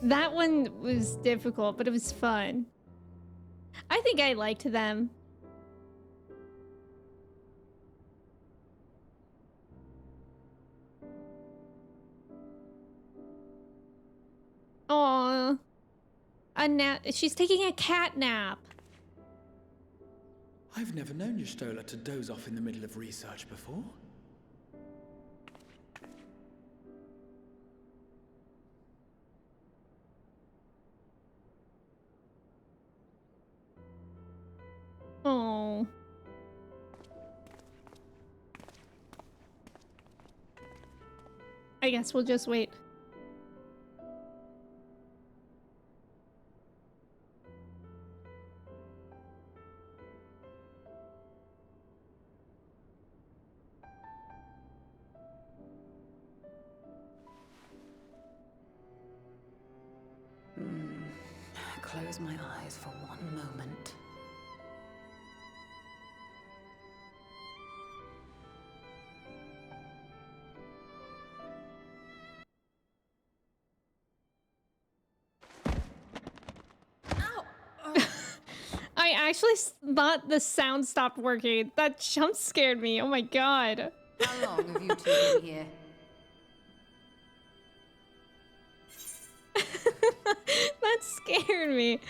That one was difficult, but it was fun. I think I liked them. Aww. She's taking a cat nap. I've never known Y'shtola to doze off in the middle of research before. Oh. I guess we'll just wait. close my eyes for one moment. I actually thought the sound stopped working. That jump scared me. Oh my god. How long have you two been here? That scared me.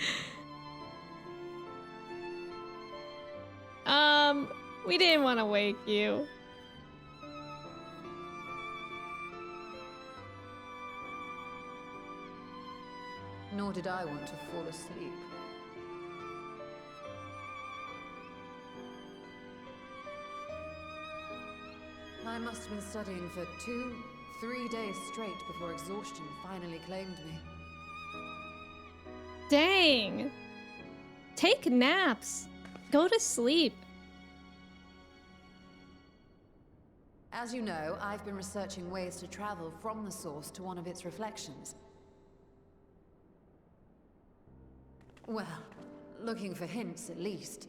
We didn't want to wake you. Nor did I want to fall asleep. I must have been studying for 2-3 days straight before exhaustion finally claimed me. Dang. Take naps. Go to sleep. As you know, I've been researching ways to travel from the source to one of its reflections. Well, looking for hints at least.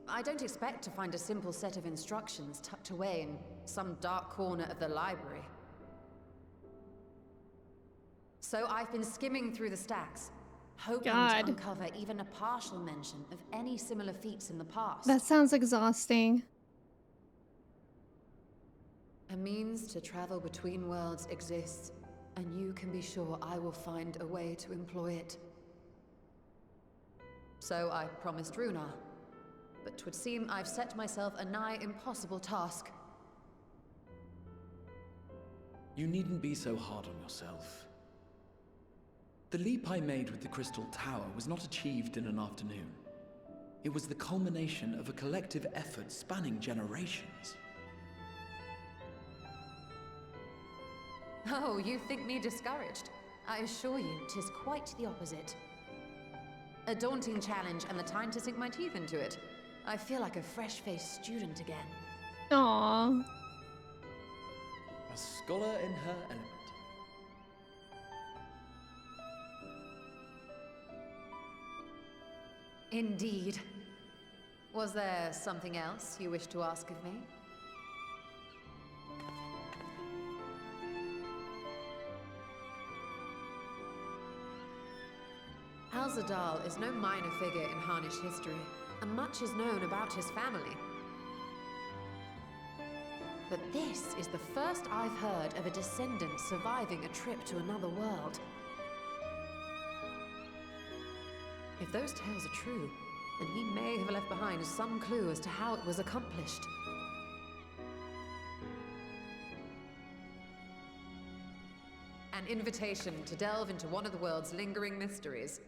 I don't expect to find a simple set of instructions tucked away in some dark corner of the library. So I've been skimming through the stacks, hoping to uncover even a partial mention of any similar feats in the past. That sounds exhausting. A means to travel between worlds exists, and you can be sure I will find a way to employ it. So I promised Runar, but 'twould seem I've set myself a nigh impossible task. You needn't be so hard on yourself. The leap I made with the Crystal Tower was not achieved in an afternoon. It was the culmination of a collective effort spanning generations. Oh, you think me discouraged? I assure you, 'tis quite the opposite. A daunting challenge and the time to sink my teeth into it. I feel like a fresh-faced student again. Aww. A scholar in her element. Indeed. Was there something else you wish to ask of me? Alzadal is no minor figure in Harnish history, and much is known about his family. But this is the first I've heard of a descendant surviving a trip to another world. If those tales are true, then he may have left behind some clue as to how it was accomplished. An invitation to delve into one of the world's lingering mysteries.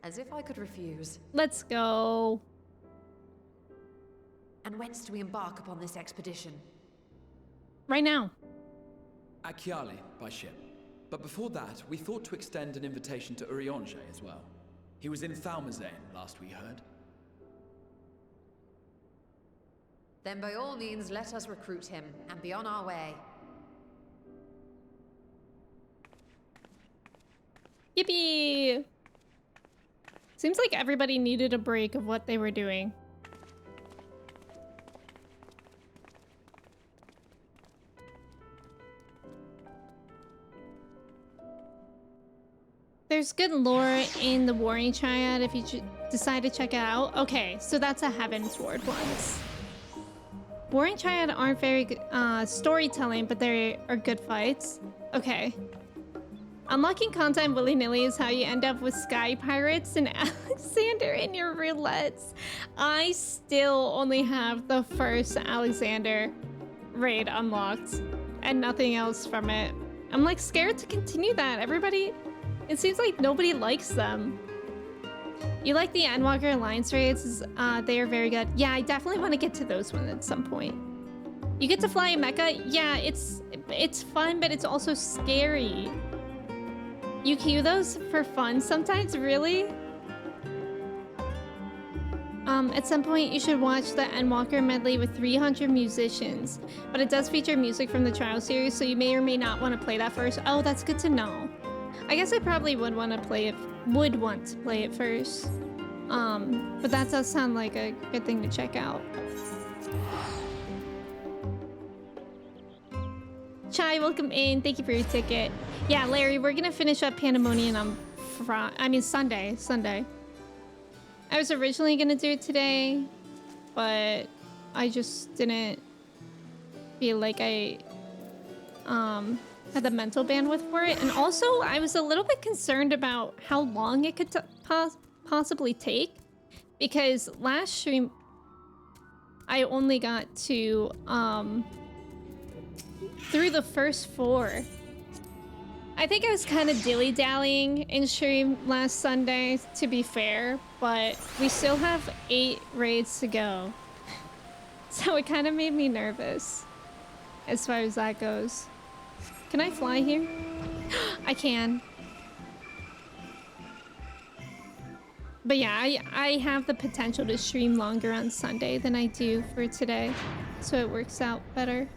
As if I could refuse. Let's go. And whence do we embark upon this expedition? Right now. Achiali, by ship. But before that, we thought to extend an invitation to Urianger as well. He was in Thalmazane, last we heard. Then by all means, let us recruit him, and be on our way. Yippee! Seems like everybody needed a break of what they were doing. There's good lore in the Warring Triad if you decide to check it out. Okay, so that's a Heavensward ones. Warring Triad aren't very good storytelling, but they are good fights. Okay. Unlocking content willy-nilly is how you end up with Sky Pirates and Alexander in your roulettes. I still only have the first Alexander raid unlocked and nothing else from it. I'm like scared to continue that. Everybody, it seems like nobody likes them. You like the Endwalker Alliance raids? They are very good. Yeah, I definitely want to get to those ones at some point. You get to fly a mecha? Yeah, it's fun, but it's also scary. You queue those for fun sometimes, really? At some point you should watch the Endwalker medley with 300 musicians, but it does feature music from the Trial series, so you may or may not want to play that first. Oh, that's good to know. I guess I probably would want to play it first. But that does sound like a good thing to check out. Chai, welcome in. Thank you for your ticket. Yeah, Larry, we're gonna finish up Pandemonium on Sunday. I was originally gonna do it today, but I just didn't feel like I had the mental bandwidth for it. And also, I was a little bit concerned about how long it could possibly take, because last stream I only got to through the first 4. I think I was kind of dilly-dallying in stream last Sunday, to be fair, but we still have 8 raids to go. So it kind of made me nervous as far as that goes. Can I fly here? I can. But yeah, I have the potential to stream longer on Sunday than I do for today, so it works out better.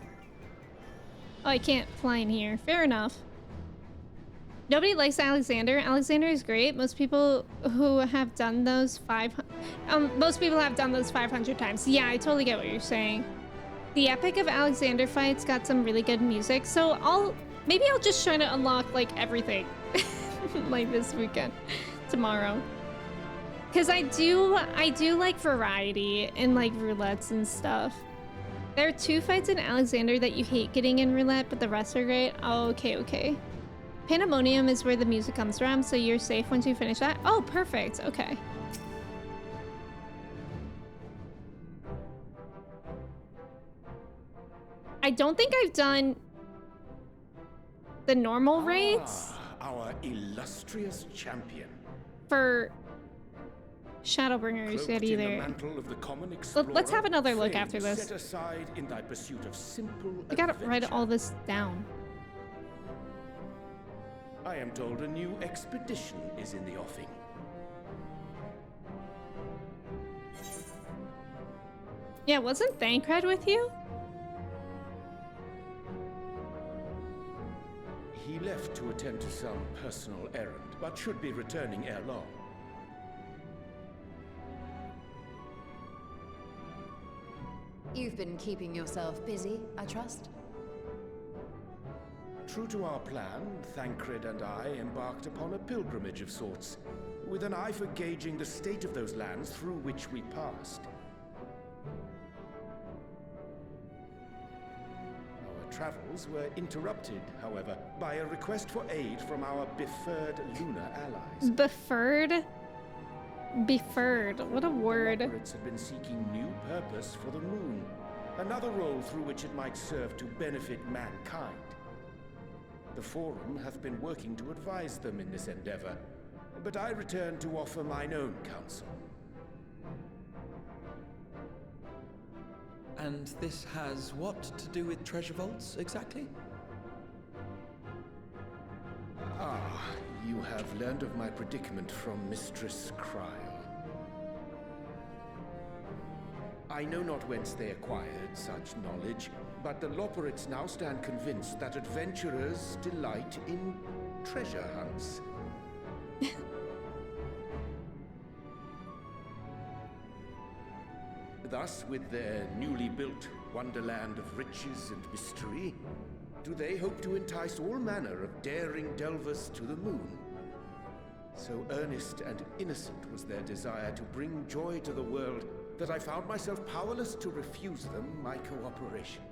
Oh, I can't fly in here. Fair enough. Nobody likes Alexander. Alexander is great. Most people who have done those 500 times. Yeah, I totally get what you're saying. The Epic of Alexander fight's got some really good music, so maybe I'll just try to unlock like everything like this weekend, tomorrow. Cause I do like variety in like roulettes and stuff. There are 2 fights in Alexander that you hate getting in roulette, but the rest are great. Oh, okay. Pandemonium is where the music comes from, so you're safe once you finish that. Oh, perfect. Okay. I don't think I've done the normal raids. Our illustrious champion. For Shadowbringers yet either. Let's have another look after this. Set aside in thy pursuit of simple I gotta write all this down. I am told a new expedition is in the offing. Yeah, wasn't Thancred with you? He left to attend to some personal errand, but should be returning ere long. You've been keeping yourself busy, I trust? True to our plan, Thancred and I embarked upon a pilgrimage of sorts, with an eye for gauging the state of those lands through which we passed. Our travels were interrupted, however, by a request for aid from our befurred lunar allies. Befurred? Befurred, what a word. The Operates had been seeking new purpose for the moon, another role through which it might serve to benefit mankind. The Forum hath been working to advise them in this endeavor, but I return to offer mine own counsel. And this has what to do with treasure vaults, exactly? Ah, you have learned of my predicament from Mistress Cryle. I know not whence they acquired such knowledge, but the Loperates now stand convinced that adventurers delight in treasure hunts. Thus, with their newly built wonderland of riches and mystery, do they hope to entice all manner of daring delvers to the moon? So earnest and innocent was their desire to bring joy to the world that I found myself powerless to refuse them my cooperation.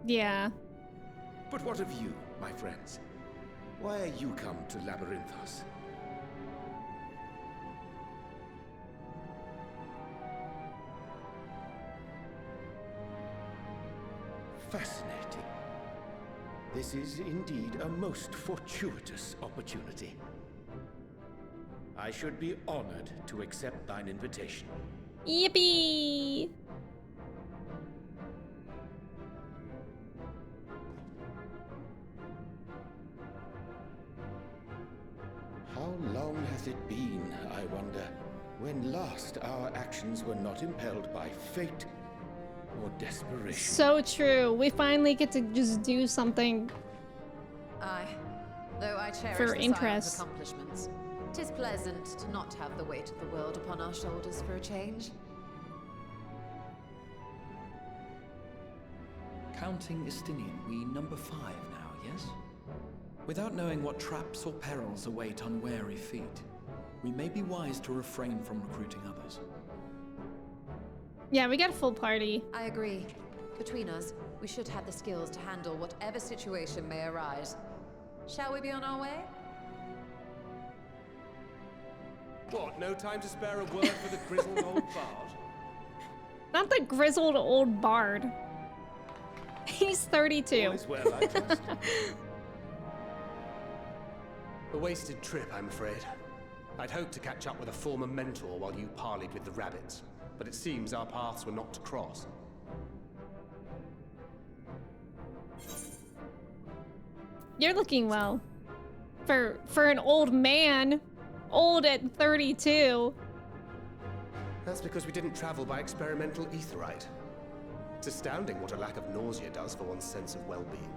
Yeah. But what of you, my friends? Why are you come to Labyrinthos? Fascinating. This is indeed a most fortuitous opportunity. I should be honored to accept thine invitation. Yippee! How long hath it been, I wonder, when last our actions were not impelled by fate or desperation? So true. We finally get to just do something. Aye. Though I cherish for the Scion's interest. accomplishments, 'tis pleasant to not have the weight of the world upon our shoulders for a change. Counting Estinian, we number 5 now, yes? Without knowing what traps or perils await unwary feet, we may be wise to refrain from recruiting others. Yeah, we got a full party. I agree. Between us, we should have the skills to handle whatever situation may arise. Shall we be on our way? What, no time to spare a word for the grizzled old bard? Not the grizzled old bard. He's 32. All is well, I trust. A wasted trip, I'm afraid. I'd hoped to catch up with a former mentor while you parleyed with the rabbits, but it seems our paths were not to cross. You're looking well. For an old man. Old at 32. That's because we didn't travel by experimental etherite. It's astounding what a lack of nausea does for one's sense of well-being.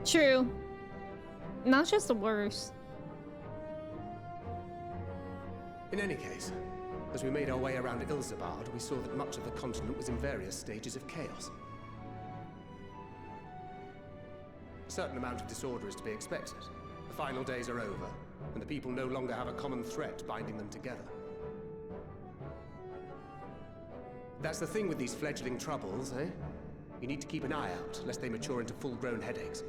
True. Not just the worst. In any case, as we made our way around Ilzabard, we saw that much of the continent was in various stages of chaos. A certain amount of disorder is to be expected. The final days are over, and the people no longer have a common threat binding them together. That's the thing with these fledgling troubles, eh? You need to keep an eye out, lest they mature into full-grown headaches.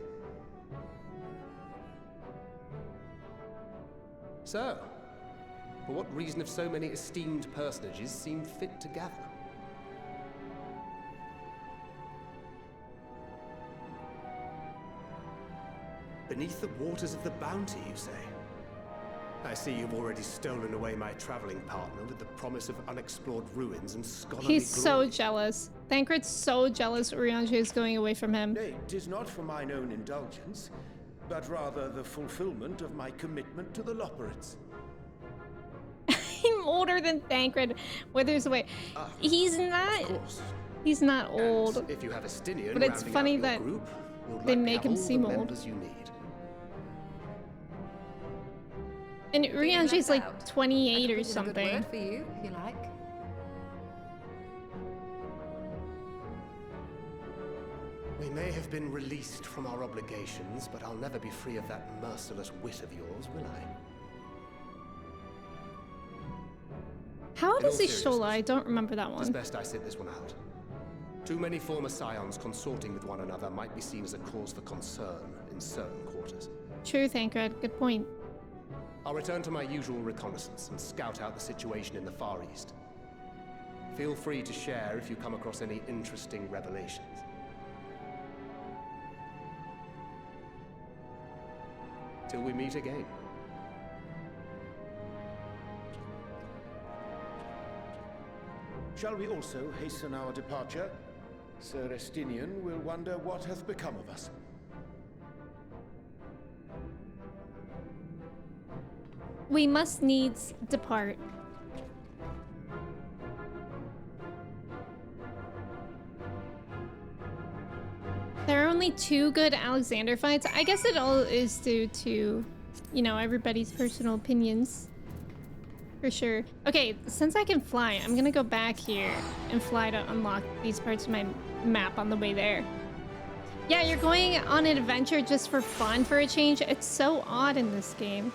So, for what reason have so many esteemed personages seemed fit to gather? Beneath the waters of the Bounty, you say? I see you've already stolen away my traveling partner with the promise of unexplored ruins and scholarly He's so glory. jealous. Thancred's so jealous Urianger is going away from him. Nay, 'tis not for mine own indulgence, but rather the fulfillment of my commitment to the Loporrits. I'm older than Thancred withers away. He's not. Of course. He's not old. And if you have Estinian But it's rounding funny out your that group, you'll they likely make have him all the seem old. members you need. And Feeling Urianger's left like out? 28 I or could put in a good something. word for you, if you like. We may have been released from our obligations, but I'll never be free of that merciless wit of yours, will I? How old In all is Ishtola? seriousness, I don't remember that It's one. best I sit this one out. Too many former scions consorting with one another might be seen as a cause for concern in certain quarters. True, Thancred. Good point. I'll return to my usual reconnaissance and scout out the situation in the Far East. Feel free to share if you come across any interesting revelations. Till we meet again. Shall we also hasten our departure? Sir Estinian will wonder what hath become of us. We must needs depart. There are only 2 good Alexander fights. I guess it all is due to, you know, everybody's personal opinions. For sure. Okay, since I can fly, I'm gonna go back here and fly to unlock these parts of my map on the way there. Yeah, you're going on an adventure just for fun for a change. It's so odd in this game.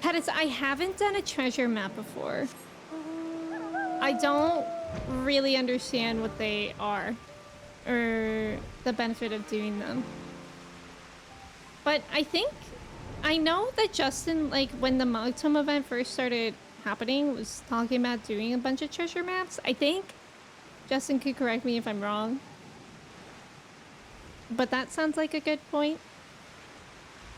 Pettis, I haven't done a treasure map before. I don't really understand what they are or the benefit of doing them. But I know that Justin, like when the Mogtum event first started happening, was talking about doing a bunch of treasure maps. I think Justin could correct me if I'm wrong. But that sounds like a good point.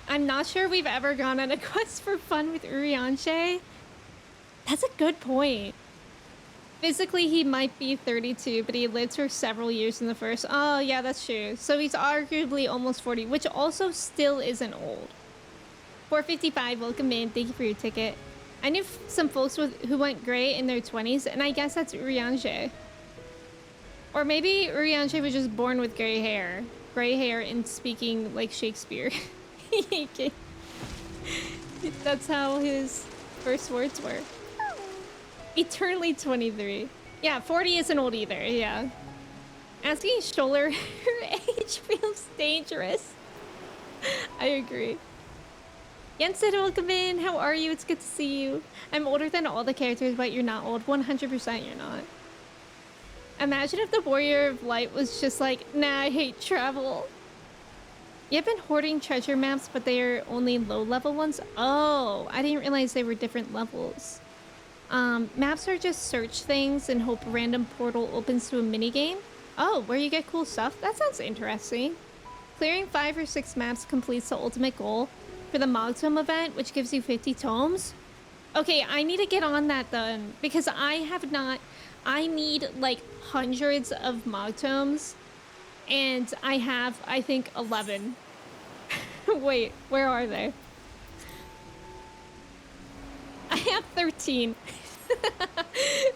I'm not sure we've ever gone on a quest for fun with Urianger. That's a good point. Physically, he might be 32, but he lived for several years in the first. Oh, yeah, that's true. So he's arguably almost 40, which also still isn't old. 455, welcome in. Thank you for your ticket. I knew some folks who went gray in their 20s, and I guess that's Urianger. Or maybe Urianger was just born with gray hair. Gray hair and speaking like Shakespeare. That's how his first words were. Eternally 23. Yeah, 40 isn't old either, yeah. Asking Scholler her age feels dangerous. I agree. Jensen, welcome in. How are you? It's good to see you. I'm older than all the characters, but you're not old. 100% you're not. Imagine if the Warrior of Light was just like, nah, I hate travel. You've been hoarding treasure maps, but they are only low-level ones? Oh, I didn't realize they were different levels. Maps are just search things and hope a random portal opens to a minigame. Oh, where you get cool stuff? That sounds interesting. Clearing 5 or 6 maps completes the ultimate goal for the Mogtome event, which gives you 50 tomes. Okay, I need to get on that then, because I have not... I need, like, hundreds of Mogtomes, and I have, I think, 11. Wait, where are they? I have 13.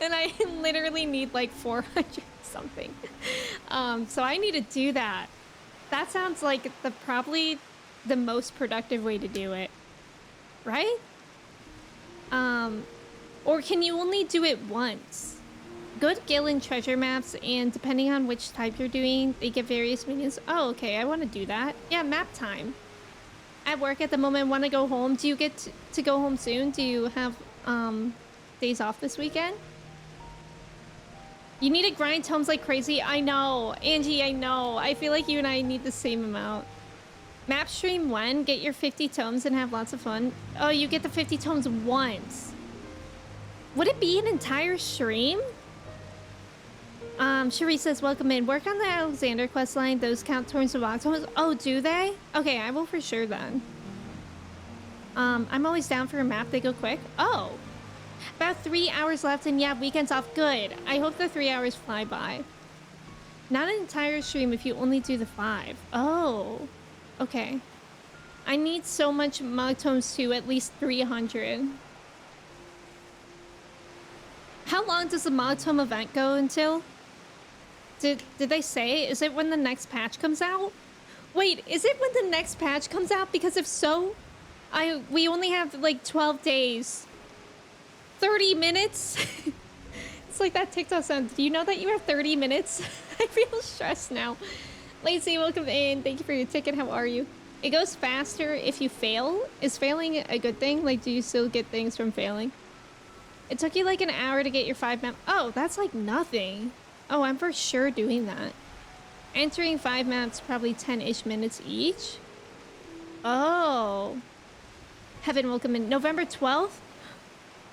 And I literally need, like, 400 something. So I need to do that. That sounds like probably the most productive way to do it, right? Or can you only do it once? Good Gillen treasure maps, and depending on which type you're doing, they get various minions. Oh, okay, I want to do that. Yeah, map time. At work at the moment, want to go home. Do you get to go home soon? Do you have days off this weekend? You need to grind tomes like crazy. I know, Angie, I know. I feel like you and I need the same amount. Map stream when? Get your 50 tomes and have lots of fun. Oh, you get the 50 tomes once. Would it be an entire stream? Cherie says, welcome in. Work on the Alexander questline. Those count towards the Mogtomes. Oh, do they? Okay, I will for sure then. I'm always down for a map. They go quick. Oh. About 3 hours left, and yeah, weekend's off. Good. I hope the 3 hours fly by. Not an entire stream if you only do the 5. Oh. Okay. I need so much Mogtomes too, at least 300. How long does the Mogtome event go until? Did they say? Is it when the next patch comes out? Wait, is it when the next patch comes out? Because if so, we only have like 12 days. 30 minutes? It's like that TikTok sound. Do you know that you have 30 minutes? I feel stressed now. Lacey, welcome in. Thank you for your ticket. How are you? It goes faster if you fail. Is failing a good thing? Like, do you still get things from failing? It took you like an hour to get your 5 map. Oh, that's like nothing. Oh, I'm for sure doing that. Entering 5 maps, probably 10-ish minutes each. Oh. Heaven, welcome in. November 12th?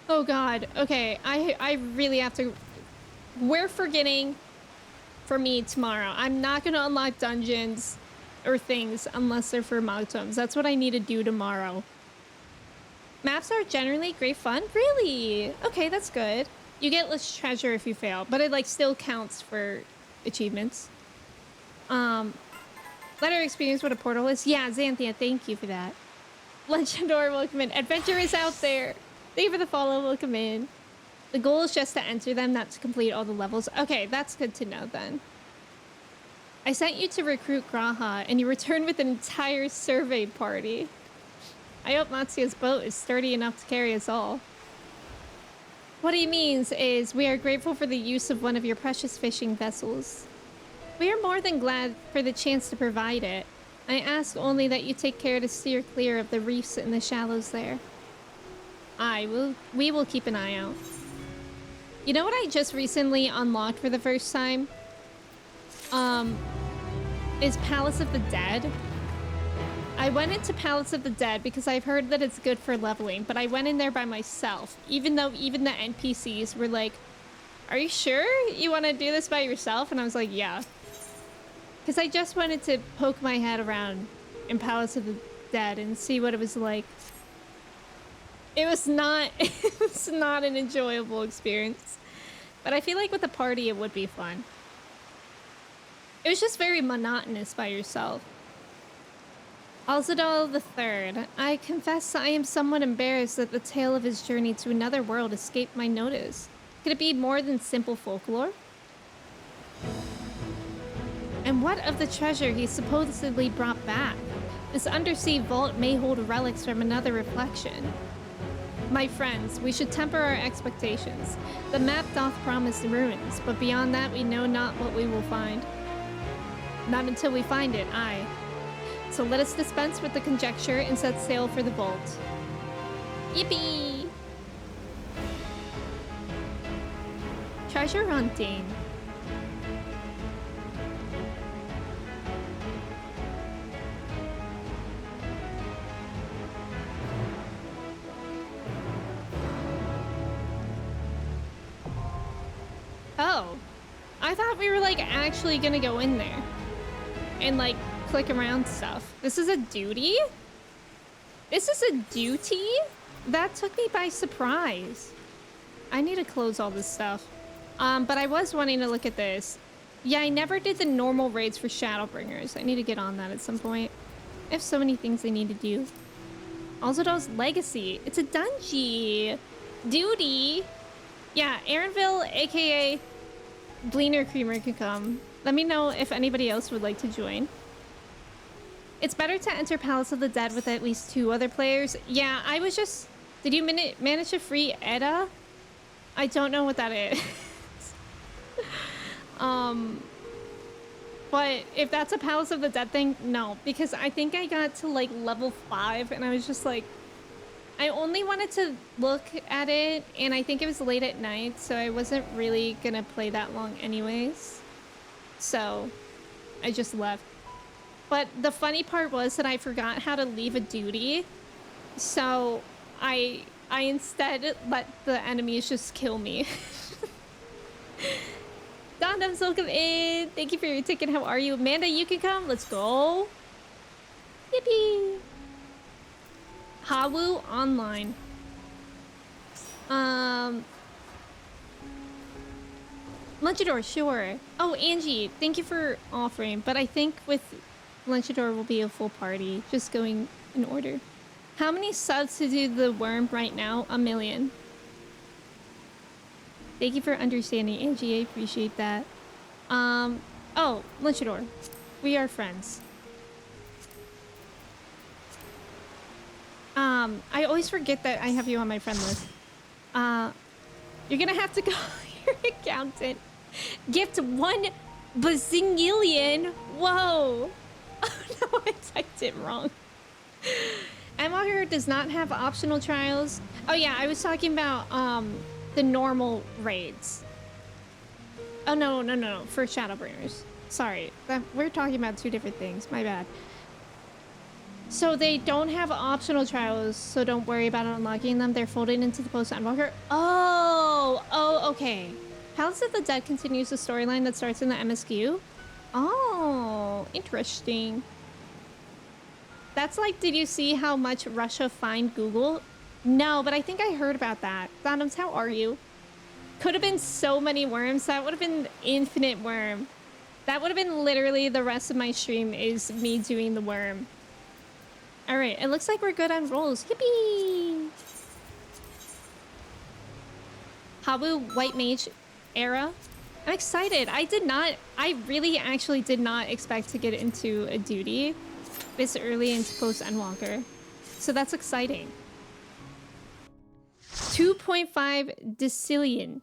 Oh God. Okay, I really have to... We're forgetting for me tomorrow. I'm not gonna unlock dungeons or things unless they're for Mogtomes. That's what I need to do tomorrow. Maps are generally great fun. Really? Okay, that's good. You get less treasure if you fail, but it like still counts for achievements. Letter experience what a portal is. Yeah, Xanthia, thank you for that. Legendor, welcome in. Adventure is out there. Thank you for the follow, welcome in. The goal is just to enter them, not to complete all the levels. Okay, that's good to know then. I sent you to recruit Graha, and you returned with an entire survey party. I hope Matsuya's boat is sturdy enough to carry us all. What he means is, we are grateful for the use of one of your precious fishing vessels. We are more than glad for the chance to provide it. I ask only that you take care to steer clear of the reefs and the shallows there. We will keep an eye out. You know what I just recently unlocked for the first time? Is Palace of the Dead. I went into Palace of the Dead because I've heard that it's good for leveling, but I went in there by myself, even though even the NPCs were like, are you sure you want to do this by yourself? And I was like, yeah. Because I just wanted to poke my head around in Palace of the Dead and see what it was like. It was not an enjoyable experience. But I feel like with a party it would be fun. It was just very monotonous by yourself. Alzadal III. I confess I am somewhat embarrassed that the tale of his journey to another world escaped my notice. Could it be more than simple folklore? And what of the treasure he supposedly brought back? This undersea vault may hold relics from another reflection. My friends, we should temper our expectations. The map doth promise the ruins, but beyond that we know not what we will find. Not until we find it, aye. So let us dispense with the conjecture and set sail for the vault. Yippee! Treasure hunting. Oh, I thought we were like actually gonna go in there and like click around stuff. This is a duty? This is a duty? That took me by surprise. I need to close all this stuff. But I was wanting to look at this. Yeah, I never did the normal raids for Shadowbringers. I need to get on that at some point. I have so many things I need to do. Also does Legacy. It's a dungeon. Duty. Yeah, Aaronville, aka Bleaner Creamer, can come. Let me know if anybody else would like to join. It's better to enter Palace of the Dead with at least 2 other players. Yeah, I was just... Did you manage to free Edda? I don't know what that is. But if that's a Palace of the Dead thing, no. Because I think I got to like level 5 and I was just like... I only wanted to look at it, and I think it was late at night, so I wasn't really gonna play that long anyways. So, I just left. But the funny part was that I forgot how to leave a duty, so I instead let the enemies just kill me. Dondom's welcome in! Thank you for your ticket, how are you? Amanda, you can come, let's go! Yippee! Hawu online. Lunchador, sure. Oh, Angie, thank you for offering, but I think with Lunchador will be a full party, just going in order. How many subs to do the worm right now? 1 million. Thank you for understanding, Angie, I appreciate that. Oh, Lunchador, we are friends. I always forget that I have you on my friend list. You're gonna have to call your accountant. Gift 1 bazillion. Whoa. Oh no, I typed it wrong. MLR does not have optional trials. Oh yeah, I was talking about the normal raids. Oh no, for Shadowbringers. Sorry, we're talking about 2 different things. My bad. So they don't have optional trials, so don't worry about unlocking them. They're folded into the Post-Endwalker. Oh, okay. Palace of the Dead continues the storyline that starts in the MSQ. Oh, interesting. That's like, did you see how much Russia fined Google? No, but I think I heard about that. Donums, how are you? Could have been so many worms. That would have been infinite worm. That would have been literally the rest of my stream is me doing the worm. All right, it looks like we're good on rolls. Yippee! Habu White Mage era. I'm excited. I really actually did not expect to get into a duty this early into Post-Endwalker. So that's exciting. 2.5 decillion.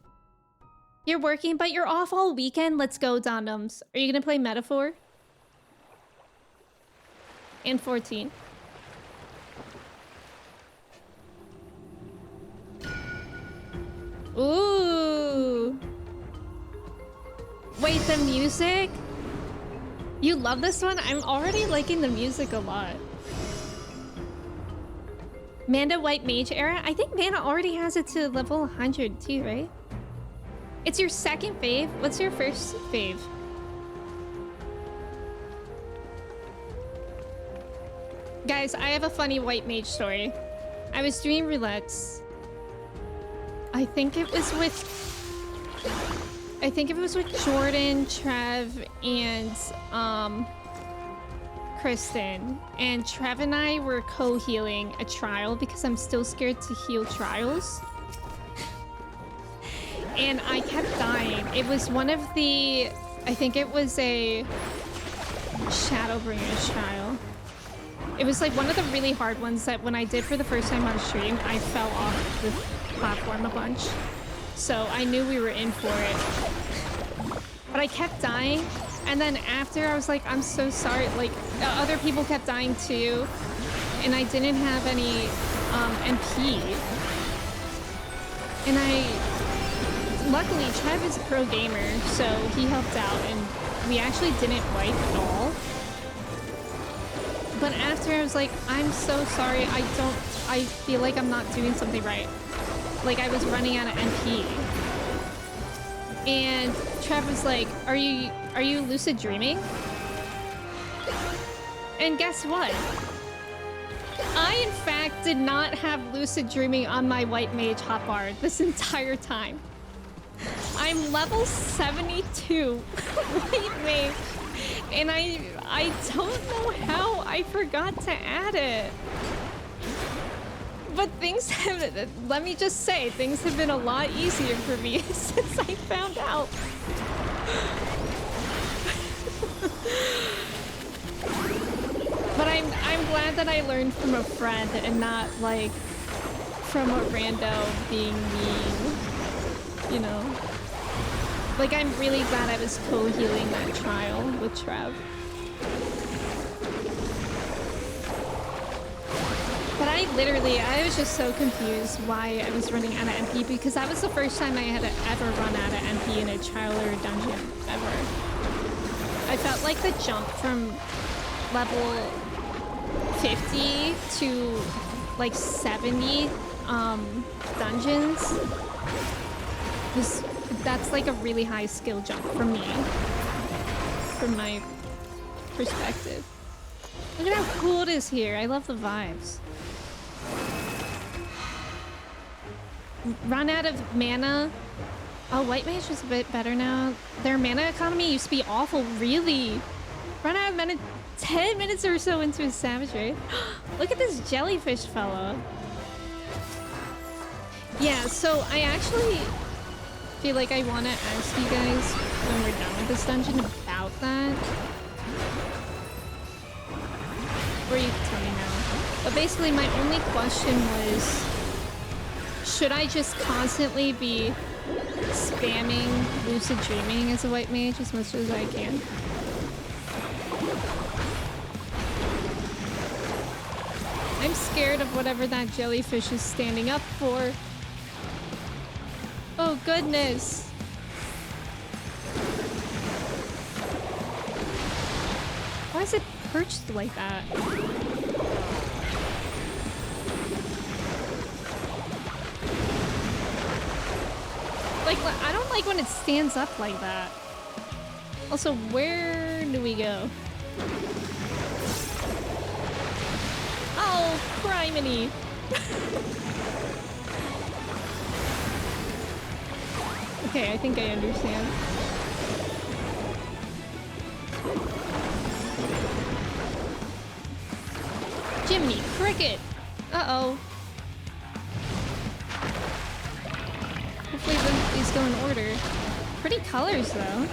You're working, but you're off all weekend. Let's go, Dondoms. Are you gonna play Metaphor? And 14. Ooh. Wait, the music? You love this one? I'm already liking the music a lot. Manda White Mage era? I think Mana already has it to level 100 too, right? It's your second fave? What's your first fave? Guys, I have a funny White Mage story. I was doing roulettes. I think it was with Jordan, Trev, and Kristen. And Trev and I were co-healing a trial because I'm still scared to heal trials. And I kept dying. It was one of the... I think it was a Shadowbringers trial. It was like one of the really hard ones that when I did for the first time on stream, I fell off the platform a bunch. So I knew we were in for it. But I kept dying. And then after I was like, I'm so sorry. Like other people kept dying too. And I didn't have any MP. And luckily Trev is a pro gamer, so he helped out and we actually didn't wipe at all. But after I was like, I'm so sorry, I feel like I'm not doing something right. Like I was running out of MP. And Trev was like, are you lucid dreaming? And guess what? I in fact did not have lucid dreaming on my white mage hotbar this entire time. I'm level 72 white mage. And I don't know how I forgot to add it. But things have, let me just say, things have been a lot easier for me since I found out. But I'm glad that I learned from a friend and not like from a rando being mean, you know? Like, I'm really glad I was co-healing that trial with Trev. But I was just so confused why I was running out of MP because that was the first time I had ever run out of MP in a trial or a dungeon, ever. I felt like the jump from level 50 to like 70 dungeons that's like a really high skill jump for me, from my perspective. Look at how cool it is here. I love the vibes. Run out of mana. Oh, white mage is a bit better now. Their mana economy used to be awful, really. Run out of mana 10 minutes or so into a savage raid. Look at this jellyfish fella. Yeah, so I actually feel like I want to ask you guys when we're done with this dungeon about that. Or you can tell me now. But basically my only question was, should I just constantly be spamming lucid dreaming as a white mage as much as I can? I'm scared of whatever that jellyfish is standing up for. Oh goodness. Why is it perched like that? Like, I don't like when it stands up like that. Also, where do we go? Oh, criminy. Okay, I think I understand. Jiminy Cricket! Uh-oh. Hopefully these go in order. Pretty colors, though.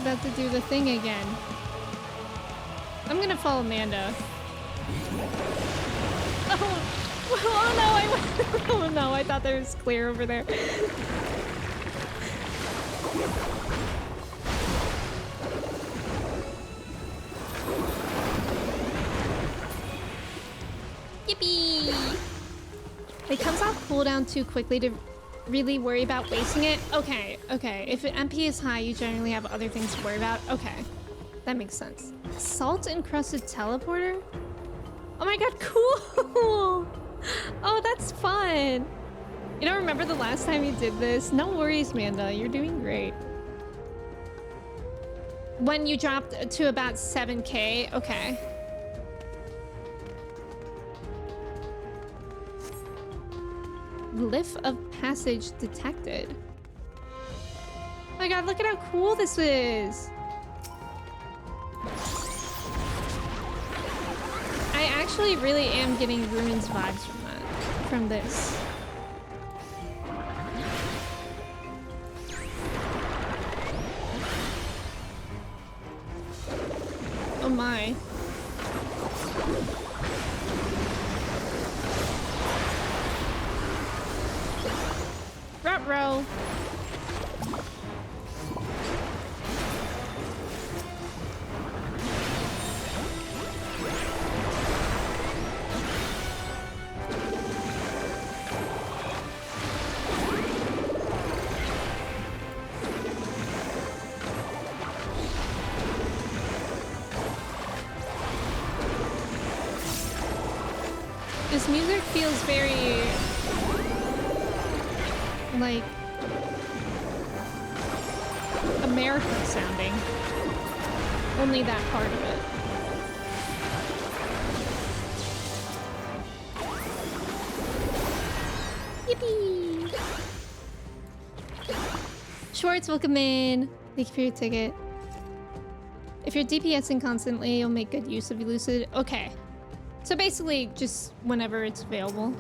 About to do the thing again. I'm gonna follow Amanda. Oh no, I went. Oh no, I thought there was clear over there. Yippee! It comes off cooldown too quickly to really worry about wasting it. Okay. If MP is high, you generally have other things to worry about. Okay. That makes sense. Salt encrusted teleporter? Oh my god, cool! Oh, that's fun. You don't remember the last time you did this? No worries, Manda. You're doing great. When you dropped to about 7K, okay. Glyph of passage detected. Oh my god, look at how cool this is. I actually really am getting ruins vibes from this. Oh my. Ruh-roh. This music feels very like American sounding. Only that part of it. Yippee! Schwartz, welcome in. Thank you for your ticket. If you're DPSing constantly, you'll make good use of Elucid. Okay. So basically, just whenever it's available.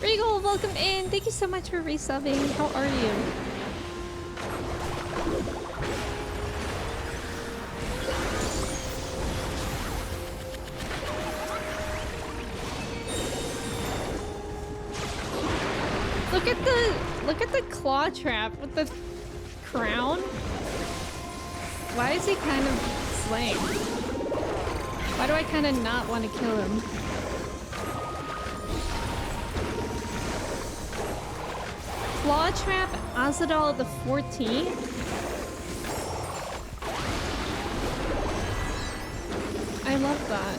Regal, welcome in. Thank you so much for resubbing. How are you? Look at the claw trap with the crown. Why is he kind of slaying? Why do I kind of not want to kill him? Claw trap Azadal the 14th? I love that.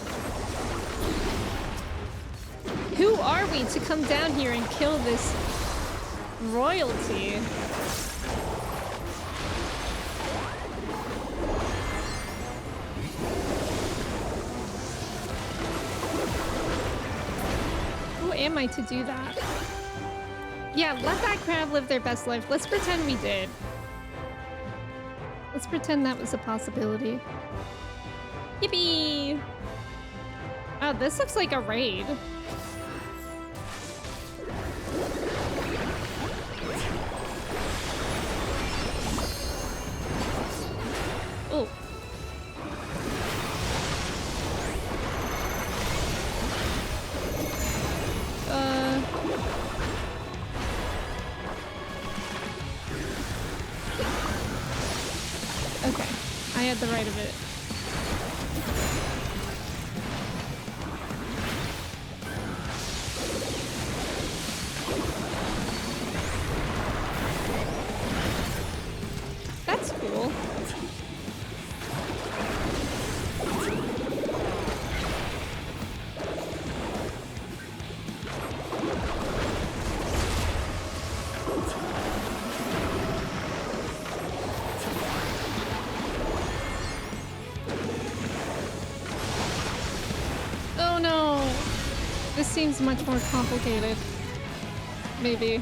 Who are we to come down here and kill this royalty? Who am I to do that? Yeah, let that crab live their best life. Let's pretend we did. Let's pretend that was a possibility. Yippee! Oh, this looks like a raid. Oh. Okay. I had the right of it. That's cool. Oh no! This seems much more complicated. Maybe.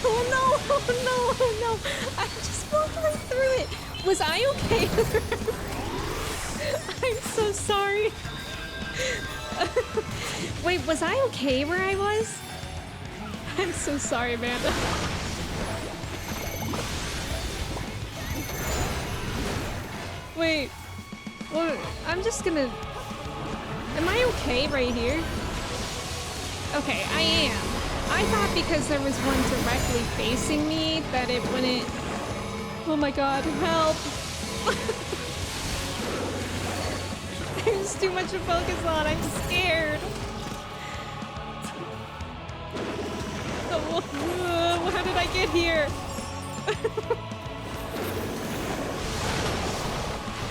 Oh no! Oh no! I just walked right through it! Was I okay? I'm so sorry. Wait, was I okay where I was? I'm so sorry, Amanda. Wait. Well, I'm just gonna... Am I okay right here? Okay, I am. I thought because there was one directly facing me that it wouldn't... Oh my god, help! There's too much to focus on, I'm scared. Oh, how did I I get here?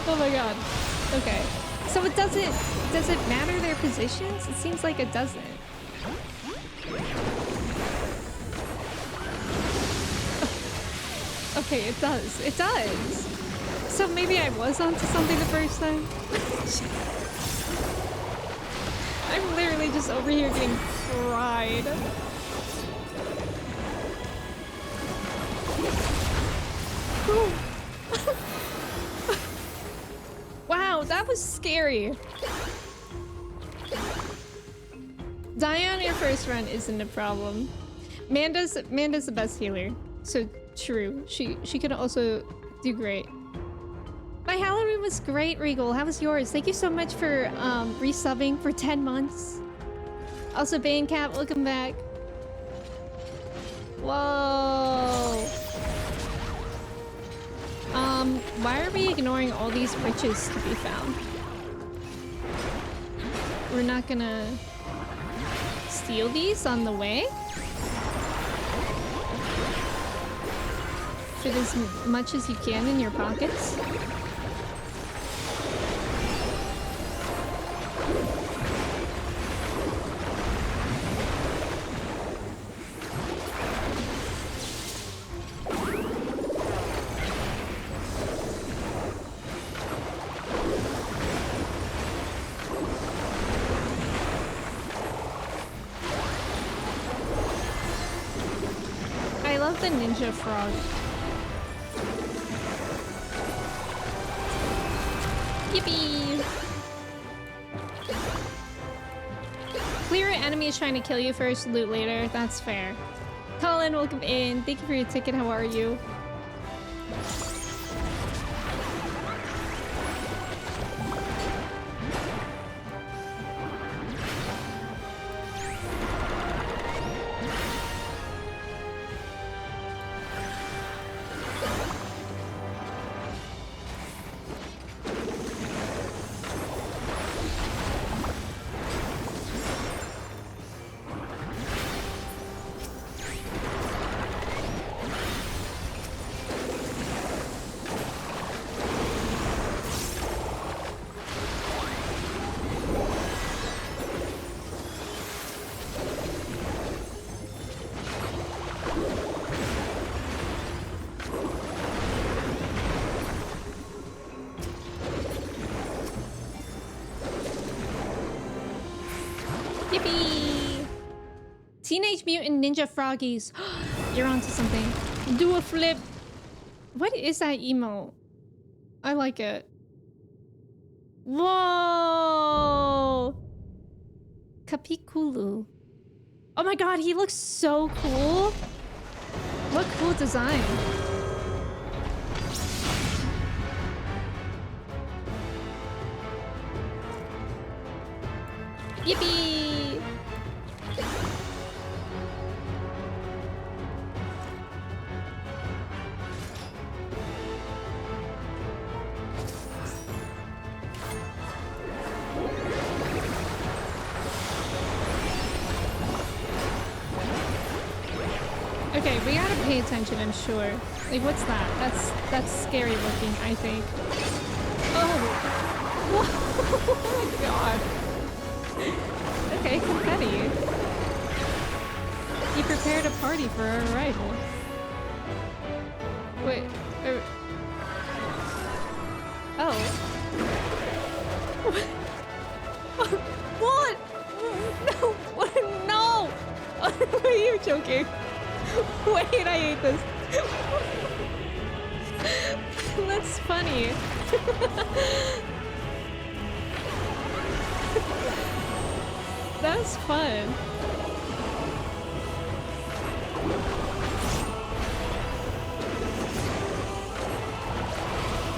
Oh my god. Okay. So it does it matter their positions? It seems like it doesn't. Okay, it does. It does. So maybe I was onto something the first time. I'm literally just over here getting fried. Wow, that was scary. Dying on your first run isn't a problem. Manda's the best healer. So true. She could also do great. My Halloween was great, Regal. How was yours? Thank you so much for resubbing for 10 months. Also, Bane Cat, welcome back. Whoa. Why are we ignoring all these riches to be found? We're not gonna steal these on the way? Fit as much as you can in your pockets? The ninja frog. Yippee! Clear enemies trying to kill you first, loot later. That's fair. Colin, welcome in. Thank you for your ticket. How are you? Teenage Mutant Ninja Froggies. You're onto something. Do a flip. What is that emote? I like it. Whoa! Kapikulu. Oh my god, he looks so cool. What cool design. Yippee! Okay, we gotta pay attention, I'm sure. Like, what's that? That's scary looking, I think. Oh! Oh my god. Okay, confetti. He prepared a party for our arrival. Wait, oh. What? No! What? No! You're joking. Wait, I hate this. That's funny. That's fun.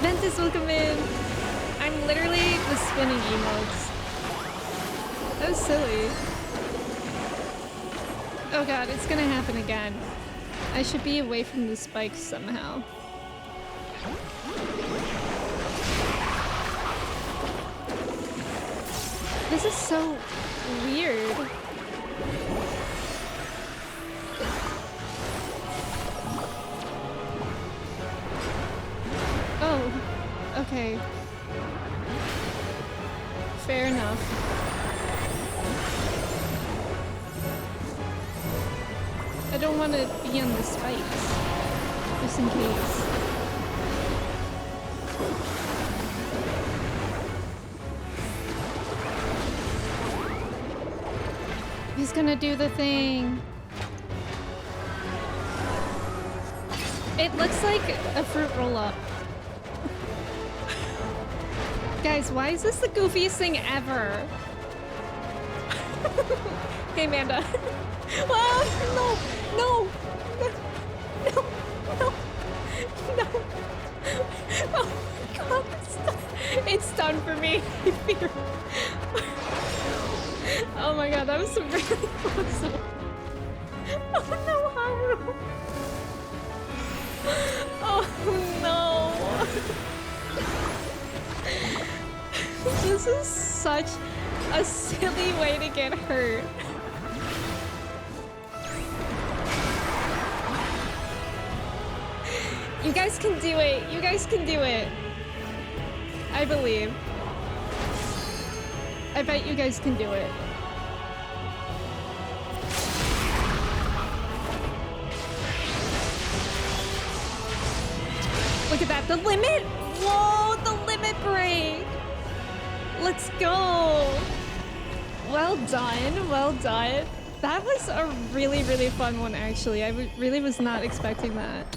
Ventus, welcome in. I'm literally the spinning emotes. That was silly. Oh god, it's gonna happen again. I should be away from the spikes somehow. This is so weird. Okay. Fair enough. I don't want to be on the spikes. Just in case. He's gonna do the thing. It looks like a fruit roll-up. Guys, why is this the goofiest thing ever? Hey, Amanda. Oh, no, no, no, no, no. Oh my god, it's done for me. I fear. Oh my god, that was really close. Oh no, Haru. Oh no. This is such a silly way to get hurt. You guys can do it. You guys can do it. I believe. I bet you guys can do it. Look at that. The limit. Whoa, the limit break. Let's go. Well done. Well done. That was a really, really fun one, actually. I really was not expecting that.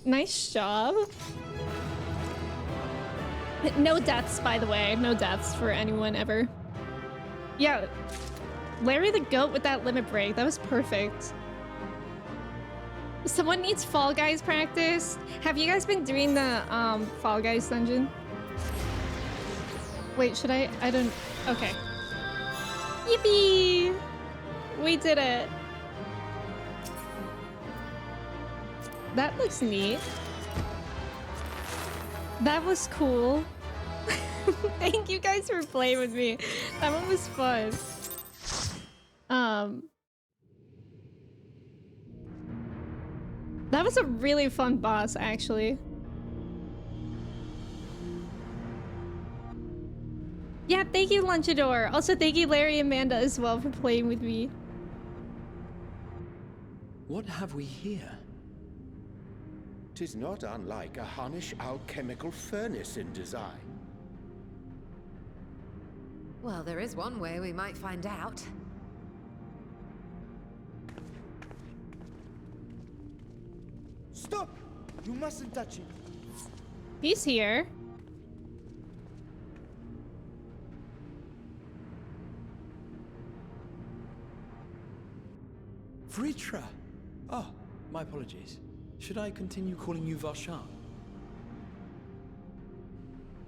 Nice job. No deaths, by the way. No deaths for anyone ever. Yeah. Larry the Goat with that limit break. That was perfect. Someone needs Fall Guys practice. Have you guys been doing the Fall Guys dungeon? Wait, should I? I don't... Okay. Yippee! We did it. That looks neat. That was cool. Thank you guys for playing with me. That one was fun. That was a really fun boss, actually. Yeah, thank you, Lunchador. Also, thank you, Larry and Amanda, as well, for playing with me. What have we here? 'Tis not unlike a Hunnish alchemical furnace in design. Well, there is one way we might find out. Stop! You mustn't touch it. He's here. Vritra! Oh, my apologies. Should I continue calling you Varshan?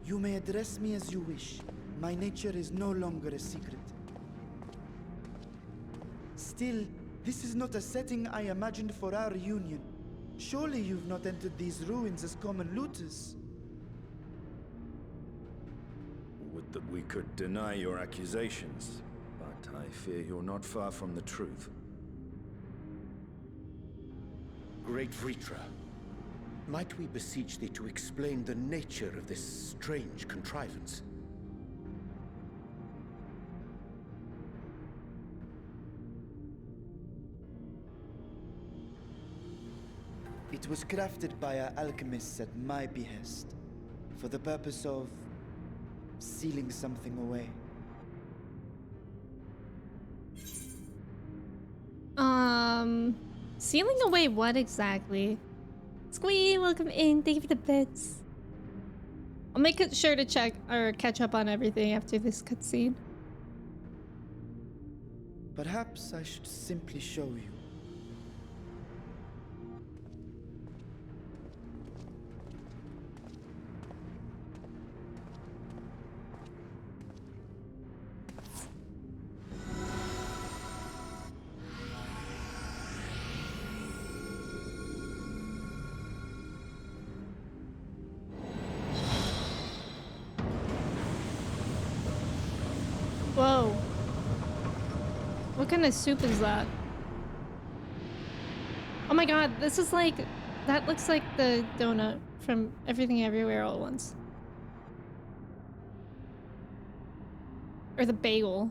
You may address me as you wish. My nature is no longer a secret. Still, this is not a setting I imagined for our reunion. Surely you've not entered these ruins as common looters. Would that we could deny your accusations, but I fear you're not far from the truth. Great Vritra, might we beseech thee to explain the nature of this strange contrivance? It was crafted by our alchemists at my behest, for the purpose of sealing something away. Sealing away what exactly? Squee, welcome in. Thank you for the bits. I'll make sure to check or catch up on everything after this cutscene. Perhaps I should simply show you. Whoa. What kind of soup is that? Oh my god, this is like That looks like the donut from Everything Everywhere All at Once. Or the bagel.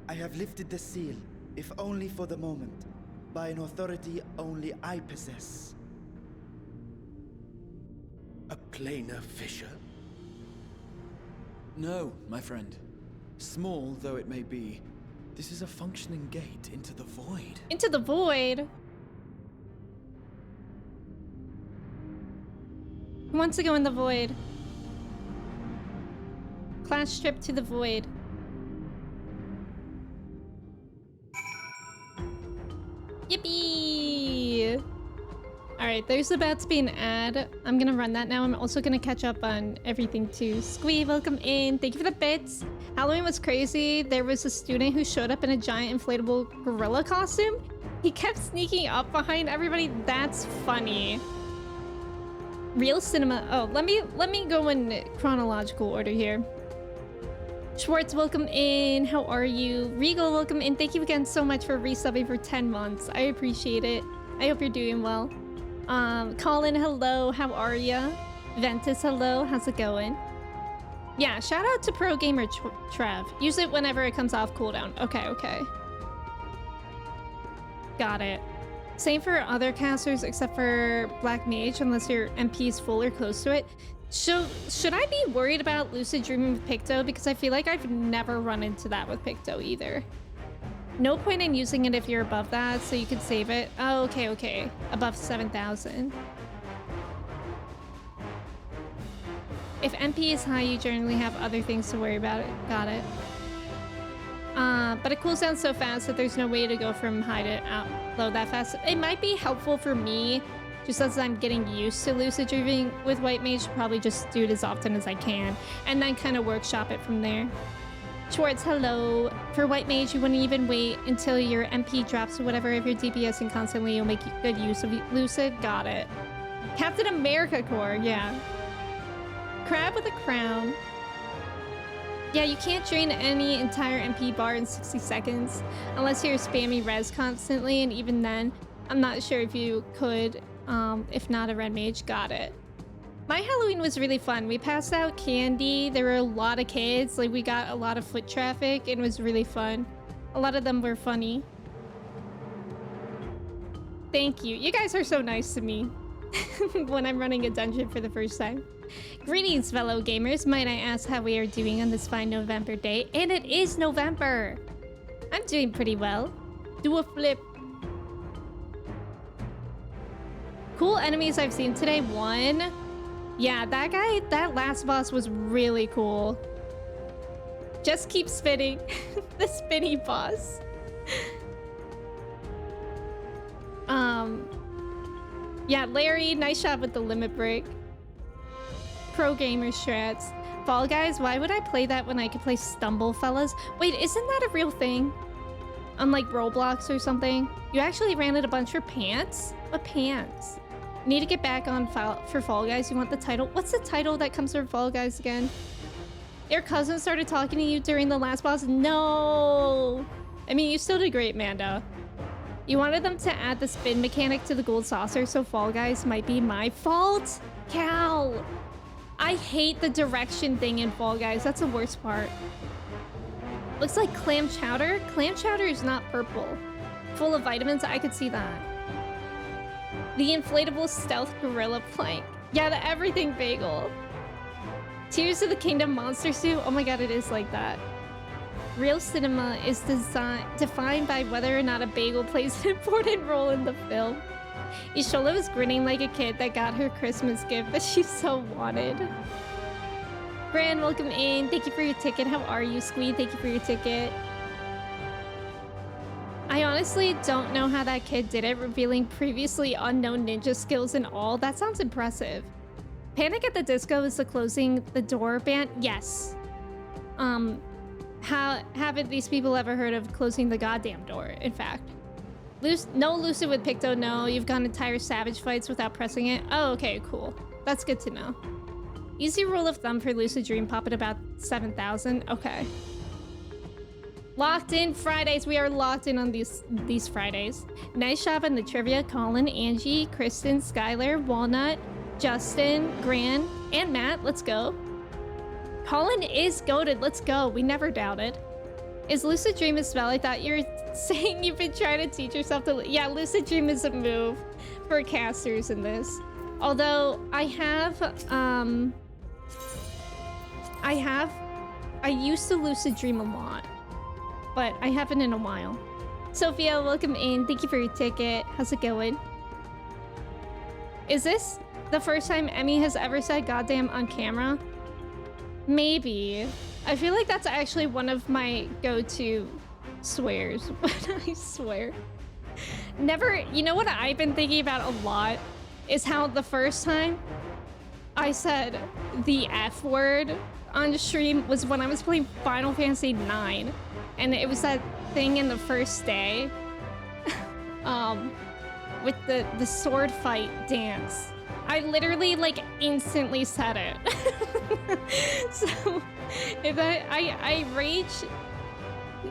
I have lifted the seal, if only for the moment, by an authority only I possess. A planar fissure? No, my friend. Small though it may be, this is a functioning gate into the void. Into the void? Who wants to go in the void? Class trip to the void. Yippee! Alright, there's about to be an ad. I'm gonna run that now. I'm also gonna catch up on everything too. Squee, welcome in. Thank you for the bits. Halloween was crazy. There was a student who showed up in a giant inflatable gorilla costume. He kept sneaking up behind everybody. That's funny. Real cinema. Oh, let me go in chronological order here. Schwartz, welcome in. How are you? Regal, welcome in. Thank you again so much for resubbing for 10 months. I appreciate it. I hope you're doing well. Colin, hello. How are ya? Ventus, hello. How's it going? Yeah, shout out to Pro Gamer Trev. Use it whenever it comes off cooldown. Okay, okay. Got it. Same for other casters except for Black Mage, unless your MP is full or close to it. So, should I be worried about Lucid Dreaming with Picto? Because I feel like I've never run into that with Picto either. No point in using it if you're above that, so you could save it. Oh, okay, okay. Above 7,000. If MP is high, you generally have other things to worry about. Got it. But it cools down so fast that there's no way to go from high to low that fast. It might be helpful for me, just as I'm getting used to Lucid Dreaming with White Mage, probably just do it as often as I can, and then kind of workshop it from there. Schwartz, hello. For White Mage, you wouldn't even wait until your MP drops or whatever. If you're DPSing constantly, you'll make good use of Lucid. Got it. Captain America Corps, yeah. Crab with a crown. Yeah, you can't drain any entire MP bar in 60 seconds unless you're spamming res constantly, and even then, I'm not sure if you could, if not a red mage. Got it. My Halloween was really fun. We passed out candy. There were a lot of kids. Like, we got a lot of foot traffic. It was really fun. A lot of them were funny. Thank you. You guys are so nice to me when I'm running a dungeon for the first time. Greetings, fellow gamers. Might I ask how we are doing on this fine November day? And it is November. I'm doing pretty well. Do a flip. Cool enemies I've seen today. One. Yeah, that guy, that last boss was really cool. Just keep spinning. The spinny boss. Yeah, Larry, nice job with the limit break. Pro gamer strats. Fall Guys, why would I play that when I could play Stumble Fellas? Wait, isn't that a real thing? Unlike Roblox or something? You actually ran it a bunch for pants? What pants? Need to get back on for Fall Guys. You want the title? What's the title that comes from Fall Guys again? Your cousin started talking to you during the last boss? No! I mean, you still did great, Manda. You wanted them to add the spin mechanic to the gold saucer, so Fall Guys might be my fault? Cal! I hate the direction thing in Fall Guys. That's the worst part. Looks like clam chowder. Clam chowder is not purple. Full of vitamins, I could see that. The inflatable stealth gorilla plank. Yeah, the everything bagel. Tears of the Kingdom monster suit. Oh my god, it is like that. Real cinema is defined by whether or not a bagel plays an important role in the film. Ishola was grinning like a kid that got her Christmas gift that she so wanted. Gran, welcome in. Thank you for your ticket. How are you, Squee? Thank you for your ticket. I honestly don't know how that kid did it, revealing previously unknown ninja skills and all. That sounds impressive. Panic at the Disco is the closing the door band? Yes. Haven't these people ever heard of closing the goddamn door, in fact? No Lucid with Picto, no. You've gone entire Savage fights without pressing it? Oh, okay, cool. That's good to know. Easy rule of thumb for Lucid Dream Pop at about 7,000. Okay. Locked in Fridays. We are locked in on these Fridays. Nice job on the trivia. Colin, Angie, Kristen, Skylar, Walnut, Justin, Gran, and Matt. Let's go. Colin is goated. Let's go. We never doubted. Is lucid dream a spell? I thought you were saying you've been trying to teach yourself to... Yeah, lucid dream is a move for casters in this. Although I used to lucid dream a lot, but I haven't in a while. Sophia, welcome in. Thank you for your ticket. How's it going? Is this the first time Emmy has ever said goddamn on camera? Maybe. I feel like that's actually one of my go-to swears when I swear. Never, you know what I've been thinking about a lot is how the first time I said the F word on stream was when I was playing Final Fantasy IX, and it was that thing in the first day with the sword fight dance. I literally like instantly said it. So if I rage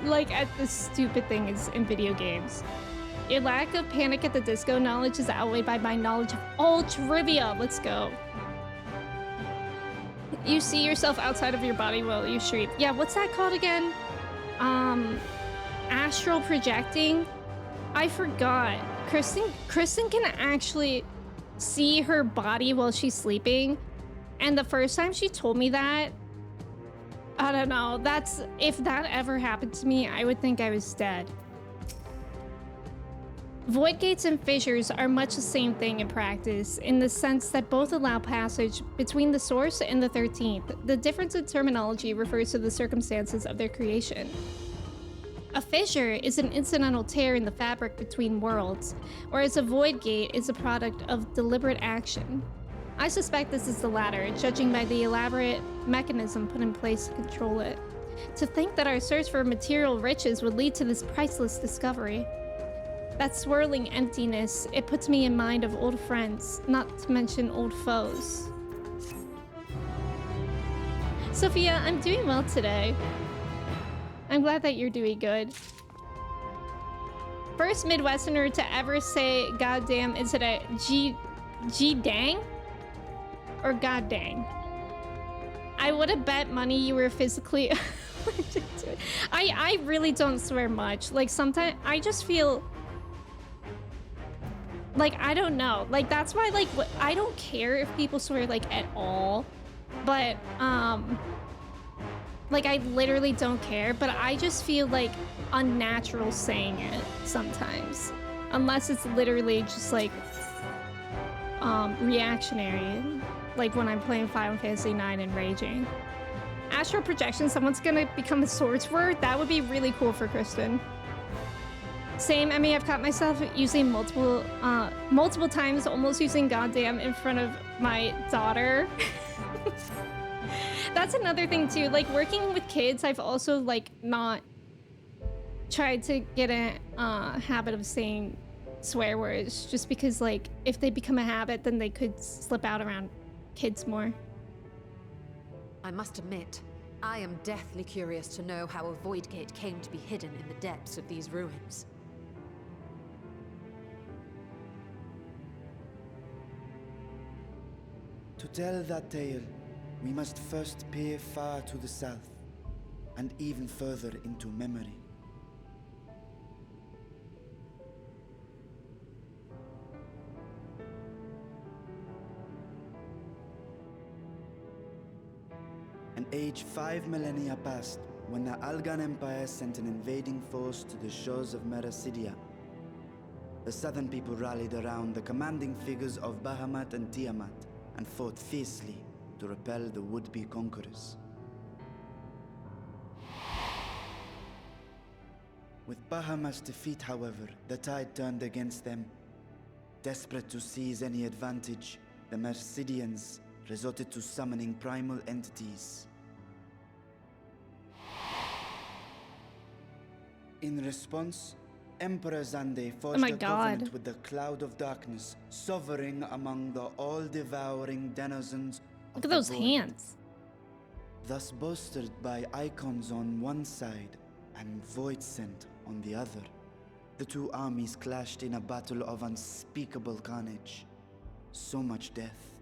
like at the stupid things in video games. Your lack of Panic at the Disco knowledge is outweighed by my knowledge of all trivia. Let's go. You see yourself outside of your body while you stream. Yeah, what's that called again? Astral projecting? I forgot. Kristen can actually see her body while she's sleeping. And the first time she told me that, I don't know, if that ever happened to me, I would think I was dead. Void gates and fissures are much the same thing in practice, in the sense that both allow passage between the source and the 13th. The difference in terminology refers to the circumstances of their creation. A fissure is an incidental tear in the fabric between worlds, whereas a void gate is a product of deliberate action. I suspect this is the latter, judging by the elaborate mechanism put in place to control it. To think that our search for material riches would lead to this priceless discovery. That swirling emptiness, it puts me in mind of old friends, not to mention old foes. Sophia, I'm doing well today. I'm glad that you're doing good. First Midwesterner to ever say goddamn, is it a G dang? Or god dang? I would have bet money you were physically allergic to it. I really don't swear much. Like sometimes I just feel like, I don't know. Like that's why like I don't care if people swear like at all. But like I literally don't care, but I just feel like unnatural saying it sometimes. Unless it's literally just like reactionary. Like when I'm playing Final Fantasy IX and raging. Astral projection, someone's gonna become a swordsword? That would be really cool for Kristen. Same, I mean, I've caught myself using multiple times, almost using goddamn in front of my daughter. That's another thing too, like working with kids, I've also like not tried to get a habit of saying swear words, just because like if they become a habit, then they could slip out around kids more. I must admit, I am deathly curious to know how a void gate came to be hidden in the depths of these ruins. To tell that tale, we must first peer far to the south, and even further into memory. An age 5 millennia passed when the Algan Empire sent an invading force to the shores of Mericidia. The southern people rallied around the commanding figures of Bahamut and Tiamat and fought fiercely to repel the would-be conquerors. With Bahamut's defeat, however, the tide turned against them. Desperate to seize any advantage, the Mercidians resorted to summoning primal entities. In response, Emperor Zande forged a covenant with the Cloud of Darkness, sovereign among the all-devouring denizens of Look at those hands. Thus bolstered by icons on one side, and Voidsent on the other. The two armies clashed in a battle of unspeakable carnage. So much death,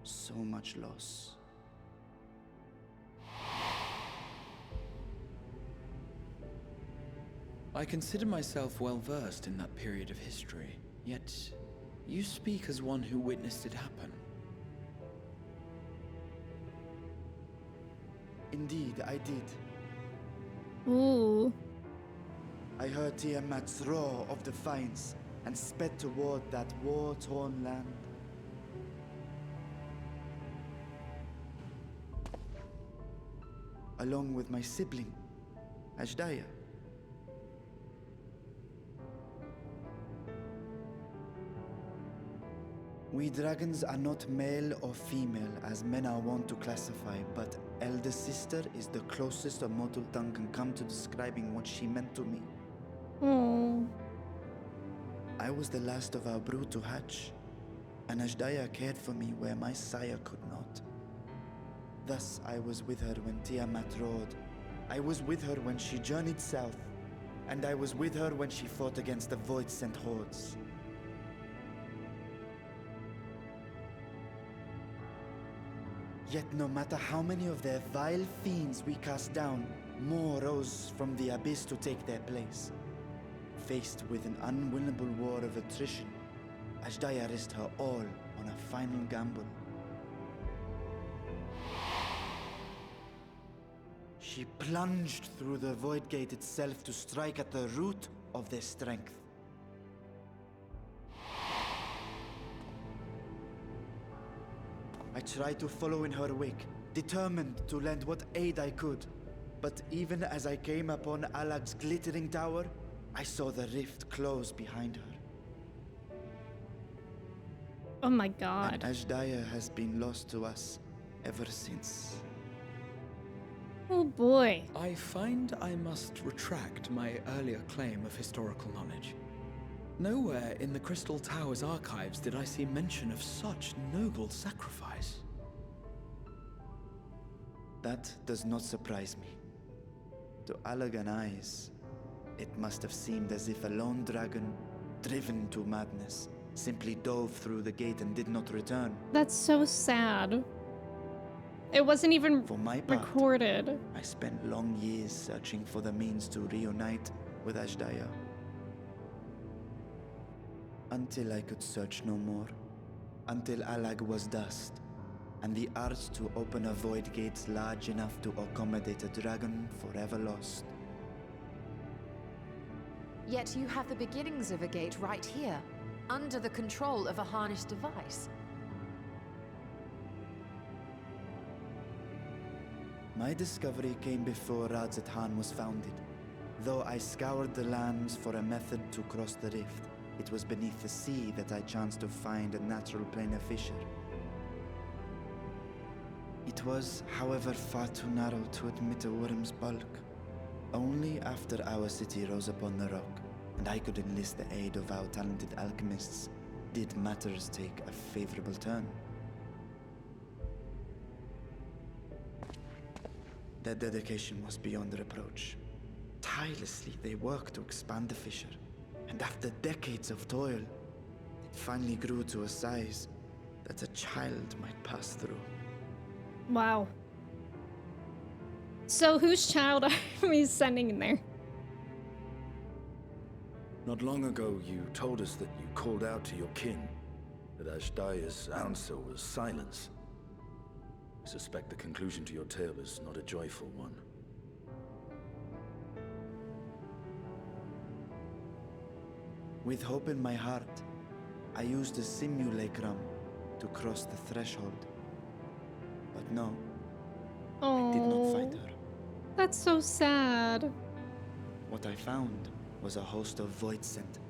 so much loss. I consider myself well versed in that period of history, yet you speak as one who witnessed it happen. Indeed, I did. Ooh. I heard Tiamat's roar of defiance and sped toward that war-torn land. Along with my sibling, Ashdaya. We dragons are not male or female as men are wont to classify, but elder sister is the closest a mortal tongue can come to describing what she meant to me. Oh. I was the last of our brood to hatch, and Ashdaya cared for me where my sire could not. Thus I was with her when Tiamat roared. I was with her when she journeyed south, and I was with her when she fought against the Void-sent hordes. Yet no matter how many of their vile fiends we cast down, more rose from the abyss to take their place. Faced with an unwinnable war of attrition, Ashdaya risked her all on a final gamble. She plunged through the Void Gate itself to strike at the root of their strength. I tried to follow in her wake, determined to lend what aid I could. But even as I came upon Alag's glittering tower, I saw the rift close behind her. Oh my god. And Ashdaya has been lost to us ever since. Oh boy. I find I must retract my earlier claim of historical knowledge. Nowhere in the Crystal Tower's archives did I see mention of such noble sacrifice. That does not surprise me. To Allagan eyes, it must have seemed as if a lone dragon, driven to madness, simply dove through the gate and did not return. That's so sad. It wasn't even For my part, recorded. I spent long years searching for the means to reunite with Ashdaya. Until I could search no more. Until Alag was dust, and the art to open a void gate large enough to accommodate a dragon forever lost. Yet you have the beginnings of a gate right here, under the control of a harnessed device. My discovery came before Radzat was founded. Though I scoured the lands for a method to cross the rift, it was beneath the sea that I chanced to find a natural planar fissure. It was, however, far too narrow to admit a worm's bulk. Only after our city rose upon the rock, and I could enlist the aid of our talented alchemists, did matters take a favorable turn. Their dedication was beyond reproach. Tirelessly they worked to expand the fissure, and after decades of toil, it finally grew to a size that a child might pass through. Wow. So whose child are we sending in there? Not long ago, you told us that you called out to your kin, that Ashdaya's answer was silence. I suspect the conclusion to your tale is not a joyful one. With hope in my heart, I used the simulacrum to cross the threshold. But no, I did not find her. That's so sad. What I found was a host of Voidsent,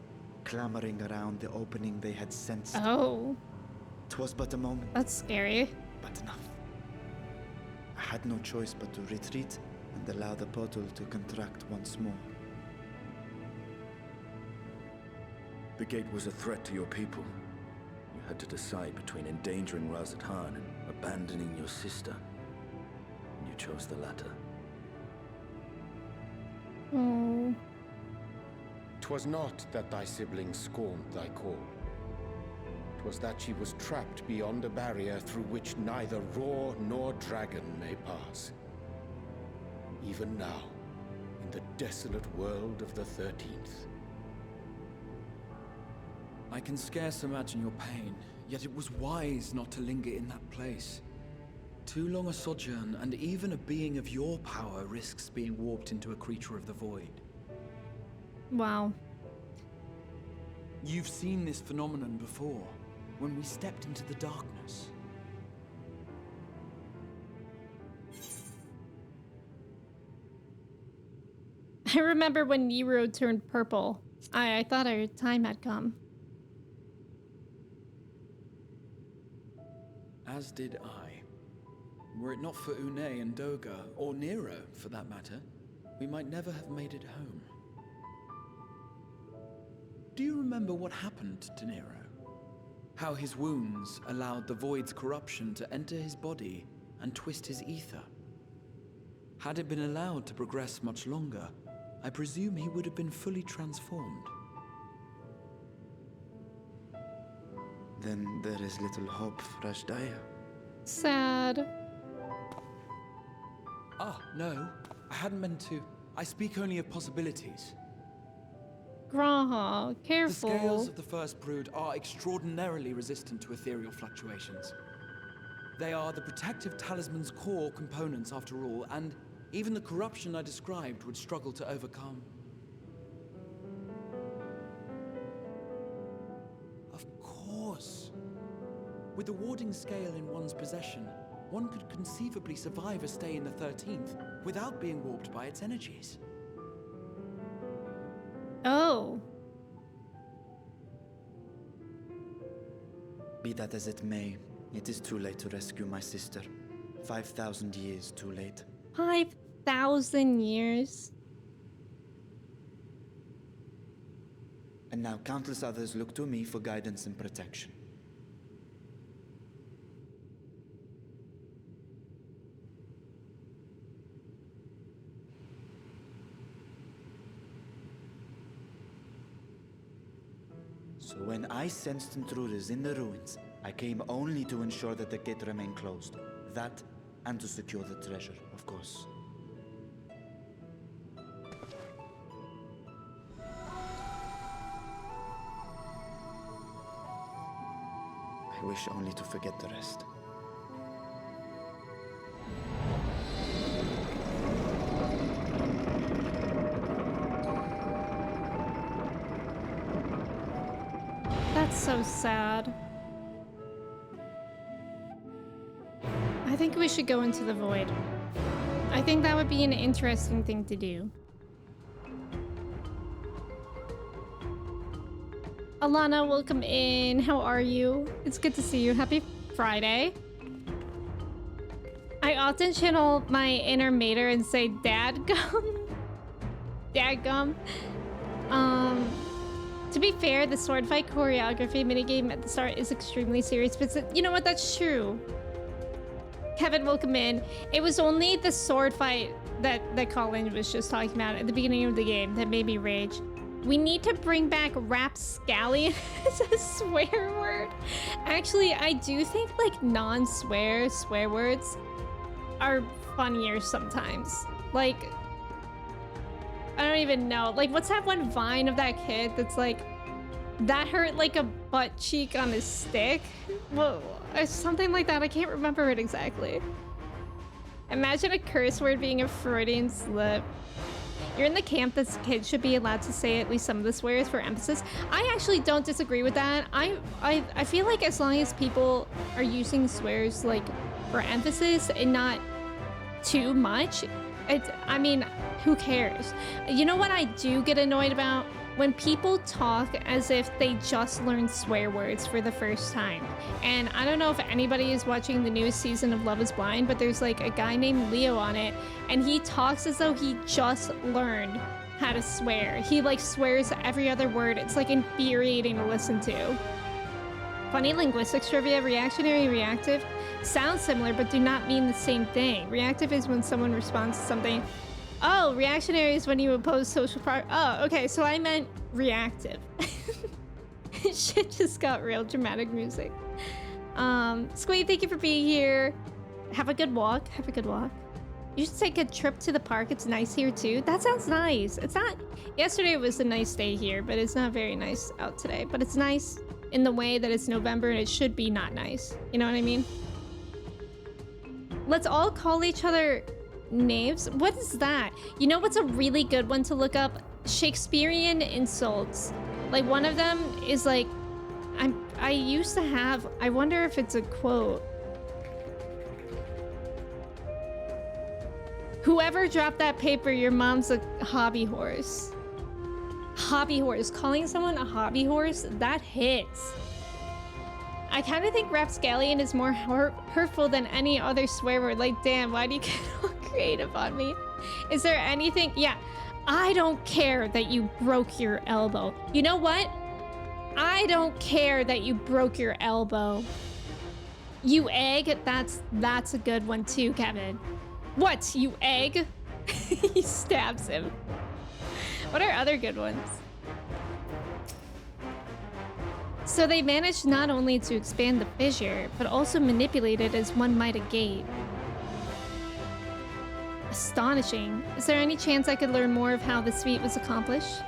clamoring around the opening they had sensed. Oh. 'Twas but a moment, That's scary. but enough. I had no choice but to retreat and allow the portal to contract once more. The gate was a threat to your people. You had to decide between endangering Razat Khan and abandoning your sister. And you chose the latter. 'Twas not that thy sibling scorned thy call. 'Twas that she was trapped beyond a barrier through which neither roar nor dragon may pass. Even now, in the desolate world of the 13th. I can scarce imagine your pain, yet it was wise not to linger in that place. Too long a sojourn, and even a being of your power risks being warped into a creature of the void. Wow. You've seen this phenomenon before, when we stepped into the darkness. I remember when Nero turned purple. I thought our time had come. As did I. Were it not for Une and Doga, or Nero for that matter, we might never have made it home. Do you remember what happened to Nero? How his wounds allowed the Void's corruption to enter his body and twist his ether? Had it been allowed to progress much longer, I presume he would have been fully transformed. Then there is little hope for Ashdaya. Sad. Ah, no. I hadn't meant to. I speak only of possibilities. Graha, careful. The scales of the First Brood are extraordinarily resistant to ethereal fluctuations. They are the protective talisman's core components after all, and even the corruption I described would struggle to overcome. Of course. With the warding scale in one's possession, one could conceivably survive a stay in the 13th without being warped by its energies. Oh. Be that as it may, it is too late to rescue my sister. 5,000 years too late. 5,000 years? And now countless others look to me for guidance and protection. So when I sensed intruders in the ruins, I came only to ensure that the gate remained closed. That, and to secure the treasure, of course. I wish only to forget the rest. That's so sad. I think we should go into the void. I think that would be an interesting thing to do. Alana, welcome in. How are you? It's good to see you. Happy Friday. I often channel my inner mater and say dadgum. Dadgum. To be fair, the sword fight choreography minigame at the start is extremely serious, but you know what? That's true. Kevin, welcome in. It was only the sword fight that Colin was just talking about at the beginning of the game that made me rage. We need to bring back rapscallion as a swear word. Actually, I do think like non-swear swear words are funnier sometimes. Like, I don't even know. Like, what's that one Vine of that kid that's like, that hurt like a butt cheek on his stick? Whoa, something like that. I can't remember it exactly. Imagine a curse word being a Freudian slip. You're in the camp that kids should be allowed to say at least some of the swears for emphasis. I actually don't disagree with that. I feel like as long as people are using swears like for emphasis and not too much, I mean, who cares? You know what I do get annoyed about? When people talk as if they just learned swear words for the first time. And I don't know if anybody is watching the newest season of Love is Blind, but there's like a guy named Leo on it, and he talks as though he just learned how to swear. He like swears every other word. It's like infuriating to listen to. Funny linguistics trivia: reactionary, reactive sound similar but do not mean the same thing. Reactive is when someone responds to something Oh, reactionary is when you oppose social Oh, okay, so I meant reactive. Shit just got real dramatic music. Squee, thank you for being here. Have a good walk. Have a good walk. You should take a trip to the park. It's nice here too. That sounds nice. It's not... Yesterday was a nice day here, but it's not very nice out today. But it's nice in the way that it's November and it should be not nice. You know what I mean? Let's all call each other knaves. What is that? You know what's a really good one to look up? Shakespearean insults. Like one of them is like... I used to have... I wonder if it's a quote. Whoever dropped that paper, your mom's a hobby horse. Hobby horse. Calling someone a hobby horse? That hits. I kind of think rapscallion is more hurtful than any other swear word. Like, damn, why do you get all creative on me? Is there anything? Yeah. I don't care that you broke your elbow. You know what? I don't care that you broke your elbow. You egg? That's a good one too, Kevin. What, you egg? He stabs him. What are other good ones? So they managed not only to expand the fissure, but also manipulate it as one might a gate. Astonishing. Is there any chance I could learn more of how this feat was accomplished?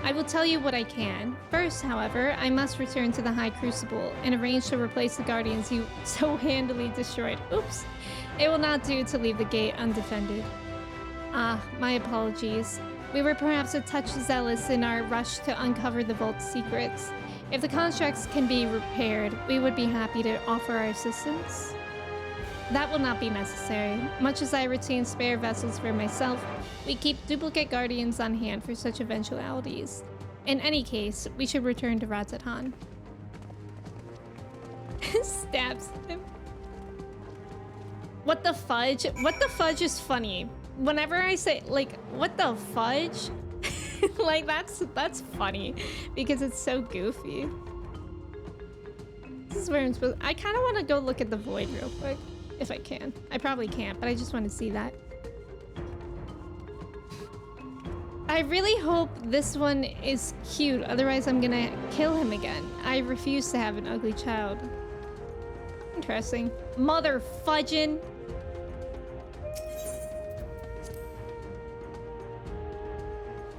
I will tell you what I can. First, however, I must return to the High Crucible and arrange to replace the guardians you so handily destroyed. Oops. It will not do to leave the gate undefended. Ah, my apologies. We were perhaps a touch zealous in our rush to uncover the vault's secrets. If the constructs can be repaired, we would be happy to offer our assistance. That will not be necessary. Much as I retain spare vessels for myself, we keep duplicate guardians on hand for such eventualities. In any case, we should return to Razatan. Stabs him. What the fudge? What the fudge is funny. Whenever I say, like, what the fudge? Like, that's funny. Because it's so goofy. This is where I'm supposed... I kind of want to go look at the void real quick. If I can. I probably can't, but I just want to see that. I really hope this one is cute. Otherwise, I'm gonna kill him again. I refuse to have an ugly child. Interesting. Mother fudgin'.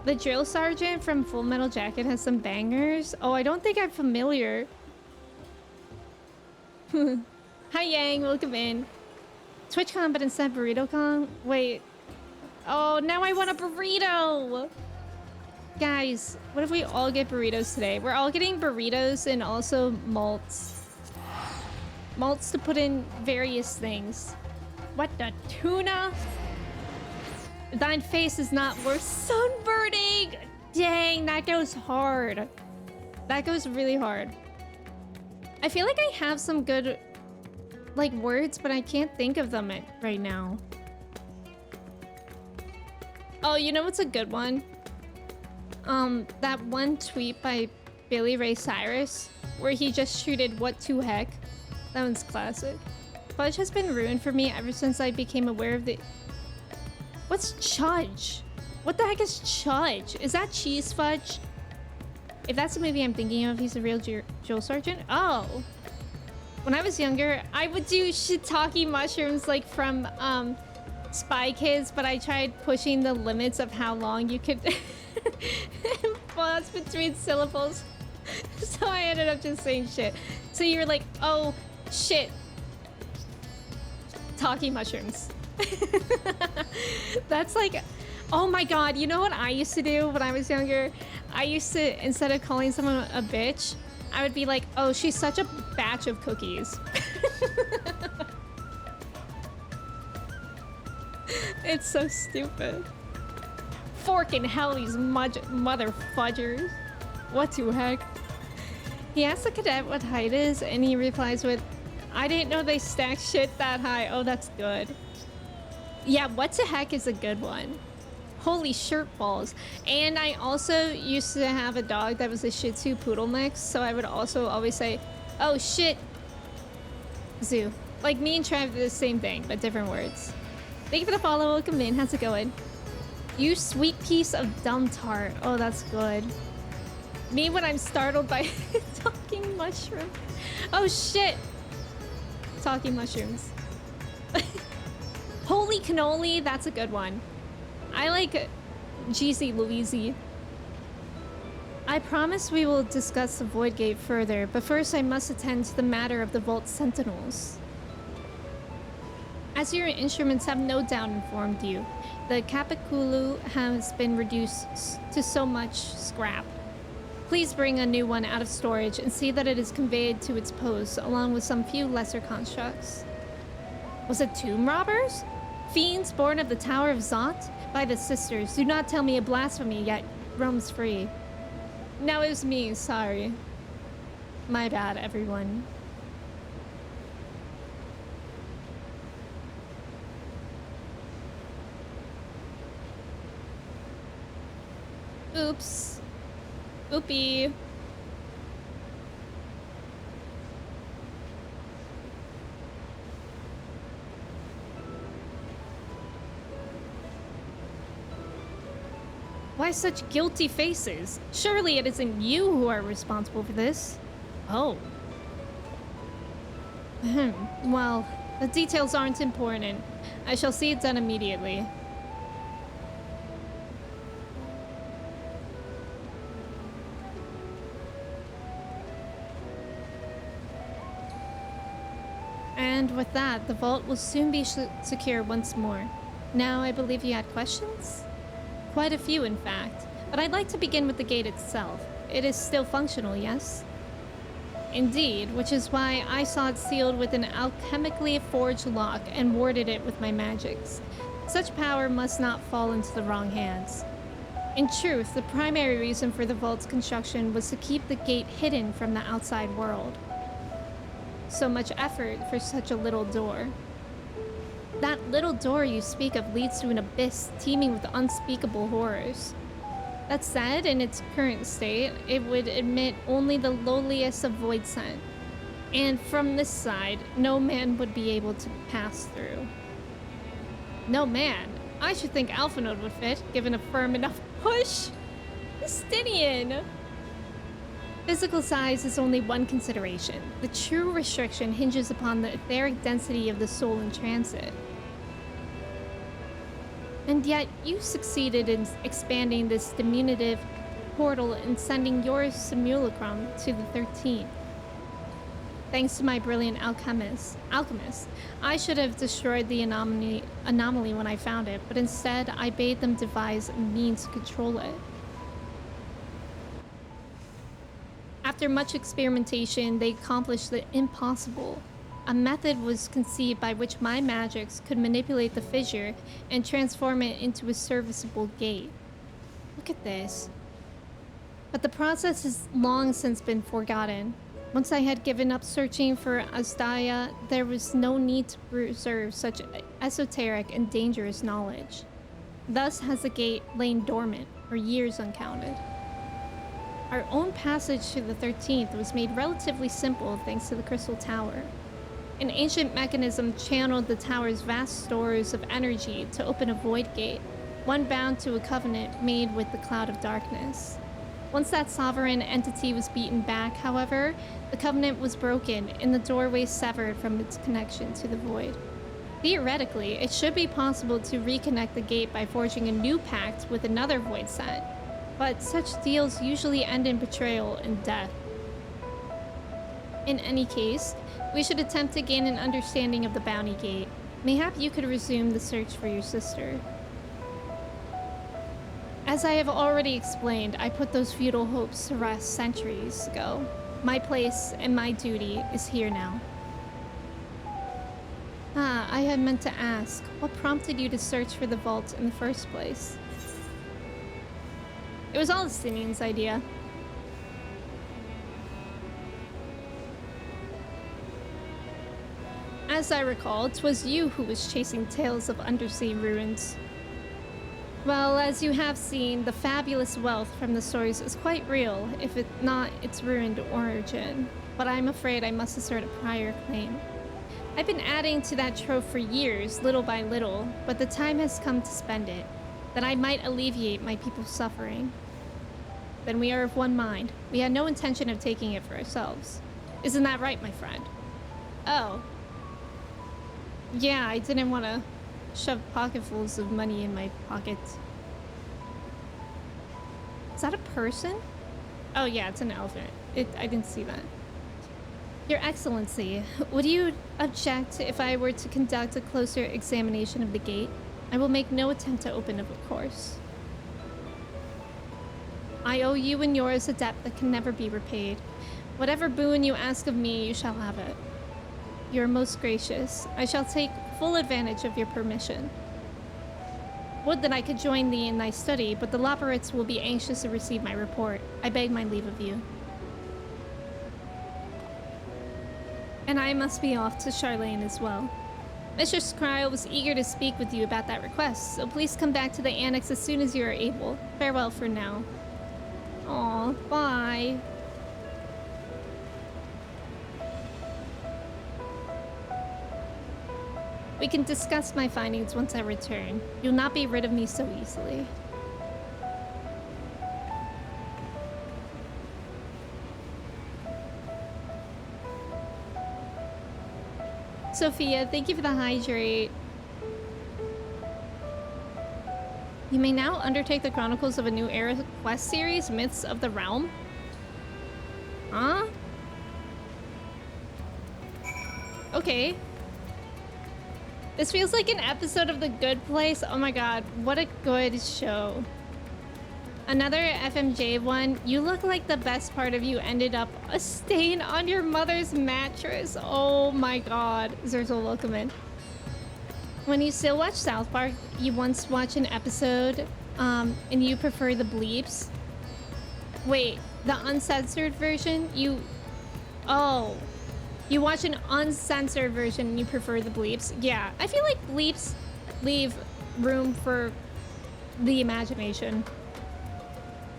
The drill sergeant from Full Metal Jacket has some bangers. Oh, I don't think I'm familiar. Hi Yang, welcome in. TwitchCon, but instead BurritoCon? Wait. Oh, now I want a burrito! Guys, what if we all get burritos today? We're all getting burritos and also malts. Malts to put in various things. What the tuna? Thine face is not worth sunburning! Dang, that goes hard. That goes really hard. I feel like I have some good, like, words, but I can't think of them right now. Oh, you know what's a good one? That one tweet by Billy Ray Cyrus, where he just shooted "What to heck?" That one's classic. Fudge has been ruined for me ever since I became aware of the... What's Chudge? What the heck is Chudge? Is that cheese fudge? If that's the movie I'm thinking of, he's a real drill sergeant? Oh. When I was younger, I would do shiitake mushrooms like from Spy Kids, but I tried pushing the limits of how long you could pause between syllables. So I ended up just saying shit. So you're like, oh, shit. Talkie mushrooms. That's like, oh my god, you know what I used to do when I was younger? I used to, instead of calling someone a bitch, I would be like, oh, she's such a batch of cookies. It's so stupid. Forking hell, these mother fudgers. What the heck? He asks the cadet what height is, and he replies with, I didn't know they stacked shit that high. Oh, that's good. Yeah, what the heck is a good one. Holy shirt balls. And I also used to have a dog that was a Shih Tzu poodle mix, so I would also always say, oh shit, zoo. Like me and Trav did the same thing, but different words. Thank you for the follow. Welcome in. How's it going? You sweet piece of dumb tart. Oh, that's good. Me when I'm startled by talking mushroom. Oh shit. Talking mushrooms. Holy cannoli. That's a good one. I like Jeezy Louise. I promise we will discuss the Void Gate further, but first I must attend to the matter of the Vault Sentinels. As your instruments have no doubt informed you, the Capiculu has been reduced to so much scrap. Please bring a new one out of storage and see that it is conveyed to its post, along with some few lesser constructs. Was it tomb robbers? Fiends born of the Tower of Zot? By the sisters, do not tell me a blasphemy, yet roams free. No, it was me, sorry. My bad, everyone. Oops. Oopie. Why such guilty faces? Surely it isn't you who are responsible for this. Oh. Well, the details aren't important. I shall see it done immediately. And with that, the vault will soon be secure once more. Now, I believe you had questions? Quite a few, in fact. But I'd like to begin with the gate itself. It is still functional, yes? Indeed, which is why I saw it sealed with an alchemically forged lock and warded it with my magics. Such power must not fall into the wrong hands. In truth, the primary reason for the vault's construction was to keep the gate hidden from the outside world. So much effort for such a little door. That little door you speak of leads to an abyss teeming with unspeakable horrors. That said, in its current state, it would admit only the lowliest of void sent. And from this side, no man would be able to pass through. No man? I should think Alphanode would fit, given a firm enough push. Justinian! Physical size is only one consideration. The true restriction hinges upon the etheric density of the soul in transit. And yet, you succeeded in expanding this diminutive portal and sending your simulacrum to the 13th. Thanks to my brilliant alchemist, I should have destroyed the anomaly when I found it, but instead I bade them devise a means to control it. After much experimentation, they accomplished the impossible. A method was conceived by which my magics could manipulate the fissure and transform it into a serviceable gate. Look at this. But the process has long since been forgotten. Once I had given up searching for Asdaya, there was no need to preserve such esoteric and dangerous knowledge. Thus has the gate lain dormant for years uncounted. Our own passage to the 13th was made relatively simple thanks to the Crystal Tower. An ancient mechanism channeled the tower's vast stores of energy to open a void gate, one bound to a covenant made with the Cloud of Darkness. Once that sovereign entity was beaten back, however, the covenant was broken and the doorway severed from its connection to the void. Theoretically, it should be possible to reconnect the gate by forging a new pact with another void set, but such deals usually end in betrayal and death. In any case, we should attempt to gain an understanding of the Bounty Gate. Mayhap you could resume the search for your sister. As I have already explained, I put those futile hopes to rest centuries ago. My place and my duty is here now. I had meant to ask, what prompted you to search for the vault in the first place? It was all Justinian's idea. As I recall, 'twas you who was chasing tales of undersea ruins. Well, as you have seen, the fabulous wealth from the stories is quite real, if it not its ruined origin. But I'm afraid I must assert a prior claim. I've been adding to that trove for years, little by little, but the time has come to spend it, that I might alleviate my people's suffering. Then we are of one mind. We had no intention of taking it for ourselves. Isn't that right, my friend? Oh. Yeah, I didn't want to shove pocketfuls of money in my pockets. Is that a person? Oh yeah, it's an elephant. I didn't see that. Your Excellency, would you object if I were to conduct a closer examination of the gate? I will make no attempt to open it, of course. I owe you and yours a debt that can never be repaid. Whatever boon you ask of me, you shall have it. You are most gracious. I shall take full advantage of your permission. Would that I could join thee in thy study, but the Loporrits will be anxious to receive my report. I beg my leave of you. And I must be off to Charlene as well. Mistress Cryle was eager to speak with you about that request, so please come back to the annex as soon as you are able. Farewell for now. Aw, bye. We can discuss my findings once I return. You'll not be rid of me so easily. Sophia, thank you for the hydrate. You may now undertake the Chronicles of a New Era quest series, Myths of the Realm. Huh? Okay. This feels like an episode of The Good Place. Oh my god, what a good show. Another FMJ one. You look like the best part of you ended up a stain on your mother's mattress. Oh my god. Zerzel, welcome in. When you still watch South Park, you once watched an episode and you prefer the bleeps. Wait, the uncensored version? Oh. You watch an uncensored version and you prefer the bleeps? Yeah, I feel like bleeps leave room for the imagination.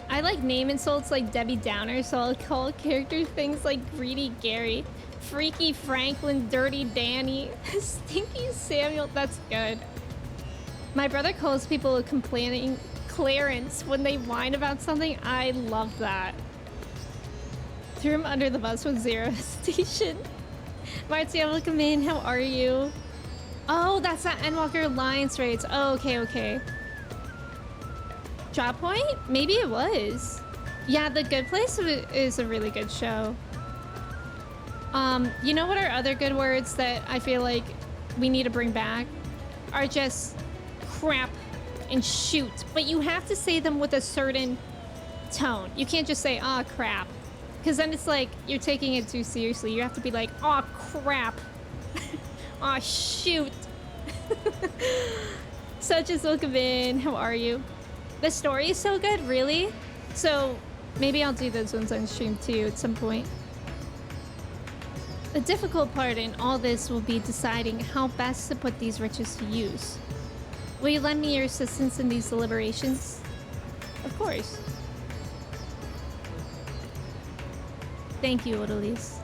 I like name insults like Debbie Downer, so I'll call characters things like Greedy Gary, Freaky Franklin, Dirty Danny, Stinky Samuel. That's good. My brother calls people a complaining Clarence when they whine about something. I love that. Threw him under the bus with Zero Station. Marcia, welcome in. How are you? Oh, that's that Endwalker Alliance raids. Oh, okay, okay. Drop Point? Maybe it was. Yeah, The Good Place is a really good show. You know what are other good words that I feel like we need to bring back? Are just crap and shoot. But you have to say them with a certain tone. You can't just say, ah, crap. Because then it's like you're taking it too seriously. You have to be like, oh crap. Oh shoot. Such as welcome in. How are you? The story is so good, really? So maybe I'll do those ones on stream too at some point. The difficult part in all this will be deciding how best to put these riches to use. Will you lend me your assistance in these deliberations? Of course. Thank you, Odalise.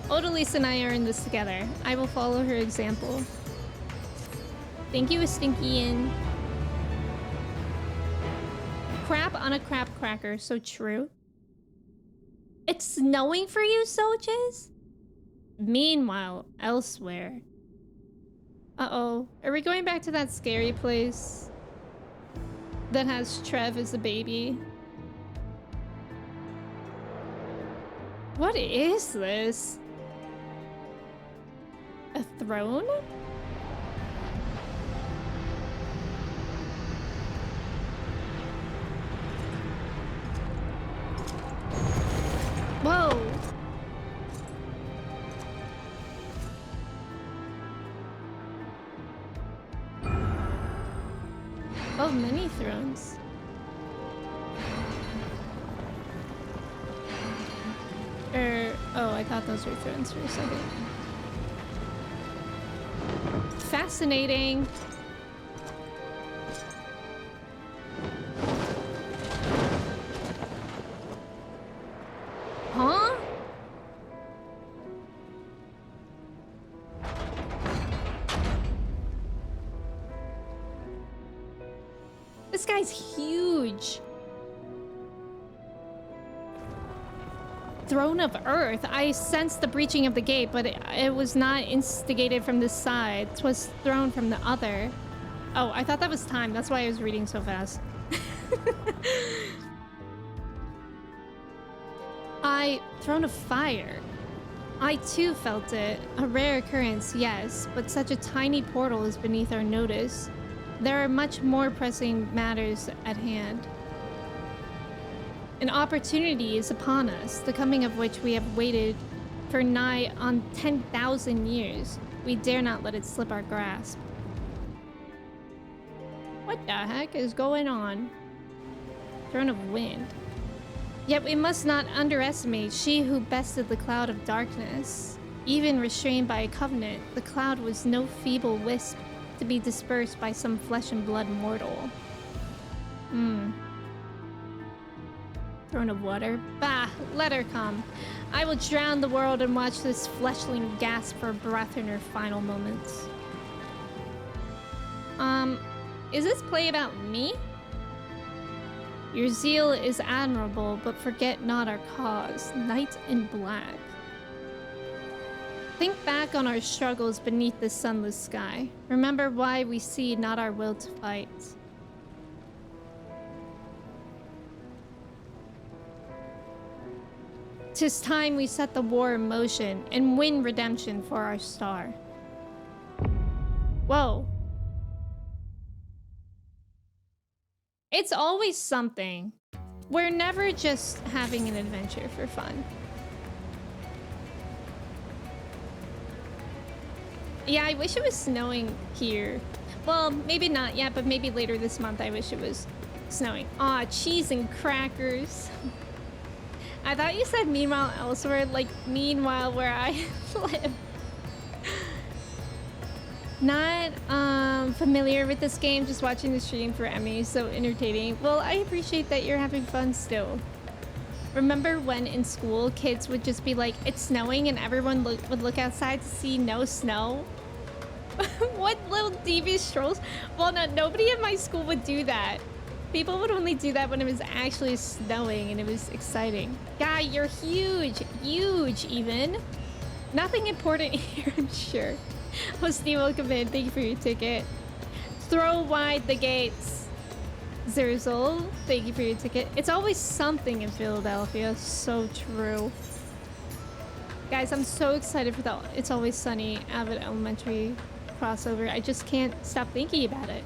Odalise and I are in this together. I will follow her example. Thank you, Stinkian. Crap on a crap cracker. So true. It's snowing for you, Soches? Meanwhile, elsewhere. Uh-oh. Are we going back to that scary place that has Trev as a baby? What is this? A throne? Whoa! Oh, many thrones. Oh, I thought those were thrones for a second. Fascinating. Huh? guy's huge. Throne of Earth. I sensed the breaching of the gate, but it was not instigated from this side. It was thrown from the other. Oh, I thought that was time. That's why I was reading so fast. Throne of Fire. I too felt it. A rare occurrence, yes, but such a tiny portal is beneath our notice. There are much more pressing matters at hand. An opportunity is upon us, the coming of which we have waited for nigh on 10,000 years. We dare not let it slip our grasp. What the heck is going on? Throne of Wind. Yet we must not underestimate she who bested the cloud of darkness. Even restrained by a covenant, the cloud was no feeble wisp to be dispersed by some flesh and blood mortal. Throne of Water. Bah, let her come. I will drown the world and watch this fleshling gasp for breath in her final moments. Is this play about me? Your zeal is admirable, but forget not our cause. Knight in Black. Think back on our struggles beneath this sunless sky. Remember why we see not our will to fight. "'Tis time we set the war in motion and win redemption for our star." Whoa. It's always something. We're never just having an adventure for fun. Yeah, I wish it was snowing here. Well, maybe not yet, but maybe later this month I wish it was snowing. Aw, cheese and crackers. I thought you said meanwhile elsewhere, like meanwhile where I live. Not familiar with this game, just watching the stream for Emmy, so entertaining. Well, I appreciate that you're having fun still. Remember when in school kids would just be like, it's snowing, and everyone would look outside to see no snow? What little devious trolls? Well, no, nobody at my school would do that. People would only do that when it was actually snowing and it was exciting. Guy, you're huge. Huge, even. Nothing important here, I'm sure. Oh, Steve, welcome in. Thank you for your ticket. Throw wide the gates. Zerzel, thank you for your ticket. It's always something in Philadelphia. So true. Guys, I'm so excited for the It's Always Sunny Abbott Elementary crossover. I just can't stop thinking about it.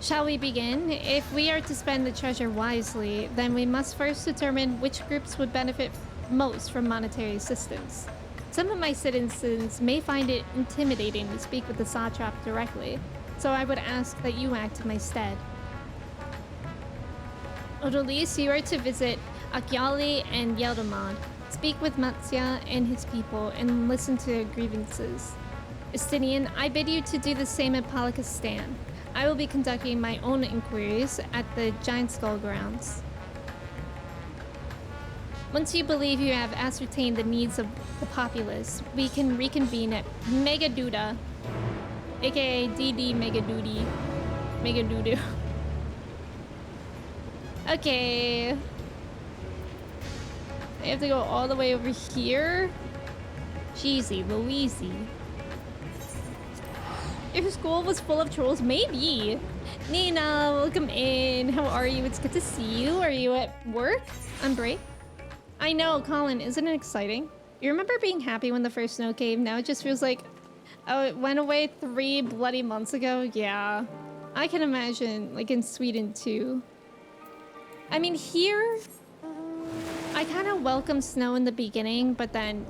Shall we begin? If we are to spend the treasure wisely, then we must first determine which groups would benefit most from monetary assistance. Some of my citizens may find it intimidating to speak with the satrap directly, so I would ask that you act in my stead. Odalise, you are to visit Akyali and Yeldomad. Speak with Matsya and his people and listen to their grievances. Estinian, I bid you to do the same at Palakistan. I will be conducting my own inquiries at the Giant Skull grounds. Once you believe you have ascertained the needs of the populace, we can reconvene at Megaduda, aka DD Megadoody. Megadoodoo. Okay. I have to go all the way over here? Jeezy Louise. Your school was full of trolls? Maybe. Nina, welcome in. How are you? It's good to see you. Are you at work? On break? I know, Colin, isn't it exciting? You remember being happy when the first snow came? Now it just feels like, oh, it went away 3 bloody months ago? Yeah. I can imagine, like in Sweden too. I mean, here, I kind of welcome snow in the beginning, but then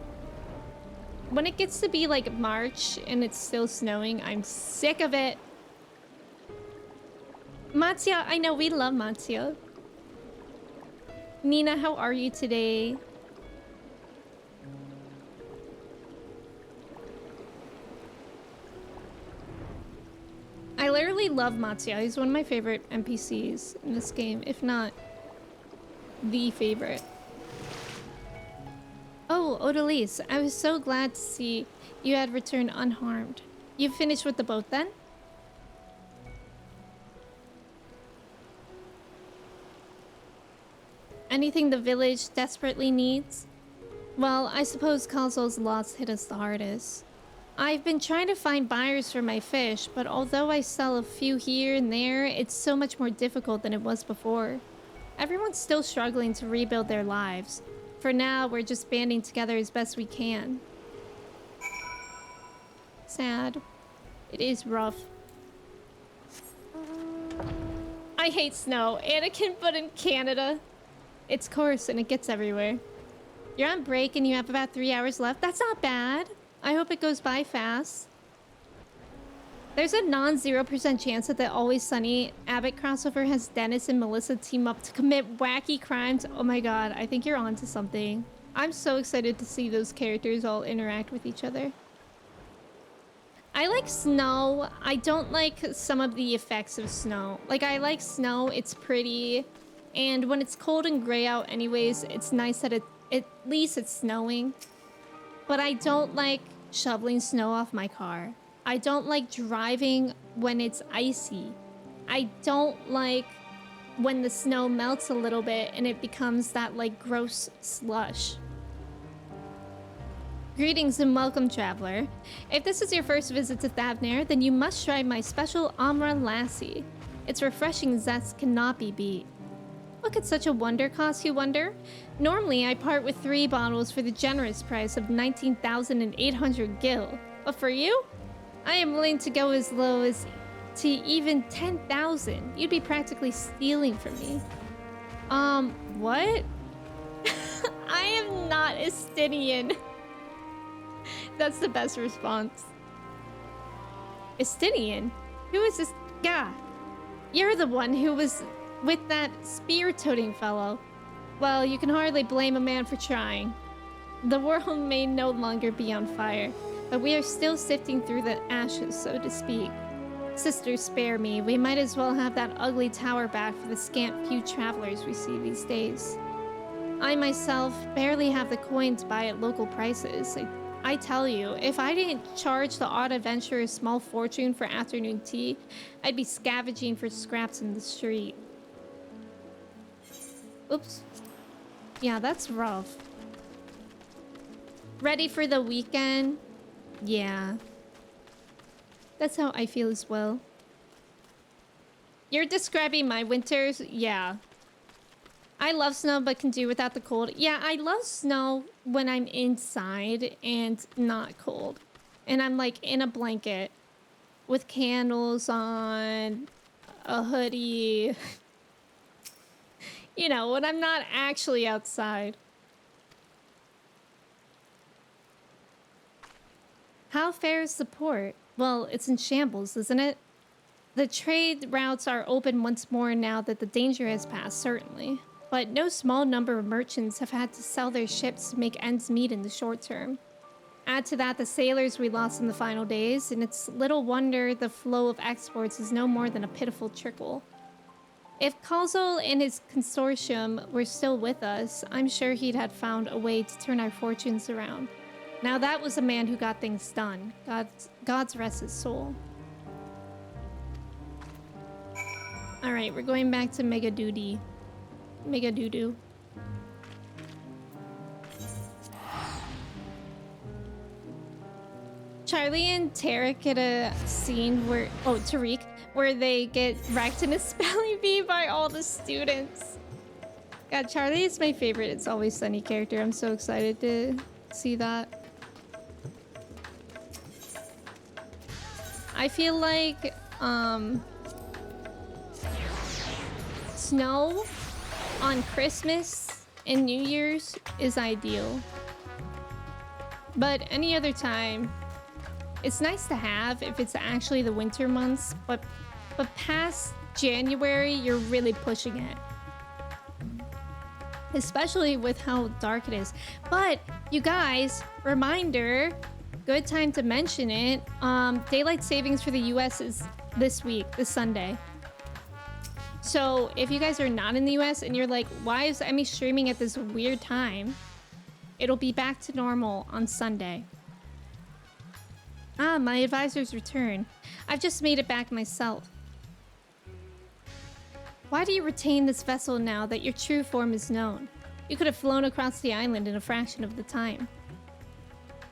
when it gets to be like March and it's still snowing, I'm sick of it. Matsya, I know, we love Matsya. Nina, how are you today? I literally love Matsya. He's one of my favorite NPCs in this game, if not the favorite. Oh, Odalise, I was so glad to see you had returned unharmed. You finished with the boat then? Anything the village desperately needs? Well, I suppose Kazu's loss hit us the hardest. I've been trying to find buyers for my fish, but although I sell a few here and there, it's so much more difficult than it was before. Everyone's still struggling to rebuild their lives. For now, we're just banding together as best we can. Sad. It is rough. I hate snow. Anakin, but in Canada. It's coarse and it gets everywhere. You're on break and you have about 3 hours left. That's not bad. I hope it goes by fast. There's a non-0% chance that the Always Sunny Abbott crossover has Dennis and Melissa team up to commit wacky crimes. Oh my god, I think you're onto something. I'm so excited to see those characters all interact with each other. I like snow. I don't like some of the effects of snow. Like, I like snow, it's pretty. And when it's cold and gray out anyways, it's nice that at least it's snowing. But I don't like shoveling snow off my car. I don't like driving when it's icy. I don't like when the snow melts a little bit and it becomes that like gross slush. Greetings and welcome, traveler. If this is your first visit to Thavnair, then you must try my special Amra Lassie. Its refreshing zest cannot be beat. What could such a wonder cost, you wonder? Normally, I part with 3 bottles for the generous price of 19,800 gil. But for you, I am willing to go as low as to even 10,000. You'd be practically stealing from me. What? I am not Estinian. That's the best response. Estinian? Who is this guy? You're the one who was with that spear-toting fellow. Well, you can hardly blame a man for trying. The world may no longer be on fire, but we are still sifting through the ashes, so to speak. Sister, spare me. We might as well have that ugly tower back for the scant few travelers we see these days. I myself barely have the coin to buy at local prices. I tell you, if I didn't charge the odd adventurer a small fortune for afternoon tea, I'd be scavenging for scraps in the street. Oops. Yeah, that's rough. Ready for the weekend? Yeah. That's how I feel as well. You're describing my winters? Yeah. I love snow but can do without the cold. Yeah, I love snow when I'm inside and not cold. And I'm like in a blanket with candles on, a hoodie. You know, when I'm not actually outside. How fares the port? Well, it's in shambles, isn't it? The trade routes are open once more now that the danger has passed, certainly. But no small number of merchants have had to sell their ships to make ends meet in the short term. Add to that the sailors we lost in the final days, and it's little wonder the flow of exports is no more than a pitiful trickle. If Kazel and his consortium were still with us, I'm sure he'd had found a way to turn our fortunes around. Now that was a man who got things done. God's rest his soul. Alright, we're going back to Mega Doodoo. Mega Doodoo. Charlie and Tarek get a scene where... Oh, Tariq. Where they get wrecked in a spelling bee by all the students. God, Charlie is my favorite It's Always Sunny character. I'm so excited to see that. I feel like, snow on Christmas and New Year's is ideal. But any other time, it's nice to have if it's actually the winter months, but past January, you're really pushing it. Especially with how dark it is. But, you guys, reminder, good time to mention it, daylight savings for the US is this week, this Sunday. So, if you guys are not in the US and you're like, why is Emmy streaming at this weird time? It'll be back to normal on Sunday. Ah, my advisor's return. I've just made it back myself. Why do you retain this vessel now that your true form is known? You could have flown across the island in a fraction of the time.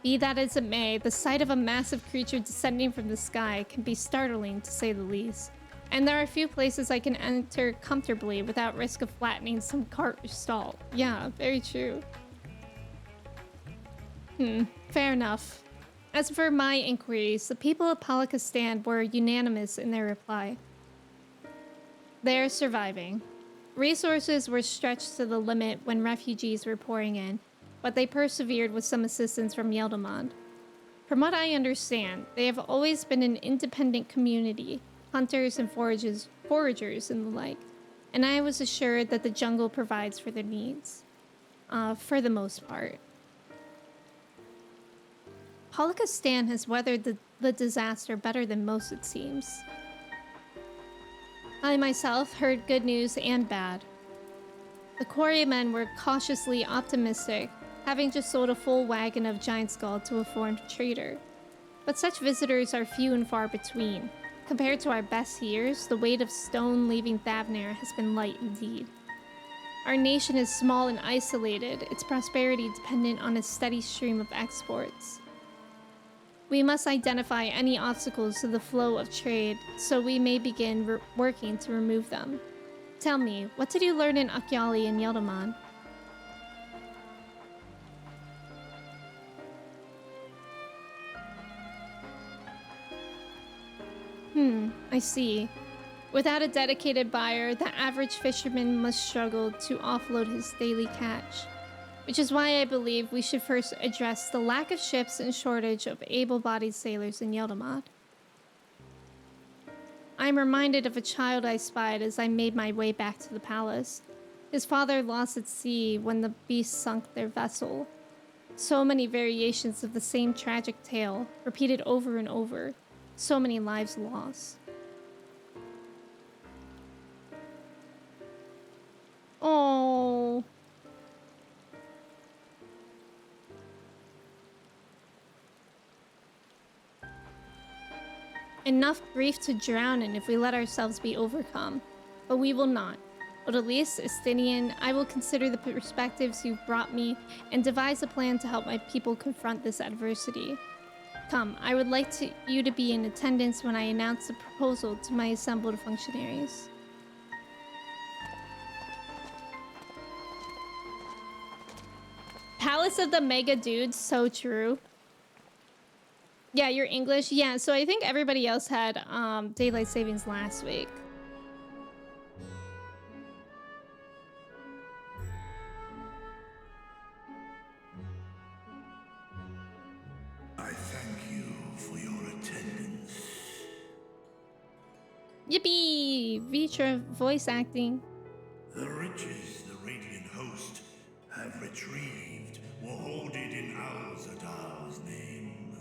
Be that as it may, the sight of a massive creature descending from the sky can be startling, to say the least. And there are few places I can enter comfortably without risk of flattening some cart or stall. Yeah, very true. Fair enough. As for my inquiries, the people of Palakistan were unanimous in their reply. They're surviving. Resources were stretched to the limit when refugees were pouring in, but they persevered with some assistance from Yeldaman. From what I understand, they have always been an independent community, hunters and foragers and the like, and I was assured that the jungle provides for their needs. For the most part. Palakistan has weathered the disaster better than most, it seems. I myself heard good news and bad. The quarrymen were cautiously optimistic, having just sold a full wagon of giant skull to a foreign trader. But such visitors are few and far between. Compared to our best years, the weight of stone leaving Thavnair has been light indeed. Our nation is small and isolated, its prosperity dependent on a steady stream of exports. We must identify any obstacles to the flow of trade so we may begin working to remove them. Tell me, what did you learn in Akyali and Yeldaman? I see. Without a dedicated buyer, the average fisherman must struggle to offload his daily catch. Which is why I believe we should first address the lack of ships and shortage of able-bodied sailors in Yeldaman. I'm reminded of a child I spied as I made my way back to the palace. His father lost at sea when the beast sunk their vessel. So many variations of the same tragic tale, repeated over and over. So many lives lost. Oh. Enough grief to drown in if we let ourselves be overcome. But we will not. But at least, Estinian, I will consider the perspectives you've brought me and devise a plan to help my people confront this adversity. Come, I would like you to be in attendance when I announce the proposal to my assembled functionaries. Palace of the Mega Dudes, so true. Yeah, you're English? Yeah, so I think everybody else had daylight savings last week. I thank you for your attendance. Yippee! Vitra voice acting. The riches the Radiant Host have retrieved were hoarded in Al-Zadar's name.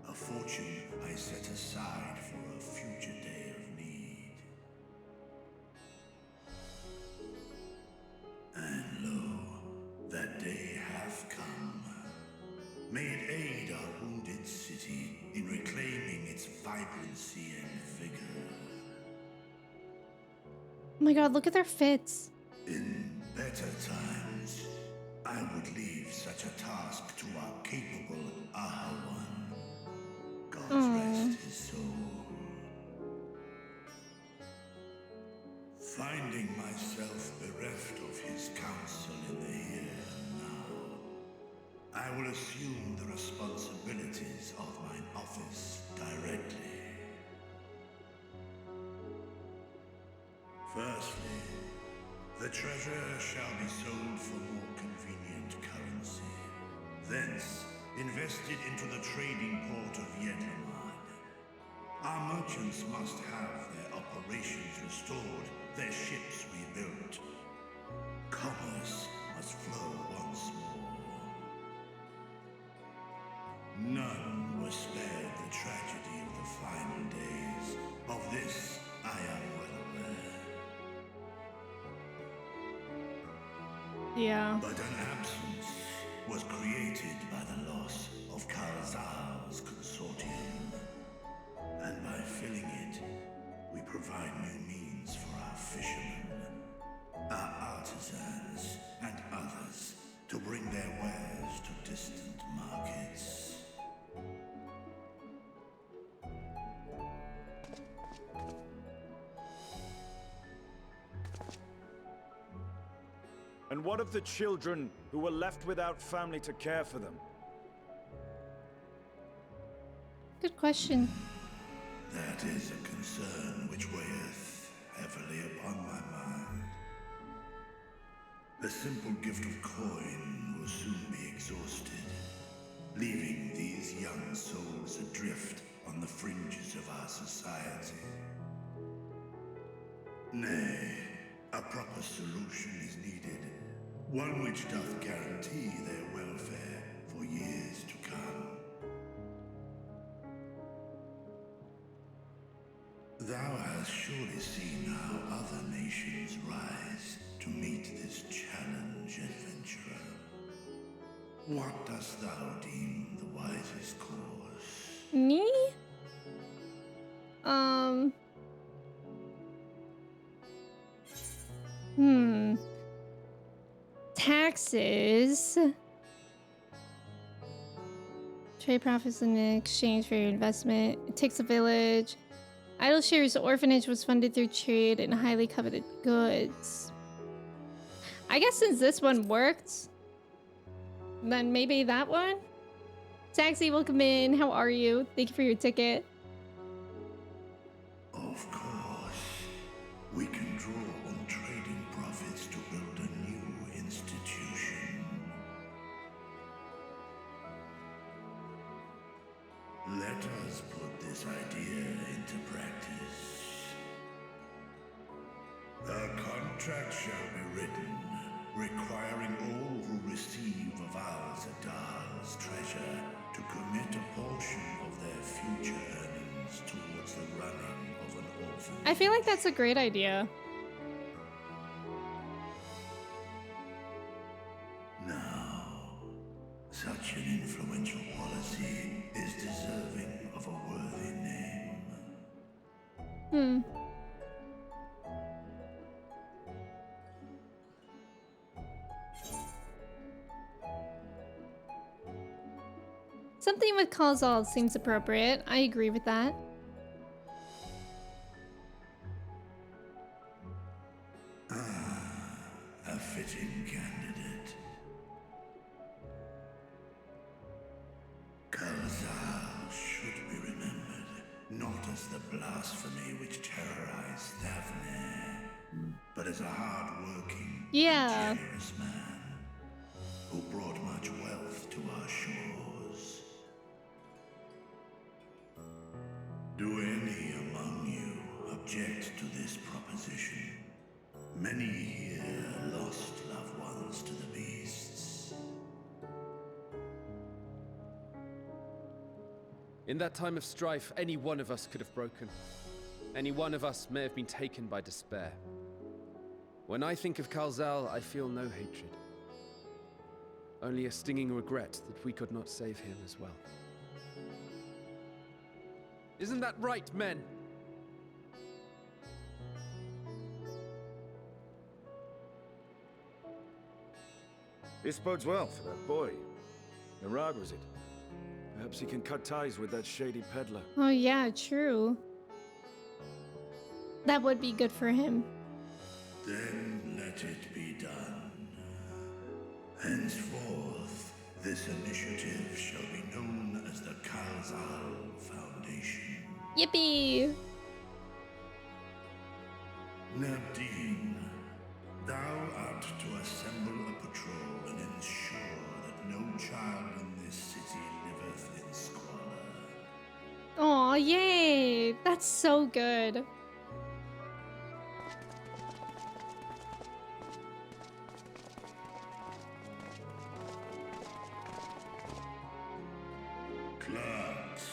A fortune I set aside for a future day of need. And lo, that day hath come. May it aid our wounded city in reclaiming its vibrancy and vigor. Oh my god, look at their fits. In better times, I would leave such a task to our capable Ahawan. God rest his soul. Finding myself bereft of his counsel in the here and now, I will assume the responsibilities of mine office directly. Firstly, the treasure shall be sold for more convenient currency. Thence, invested into the trading port of Yedlamad. Our merchants must have their operations restored, their ships rebuilt. Commerce must flow once more. None were spared the tragedy of the final days. Of this, I am well aware. Yeah. But an absence was created by the loss of Karazal's consortium. And by filling it, we provide new means for our fishermen. And what of the children who were left without family to care for them? Good question. That is a concern which weigheth heavily upon my mind. The simple gift of coin will soon be exhausted, leaving these young souls adrift on the fringes of our society. Nay, a proper solution is needed, one which doth guarantee their welfare for years to come. Thou hast surely seen how other nations rise to meet this challenge, adventurer. What dost thou deem the wisest course? Me? Taxes. Trade profits in exchange for your investment. It takes a village. Idle Shares orphanage was funded through trade in highly coveted goods. I guess since this one worked, then maybe that one? Taxi, welcome in. How are you? Thank you for your ticket. Of course, we can draw on trading profits to build a new institution. Let us put this idea into practice. A contract shall be written, requiring all who receive of our Zadal's treasure to commit a portion of their future earnings towards the running of an orphanage. I feel like that's a great idea. Now, such an influential policy is deserving of a worthy name. Something with Calzal seems appropriate. I agree with that. A fitting candidate. Calzal should be remembered, not as the blasphemy which terrorized Daphne, but as a hard-working, generous man who brought much wealth to our shores. Do any among you object to this proposition? Many here lost loved ones to the beasts. In that time of strife, any one of us could have broken. Any one of us may have been taken by despair. When I think of Calzal, I feel no hatred. Only a stinging regret that we could not save him as well. Isn't that right, men? This bodes well for that boy. Narad, was it? Perhaps he can cut ties with that shady peddler. Oh yeah, true. That would be good for him. Then let it be done. Henceforth, this initiative shall be known as the Calzal Foundation. Yippee! Nabdeen, thou art to assemble a patrol and ensure that no child in this city liveth in squalor. Aw, yay! That's so good. Clerks,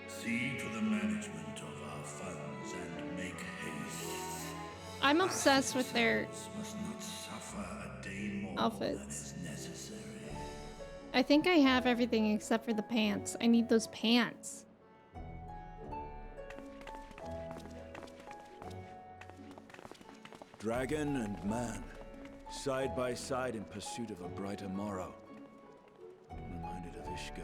see to the management of our funds and make haste. I'm obsessed with their Must not suffer a day more outfits. than is necessary. I think I have everything except for the pants. I need those pants. Dragon and man, side by side in pursuit of a brighter morrow. I'm reminded of Ishgard.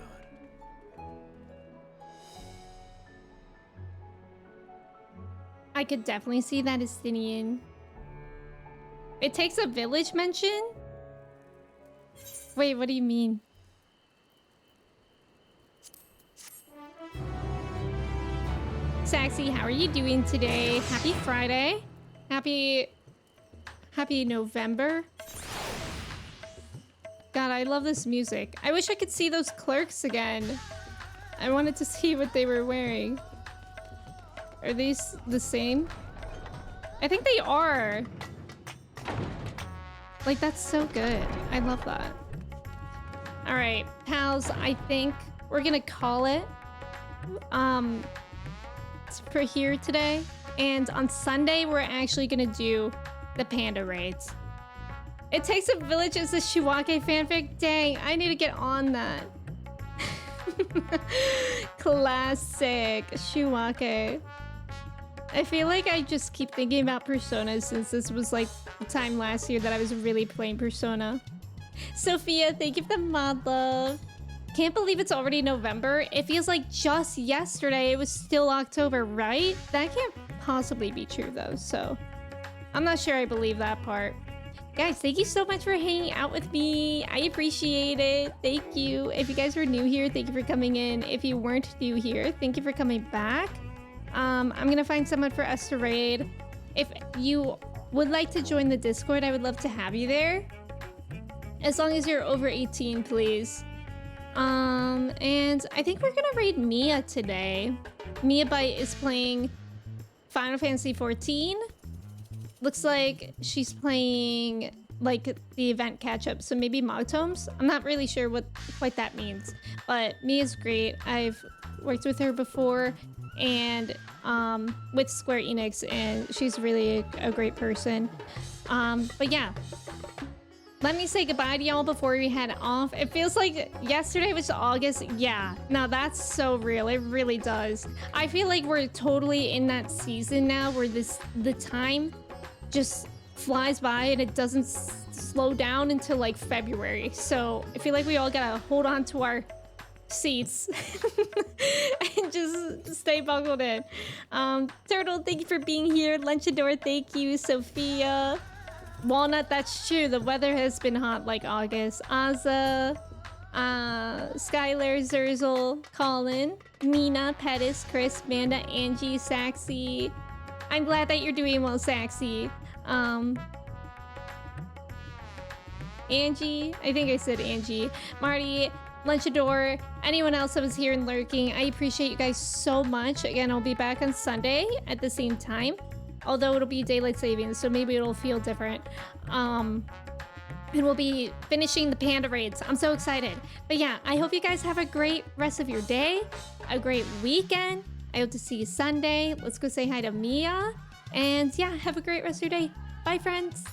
I could definitely see that as Stinian. It takes a village mention? Wait, what do you mean? Saxy, how are you doing today? Happy Friday. Happy November. God, I love this music. I wish I could see those clerks again. I wanted to see what they were wearing. Are these the same? I think they are. Like, that's so good. I love that. All right, pals, I think we're gonna call it for here today. And on Sunday, we're actually gonna do the panda raids. It takes a village as a Shiwake fanfic. Dang, I need to get on that. Classic Shiwake. I feel like I just keep thinking about Persona since this was like the time last year that I was really playing Persona. Sophia, thank you for the mod love. Can't believe it's already November. It feels like just yesterday it was still October, right? That can't possibly be true though, so I'm not sure I believe that part. Guys, thank you so much for hanging out with me. I appreciate it. Thank you. If you guys are new here, thank you for coming in. If you weren't new here, thank you for coming back. I'm gonna find someone for us to raid. If you would like to join the Discord, I would love to have you there. As long as you're over 18, please. And I think we're gonna raid Mia today. Mia Bite is playing Final Fantasy XIV. Looks like she's playing like the event catch-up, so maybe Mogtomes? I'm not really sure what quite that means, but Mia's great. I've worked with her before and with Square Enix, and she's really a great person. But yeah, let me say goodbye to y'all before we head off. It feels like yesterday was August. Yeah, no, that's so real. It really does. I feel like we're totally in that season now where the time just flies by and it doesn't slow down until like February. So I feel like we all gotta hold on to our seats and just stay buckled in. Turtle, thank you for being here. Lunchador, thank you. Sophia, Walnut, that's true. The weather has been hot like August. Azza, Skylar, Zurzel, Colin, Nina, Pettis, Chris, Manda, Angie, Saxy. I'm glad that you're doing well, Saxy. Angie, I think I said Angie. Marty, Lunchador, anyone else that was here and lurking, I appreciate you guys so much. Again, I'll be back on Sunday at the same time. Although it'll be daylight savings, so maybe it'll feel different. And we'll be finishing the panda raids. I'm so excited. But yeah, I hope you guys have a great rest of your day, a great weekend. I hope to see you Sunday. Let's go say hi to Mia. And yeah, have a great rest of your day. Bye, friends.